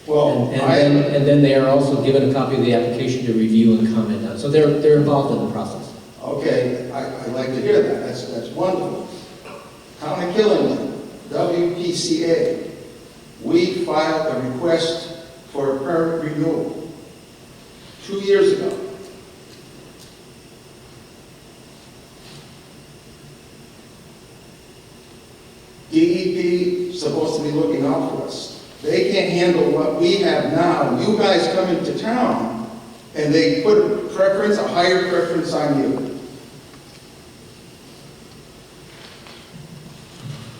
Well, and then they are also given a copy of the application to review and comment on. So they're involved in the process. Okay, I'd like to hear that. That's wonderful. Town of Killingly, WPCA, we filed a request for a permit renewal 2 years ago. DEP is supposed to be looking out for us. They can't handle what we have now. You guys come into town and they put a preference, a higher preference on you.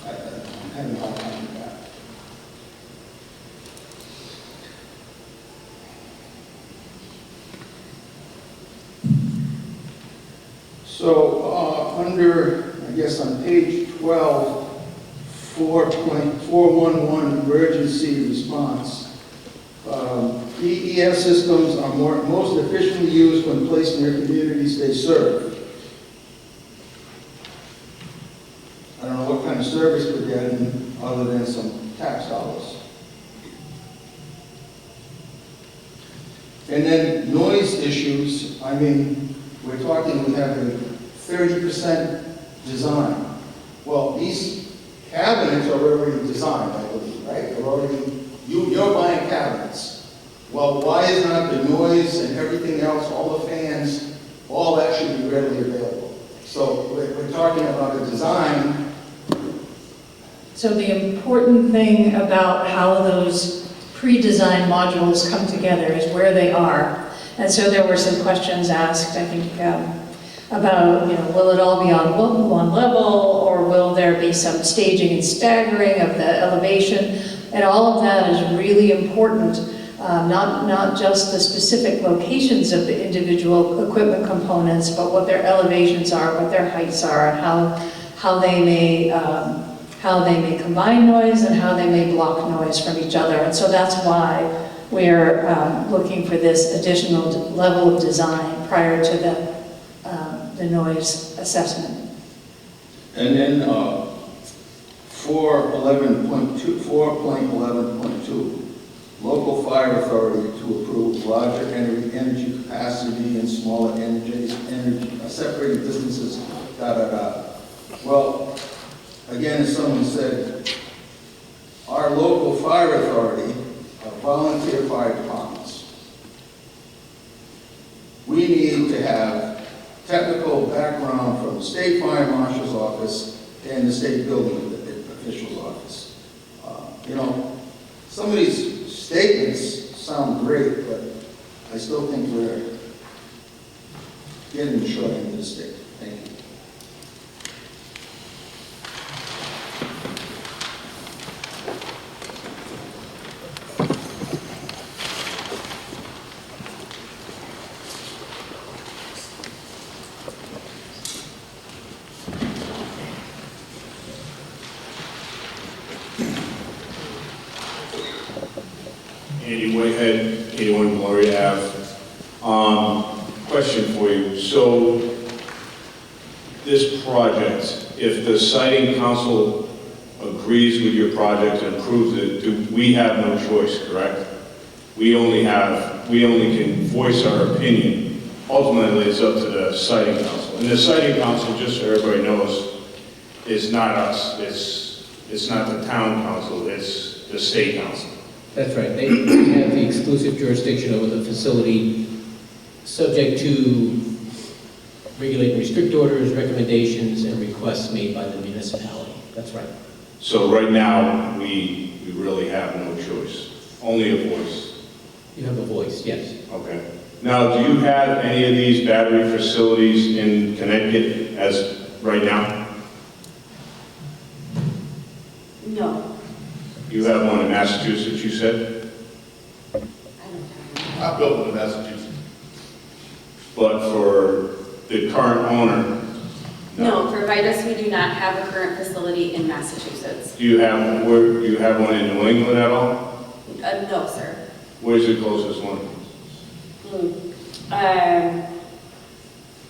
I'm having a hard time with that. So under, I guess on page 12, 4.411 emergency response. DES systems are most efficiently used when placed near communities they serve. I don't know what kind of service we're getting other than some tax dollars. And then noise issues, I mean, we're talking we have a 30% design. Well, these cabinets are already designed, I believe, right? They're already, you're buying cabinets. Well, why is not the noise and everything else, all the fans, all that should be readily available? So we're talking about a design. So the important thing about how those pre-designed modules come together is where they are. And so there were some questions asked, I think, about, will it all be on one level, or will there be some staging and staggering of the elevation? And all of that is really important, not just the specific locations of the individual equipment components, but what their elevations are, what their heights are, and how they may combine noise and how they may block noise from each other. And so that's why we're looking for this additional level of design prior to the noise assessment. And then 4.11.2, local fire authority to approve larger energy capacity and smaller energy separated distances, Well, again, as someone said, our local fire authority are volunteer fire departments. We need to have technical background from the state fire marshal's office and the state building official's office. Some of these statements sound great, but I still think we're getting the short end of the stick. Thank you. Andy Whitehead, 81 Gloria Ave. Question for you. So this project, if the siting council agrees with your project and approves it, we have no choice, correct? We only can voice our opinion. Ultimately, it's up to the siting council. And the siting council, just so everybody knows, is not us. It's not the town council, it's the state council. That's right. They have the exclusive jurisdiction over the facility, subject to regulate and restrict orders, recommendations, and requests made by the municipality. That's right. So right now, we really have no choice, only a voice. You have a voice, yes. Okay. Now, do you have any of these battery facilities in Connecticut as right now? No, You have one in Massachusetts, you said? I built one in Massachusetts. But for the current owner, no, for Vitus, we do not have a current facility in Massachusetts. do you have one in New England at all? No, sir. Where's the closest one?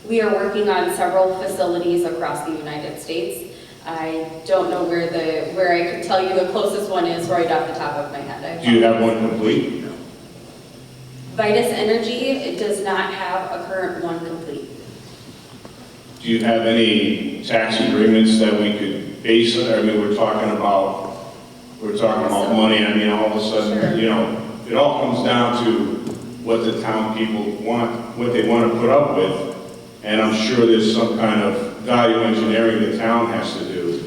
We are working on several facilities across the United States. I don't know where I could tell you the closest one is right off the top of my head. Do you have one complete? Vitus Energy, it does not have a current one complete. Do you have any tax agreements that we could base it? I mean, we're talking about money. I mean, all of a sudden, Sure. you know, it all comes down to what the town people want, what they want to put up with. And I'm sure there's some kind of value engineering the town has to do.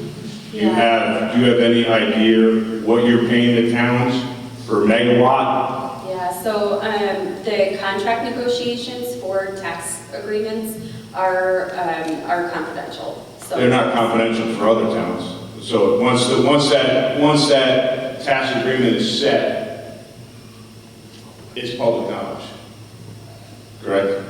Do you have any idea what you're paying the towns per megawatt? Yeah, so the contract negotiations for tax agreements are confidential. So They're not confidential for other towns. So once that tax agreement is set, it's public knowledge, correct?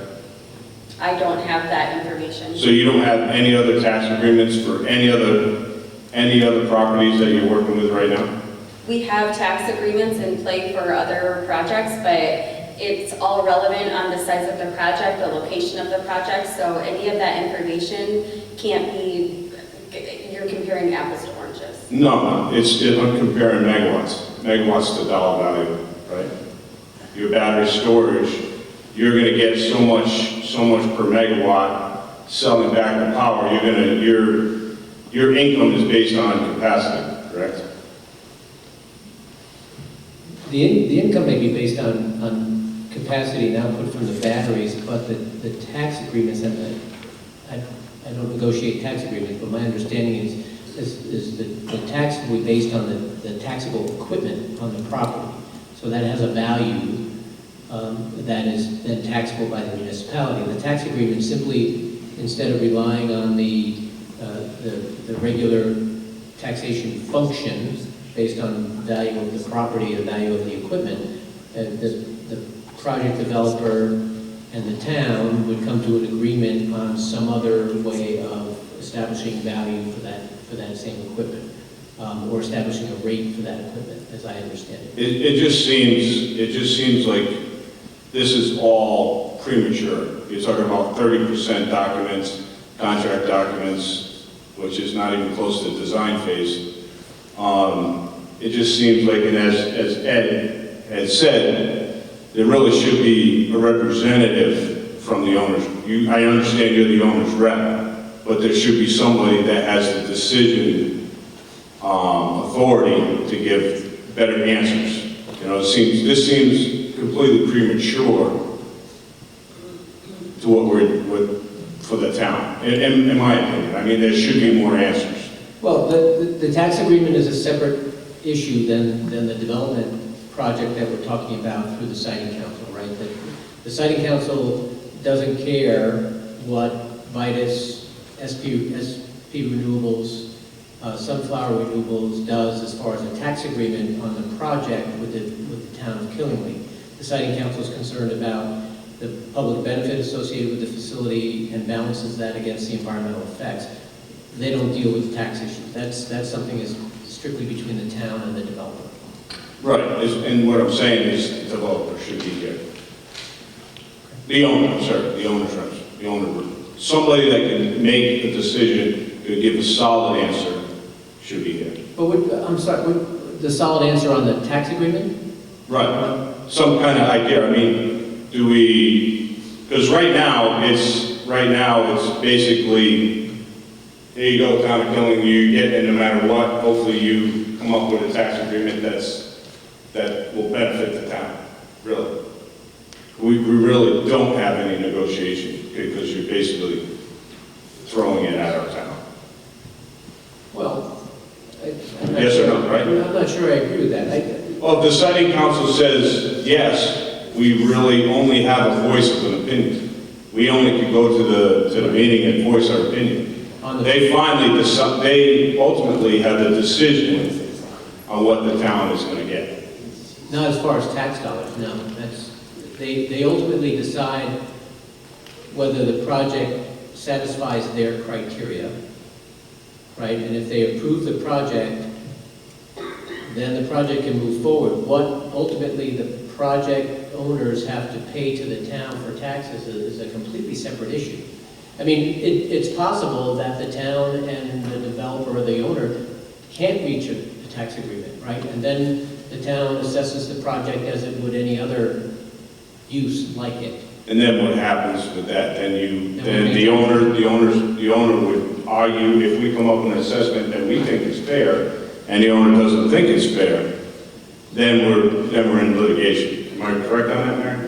I don't have that information. So you don't have any other tax agreements for any other properties that you're working with right now? We have tax agreements in play for other projects, but it's all relevant on the size of the project, the location of the project, so any of that information can't be, you're comparing apples to oranges. No, I'm comparing megawatts to dollar value, right? Your battery storage, you're gonna get so much per megawatt selling back the power. Your income is based on capacity, correct? The income may be based on capacity and output from the batteries, but the tax agreements, and I don't negotiate tax agreements, but my understanding is the tax will be based on the taxable equipment on the property. So that has a value that is then taxable by the municipality. The tax agreement simply, instead of relying on the regular taxation function based on value of the property and value of the equipment, the project developer and the town would come to an agreement on some other way of establishing value for that same equipment, or establishing a rate for that equipment, as I understand it. It just seems like this is all premature. You're talking about 30% documents, contract documents, which is not even close to the design phase. It just seems like, and as Ed had said, there really should be a representative from the owners. I understand you're the owner's rep, but there should be somebody that has the decision authority to give better answers. You know, this seems completely premature to what for the town, in my opinion. I mean, there should be more answers. Well, the tax agreement is a separate issue than the development project that we're talking about through the siting council, right? The siting council doesn't care what Vitus, SP Renewables, Sunflower Renewables does as far as a tax agreement on the project with the town of Killingly. The siting council is concerned about the public benefit associated with the facility and balances that against the environmental effects. They don't deal with tax issues. That's something that's strictly between the town and the developer. Right, and what I'm saying is the developer should be here. The owner, the owner. Somebody that can make a decision, could give a solid answer, should be here. But I'm sorry, the solid answer on the tax agreement? Right, some kind of idea. I mean, because right now it's basically, here you go, town of Killing, you get it no matter what. Hopefully you come up with a tax agreement that will benefit the town, really. We really don't have any negotiation, because you're basically throwing it at our town. Well, I'm not Yes or sure- no, right? I'm not sure I agree with that. Well, if the siting council says yes, we really only have a voice of an opinion. We only can go to the meeting and voice our opinion. They they ultimately have the decision on what the town is going to get. Not as far as tax dollars, no. They ultimately decide whether the project satisfies their criteria, right? And if they approve the project, then the project can move forward. What ultimately the project owners have to pay to the town for taxes is a completely separate issue. I mean, it's possible that the town and the developer or the owner can't reach a tax agreement, right? And then the town assesses the project as it would any other use like it. And then what happens with that? Then the owner would argue, if we come up with an assessment that we think is fair, and the owner doesn't think it's fair, then we're in litigation. Am I correct on that, Mayor?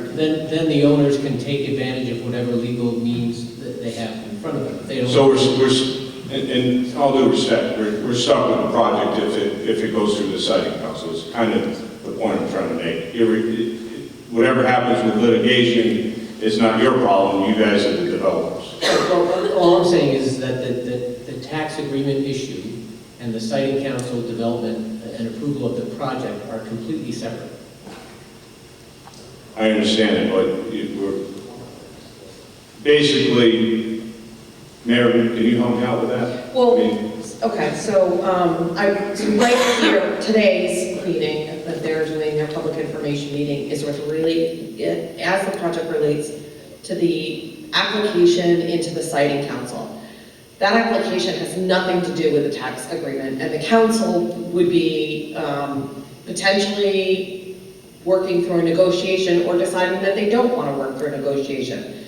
Then the owners can take advantage of whatever legal means that they have in front of them. If they don't- So in all due respect, we're stuck with the project if it goes through the siting council. It's kind of the point I'm trying to make. Whatever happens with litigation is not your problem. You guys are the developers. Well, all I'm saying is that the tax agreement issue and the siting council development and approval of the project are completely separate. I understand it, but we're basically, Mayor, can you help me out with that? Well, okay, so right here, today's meeting that they're doing, their public information meeting, is with really, as the project relates to the application into the siting council. That application has nothing to do with the tax agreement, and the council would be potentially working through a negotiation or deciding that they don't want to work through a negotiation.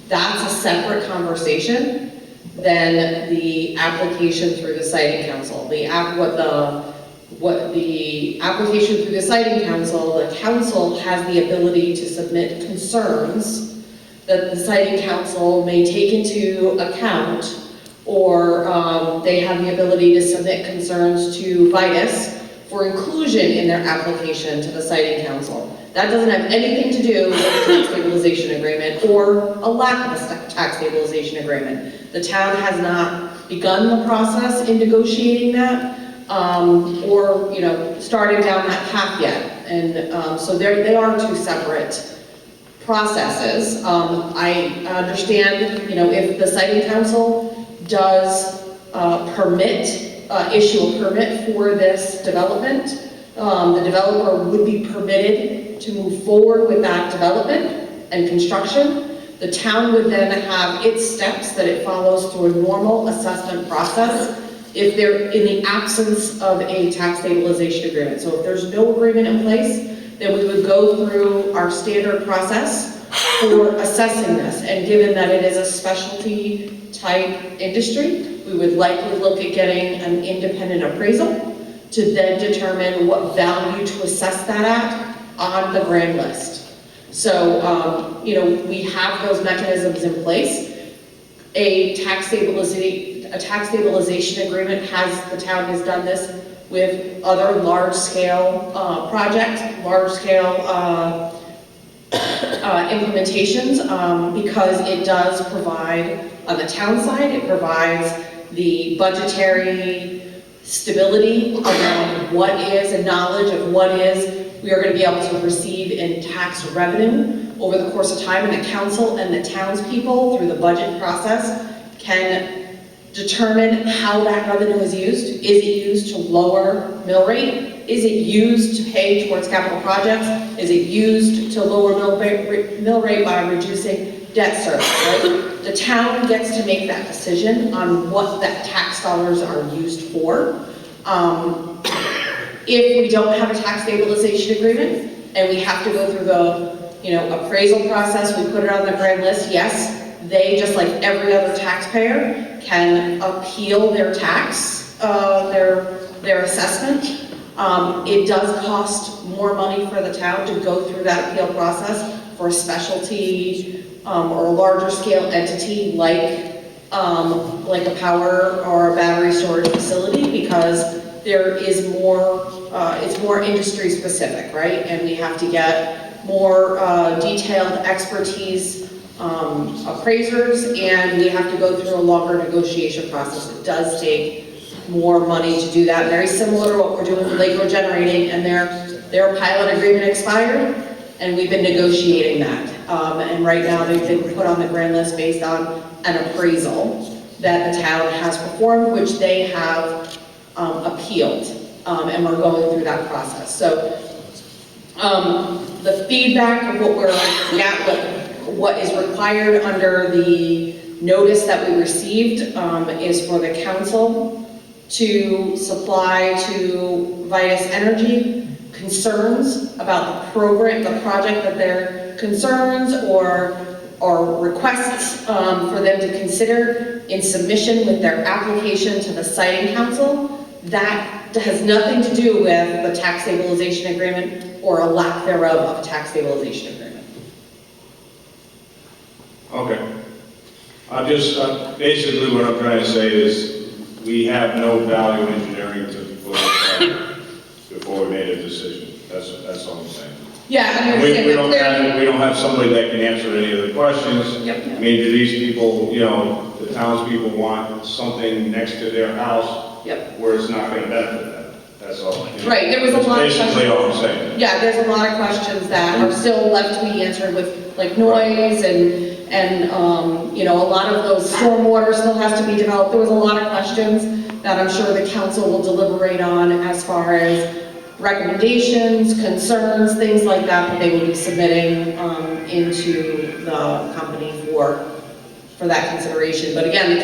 That's a separate conversation than the application through the siting council. What the application through the siting council, the council has the ability to submit concerns that the siting council may take into account, or they have the ability to submit concerns to Vitus for inclusion in their application to the siting council. That doesn't have anything to do with the tax stabilization agreement or a lack of a tax stabilization agreement. The town has not begun the process in negotiating that, or started down that path yet. And so they are two separate processes. I understand, if the siting council does issue a permit for this development, the developer would be permitted to move forward with that development and construction. The town would then have its steps that it follows through a normal assessment process if they're in the absence of a tax stabilization agreement. So if there's no agreement in place, then we would go through our standard process for assessing this. And given that it is a specialty type industry, we would likely look at getting an independent appraisal to then determine what value to assess that at on the grand list. So, we have those mechanisms in place. A tax stabilization agreement the town has done this with other large-scale projects, large-scale implementations, because it does provide, on the town side, it provides the budgetary stability around what is, and knowledge of what is we are going to be able to receive in tax revenue over the course of time, and the council and the townspeople through the budget process can determine how that revenue is used. Is it used to lower mill rate? Is it used to pay towards capital projects? Is it used to lower mill rate by reducing debt service, right? The town gets to make that decision on what that tax dollars are used for. If we don't have a tax stabilization agreement and we have to go through the appraisal process, we put it on the grand list, yes, they, just like every other taxpayer, can appeal their tax, their assessment. It does cost more money for the town to go through that appeal process for a specialty or a larger scale entity like like a power or a battery storage facility, because there is more, it's more industry specific, right? And we have to get more detailed expertise appraisers, and we have to go through a longer negotiation process. It does take more money to do that, very similar to what we're doing with Lake Road Generating, and their pilot agreement expired, and we've been negotiating that. And right now, they've been put on the grand list based on an appraisal that the town has performed, which they have appealed, and we're going through that process. So the feedback of what we're what is required under the notice that we received is for the council to supply to Vitus Energy concerns about the program, the project, that their concerns or requests for them to consider in submission with their application to the siting council. That has nothing to do with the tax stabilization agreement or a lack thereof of a tax stabilization agreement. Okay. I'm just, basically what I'm trying to say is, we have no value engineering to put on before we made a decision. That's all I'm saying. Yeah, I We understand. don't have somebody that can answer any of the questions. Yep. I mean, do these people, you know, the townspeople want something next to their house? Yep. Where it's not gonna benefit them? That's all. You know. Right, there was a lot of That's basically all I'm saying. Yeah, there's a lot of questions that are still left to be answered with like noise and you know, a lot of those stormwater still has to be developed. There was a lot of questions that I'm sure the council will deliberate on as far as recommendations, concerns, things like that they will be submitting into the company for that consideration. But again, the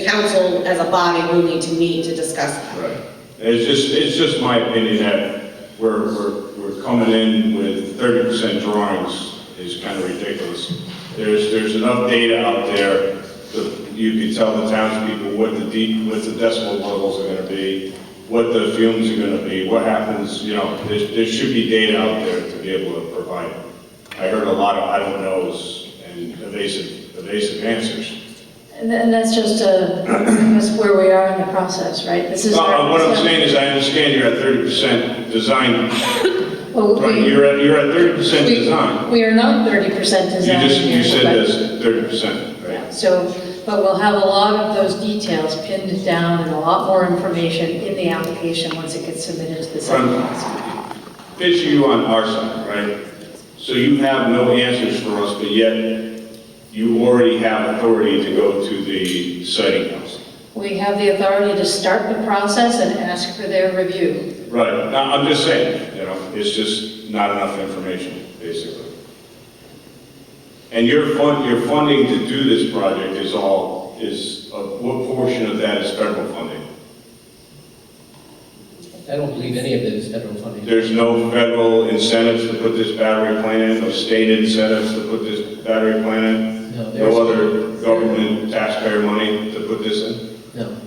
council as a body will need to meet to discuss that. Right. It's just my opinion that we're coming in with 30% drawings is kind of ridiculous. There's enough data out there that you can tell the townspeople what the decimal levels are going to be, what the fumes are going to be, what happens. You know, there should be data out there to be able to provide. I heard a lot of I don't knows and evasive answers. And that's just that's where we are in the process, right? This is what I'm saying is, I understand you're at 30% design. Well, right, you're at 30% design. We are not 30% design. You said that's 30%, right? Yeah, so, but we'll have a lot of those details pinned down and a lot more information in the application once it gets submitted to the site council. Picture you on our side, right? So you have no answers for us, but yet you already have authority to go to the siting council. We have the authority to start the process and ask for their review. Right. Now, I'm just saying, you know, it's just not enough information, basically. And your funding to do this project what portion of that is federal funding? I don't believe any of it is federal funding. There's no federal incentives to put this battery plant in, no state incentives to put this battery plant in? No other government taxpayer money to put this in? No.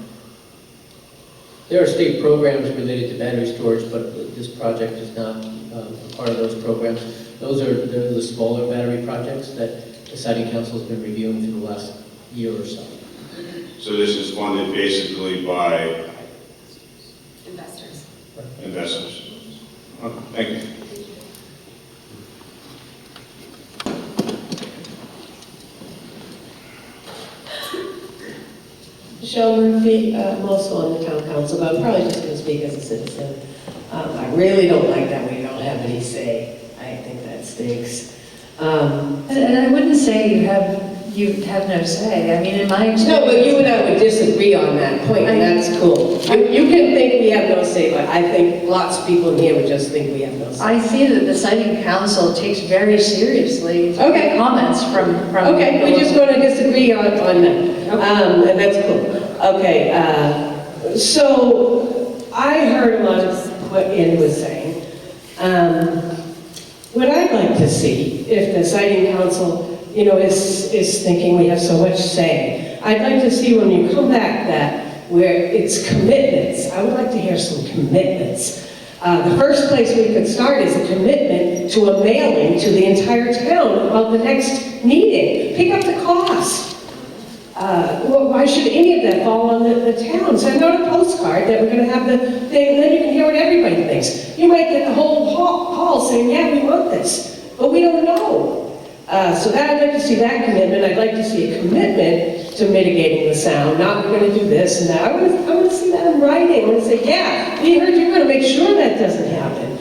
There are state programs related to battery storage, but this project is not part of those programs. They're the smaller battery projects that the siting council has been reviewing for the last year or so. So this is funded basically by Investors. investors. Okay, thank you. Michelle Murphy, I'm also on the town council, but I'm probably just going to speak as a citizen. I really don't like that we don't have any say. I think that stinks. And I wouldn't say you have no say. I mean, in my experience... No, but you and I would disagree on that point, and that's cool. You can think we have no say, but I think lots of people in here would just think we have no say. I see that the siting council takes very seriously comments from Okay, we're just going to disagree on that, and that's cool. Okay, so I heard a lot of what Ann was saying. What I'd like to see, if the siting council, you know, is thinking we have so much say, I'd like to see when you come back that where it's commitments. I would like to hear some commitments. The first place we could start is a commitment to a mailing to the entire town about the next meeting. Pick up the cost. well, why should any of that fall on the town? Send out a postcard that we're gonna have the thing, and then you can hear what everybody thinks. You might get the whole hall saying, yeah, we want this, but we don't know. So that, I'd like to see that commitment. I'd like to see a commitment to mitigating the sound, not we're gonna do this and that. I wanna see that in writing. I wanna say, yeah, we heard you're gonna make sure that doesn't happen.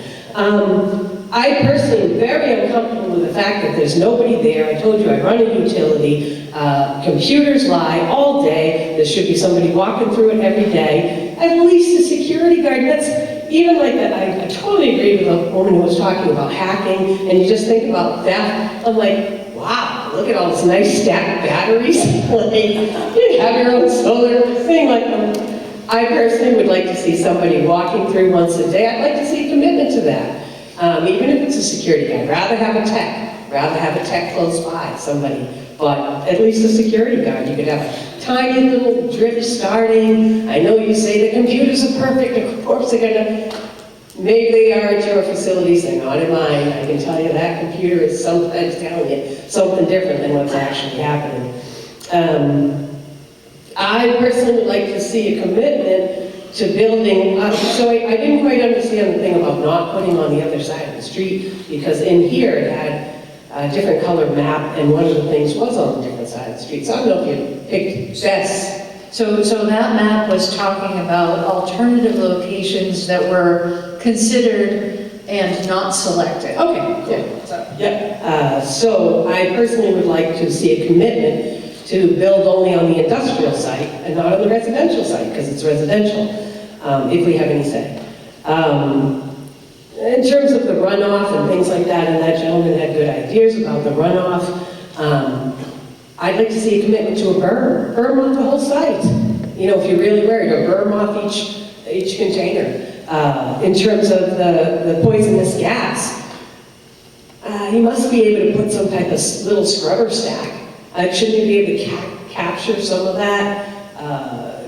I personally am very uncomfortable with the fact that there's nobody there. I told you I run a utility. Computers lie all day. There should be somebody walking through it every day. At least a security guard. That's even like that. I totally agree with the woman who was talking about hacking, and you just think about that. I'm like, wow, look at all this nice stacked batteries. Like, you have your own solar thing. Like, I personally would like to see somebody walking through once a day. I'd like to see a commitment to that. Even if it's a security guard, rather have a tech close by, somebody, but at least a security guard. You could have a tiny little drip starting. I know you say the computers are perfect, of course they're gonna, maybe they are at your facilities, they're not in mine. I can tell you that computer is sometimes telling you something different than what's actually happening. I personally would like to see a commitment to building, so I didn't quite understand the thing about not putting on the other side of the street, because in here it had a different color map, and one of the things was on a different side of the street. So I don't know if you picked that. So that map was talking about alternative locations that were considered and not selected. Okay, cool. So I personally would like to see a commitment to build only on the industrial site and not on the residential site, because it's residential, if we have any say. In terms of the runoff and things like that, and that gentleman had good ideas about the runoff, I'd like to see a commitment to a berm. Berm off the whole site. You know, if you're really worried, or berm off each container. In terms of the poisonous gas, you must be able to put some type of little scrubber stack. Shouldn't you be able to capture some of that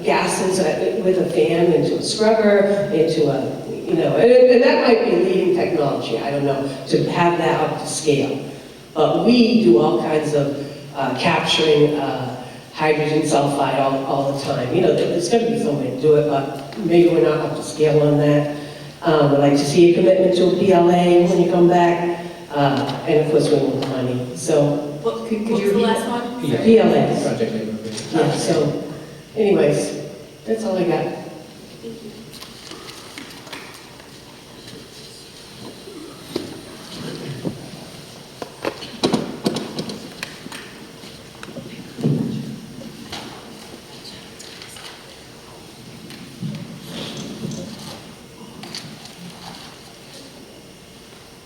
gases with a fan into a scrubber, into a, you know, and that might be leading technology, I don't know, to have that up to scale. But we do all kinds of capturing hydrogen sulfide all the time. You know, there's going to be some way to do it, but maybe we're not up to scale on that. I'd like to see a commitment to a PLA when you come back, and of course we want the money. So. Could you repeat the last one? PLS. Project labor. Yeah, so, anyways, that's all I got.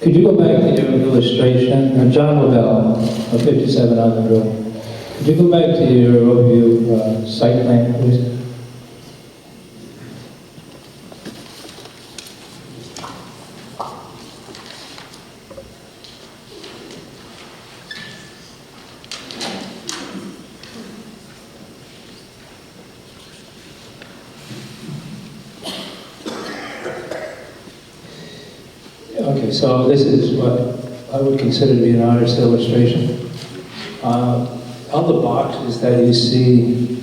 Could you go back to your illustration? John Lavelle, 57 on the road. Could you go back to your overview site plan, please? Okay, so this is what I would consider to be an artist's illustration. All the boxes that you see,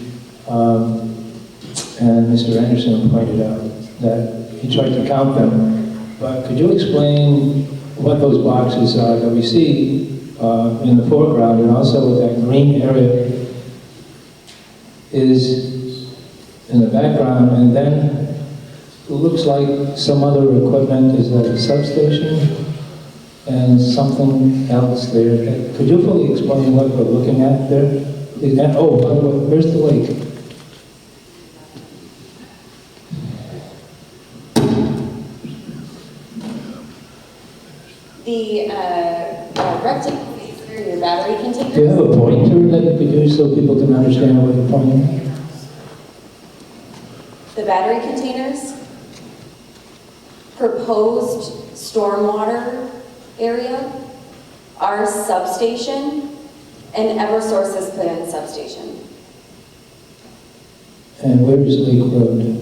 and Mr. Anderson pointed out that he tried to count them, but could you explain what those boxes are that we see in the foreground, and also that green area is in the background, and then it looks like some other equipment? Is that a substation? And something else there. Could you fully explain what we're looking at there? Oh, by the way, where's the lake? The rectangle piece for your battery containers. Do you have a pointer that you could use so people can understand what you're pointing at? The battery containers, proposed stormwater area, our substation, and Eversource's planned substation. And where is Lake Road?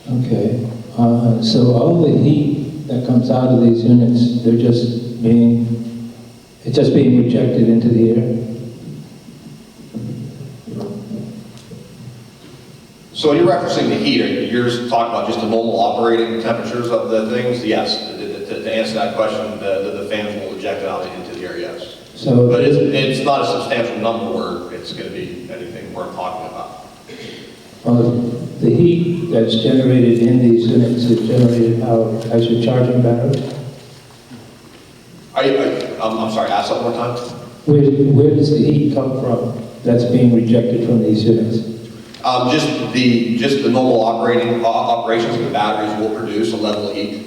Okay, so all the heat that comes out of these units, it's just being rejected into the air? So when you're referencing the heat, you're talking about just the normal operating temperatures of the things? Yes. To answer that question, the fans will eject it out into the air, yes. So, but it's not a substantial number where it's going to be anything worth talking about. the heat that's generated in these units is generated how, as you're charging batteries? I'm sorry, ask that one more time? Where does the heat come from that's being rejected from these units? Just the normal operations of the batteries will produce a level of heat.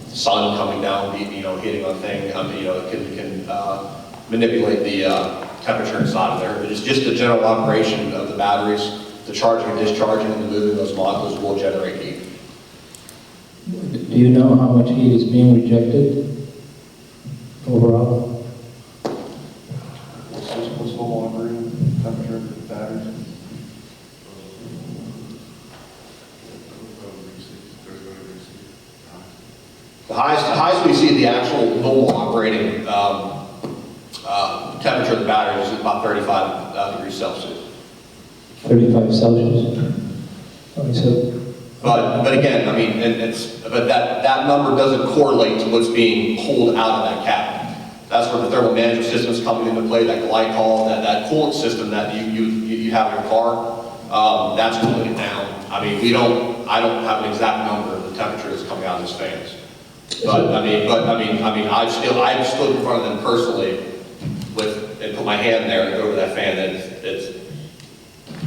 Sun coming down, hitting on thing, can manipulate the temperature inside of there. But it's just the general operation of the batteries, the charging and discharging and the moving of those modules will generate heat. Do you know how much heat is being rejected overall? What's normal operating temperature of the batteries? The highest we see the actual normal operating temperature of the battery is about 35 degrees Celsius. 35 Celsius. Okay, so. But again, I mean, but that number doesn't correlate to what's being pulled out of that cabin. That's where the thermal management system is coming into play. That glycol, that coolant system that you have in your car, that's cooling it down. I mean, I don't have an exact number of the temperature that's coming out of these fans. But I mean, I've stood in front of them personally and put my hand there and go over that fan, and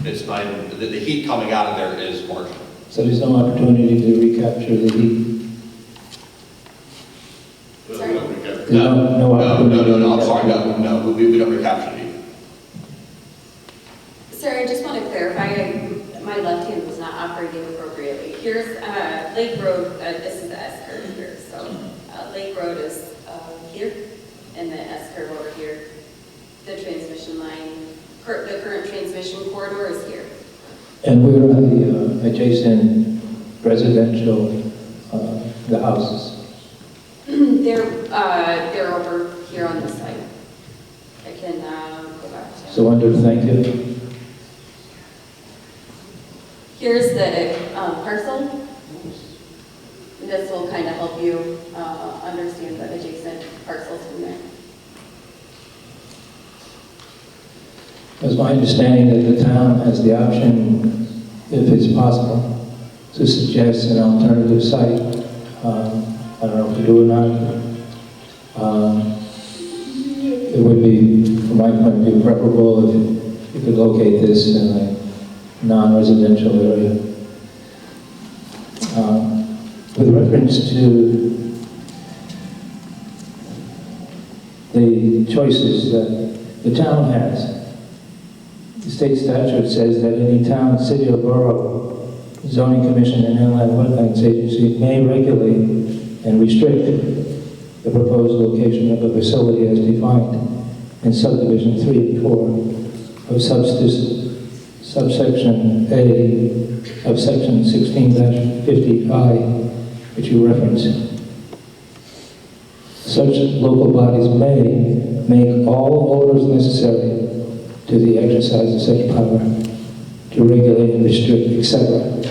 it's not even, the heat coming out of there is marginal. So there's no opportunity to recapture the heat? Sorry? No opportunity. No, I'm sorry, no, we don't recapture the heat. Sir, I just want to clarify, my left hand was not operating appropriately. Here's Lake Road, this is the S curve here. So Lake Road is here, and the S curve over here. The transmission line, the current transmission corridor is here. And where are the adjacent residential, the houses? They're over here on this side. I can go back to. So thank you. Here's the parcel. This will kind of help you understand the adjacent parcels from there. It's my understanding that the town has the option, if it's possible, to suggest an alternative site. I don't know if you do or not. It would be, from my point of view, preferable if you could locate this in a non-residential area. With reference to the choices that the town has, the state statute says that any town, city, or borough, zoning commission, and inland wetlands agency may regulate and restrict the proposed location of a facility as defined in subdivision 3 and 4 of subsection A of section 16-50I, which you reference. Such local bodies may make all orders necessary to the exercise of such power to regulate and restrict, etc.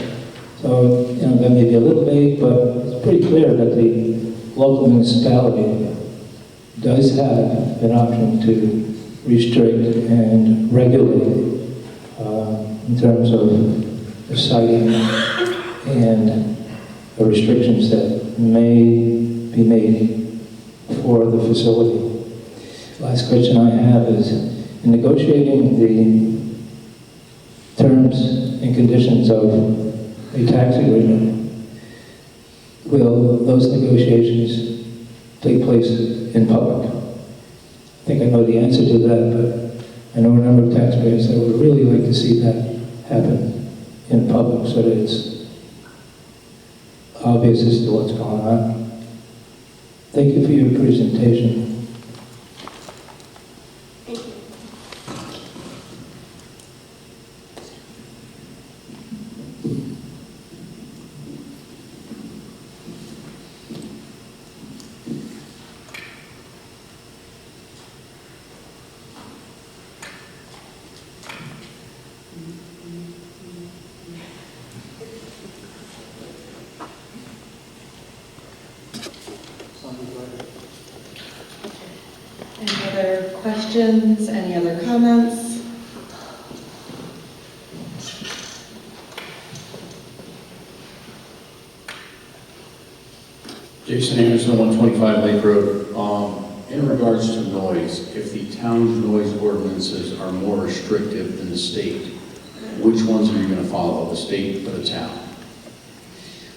So, that may be a little vague, but it's pretty clear that the local municipality does have an option to restrict and regulate in terms of the siting and the restrictions that may be made for the facility. Last question I have is, in negotiating the terms and conditions of a tax agreement, will those negotiations take place in public? I think I know the answer to that, but I know a number of taxpayers that would really like to see that happen in public so that it's obvious as to what's going on. Thank you for your presentation. questions? Any other comments? Jason Anderson, 125 Lake Road. In regards to noise, if the town's noise ordinances are more restrictive than the state, which ones are you going to follow, the state or the town?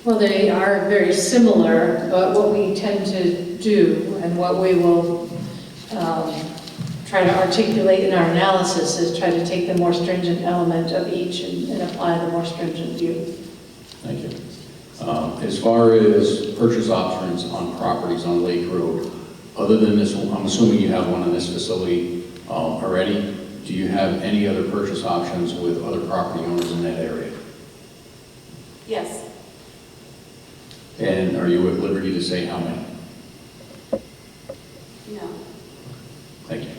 Well, they are very similar, but what we tend to do and what we will try to articulate in our analysis is try to take the more stringent element of each and apply the more stringent view. Thank you. As far as purchase options on properties on Lake Road, other than this one, I'm assuming you have one in this facility already, do you have any other purchase options with other property owners in that area? Yes. And are you at liberty to say how many? No. Thank you.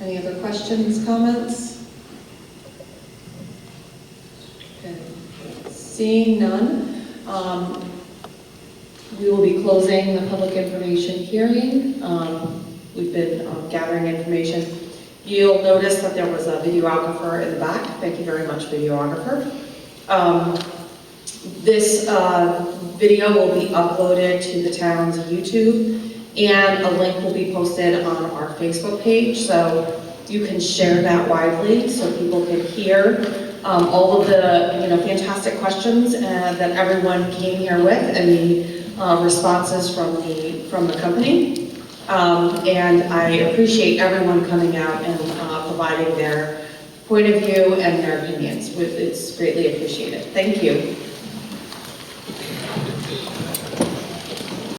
Any other questions, comments? Okay. Seeing none, we will be closing the public information hearing. We've been gathering information. You'll notice that there was a videographer in the back. Thank you very much, videographer. This video will be uploaded to the town's YouTube, and a link will be posted on our Facebook page, so you can share that widely so people can hear all of the fantastic questions that everyone came here with, and the responses from the company. And I appreciate everyone coming out and providing their point of view and their opinions. It's greatly appreciated. Thank you.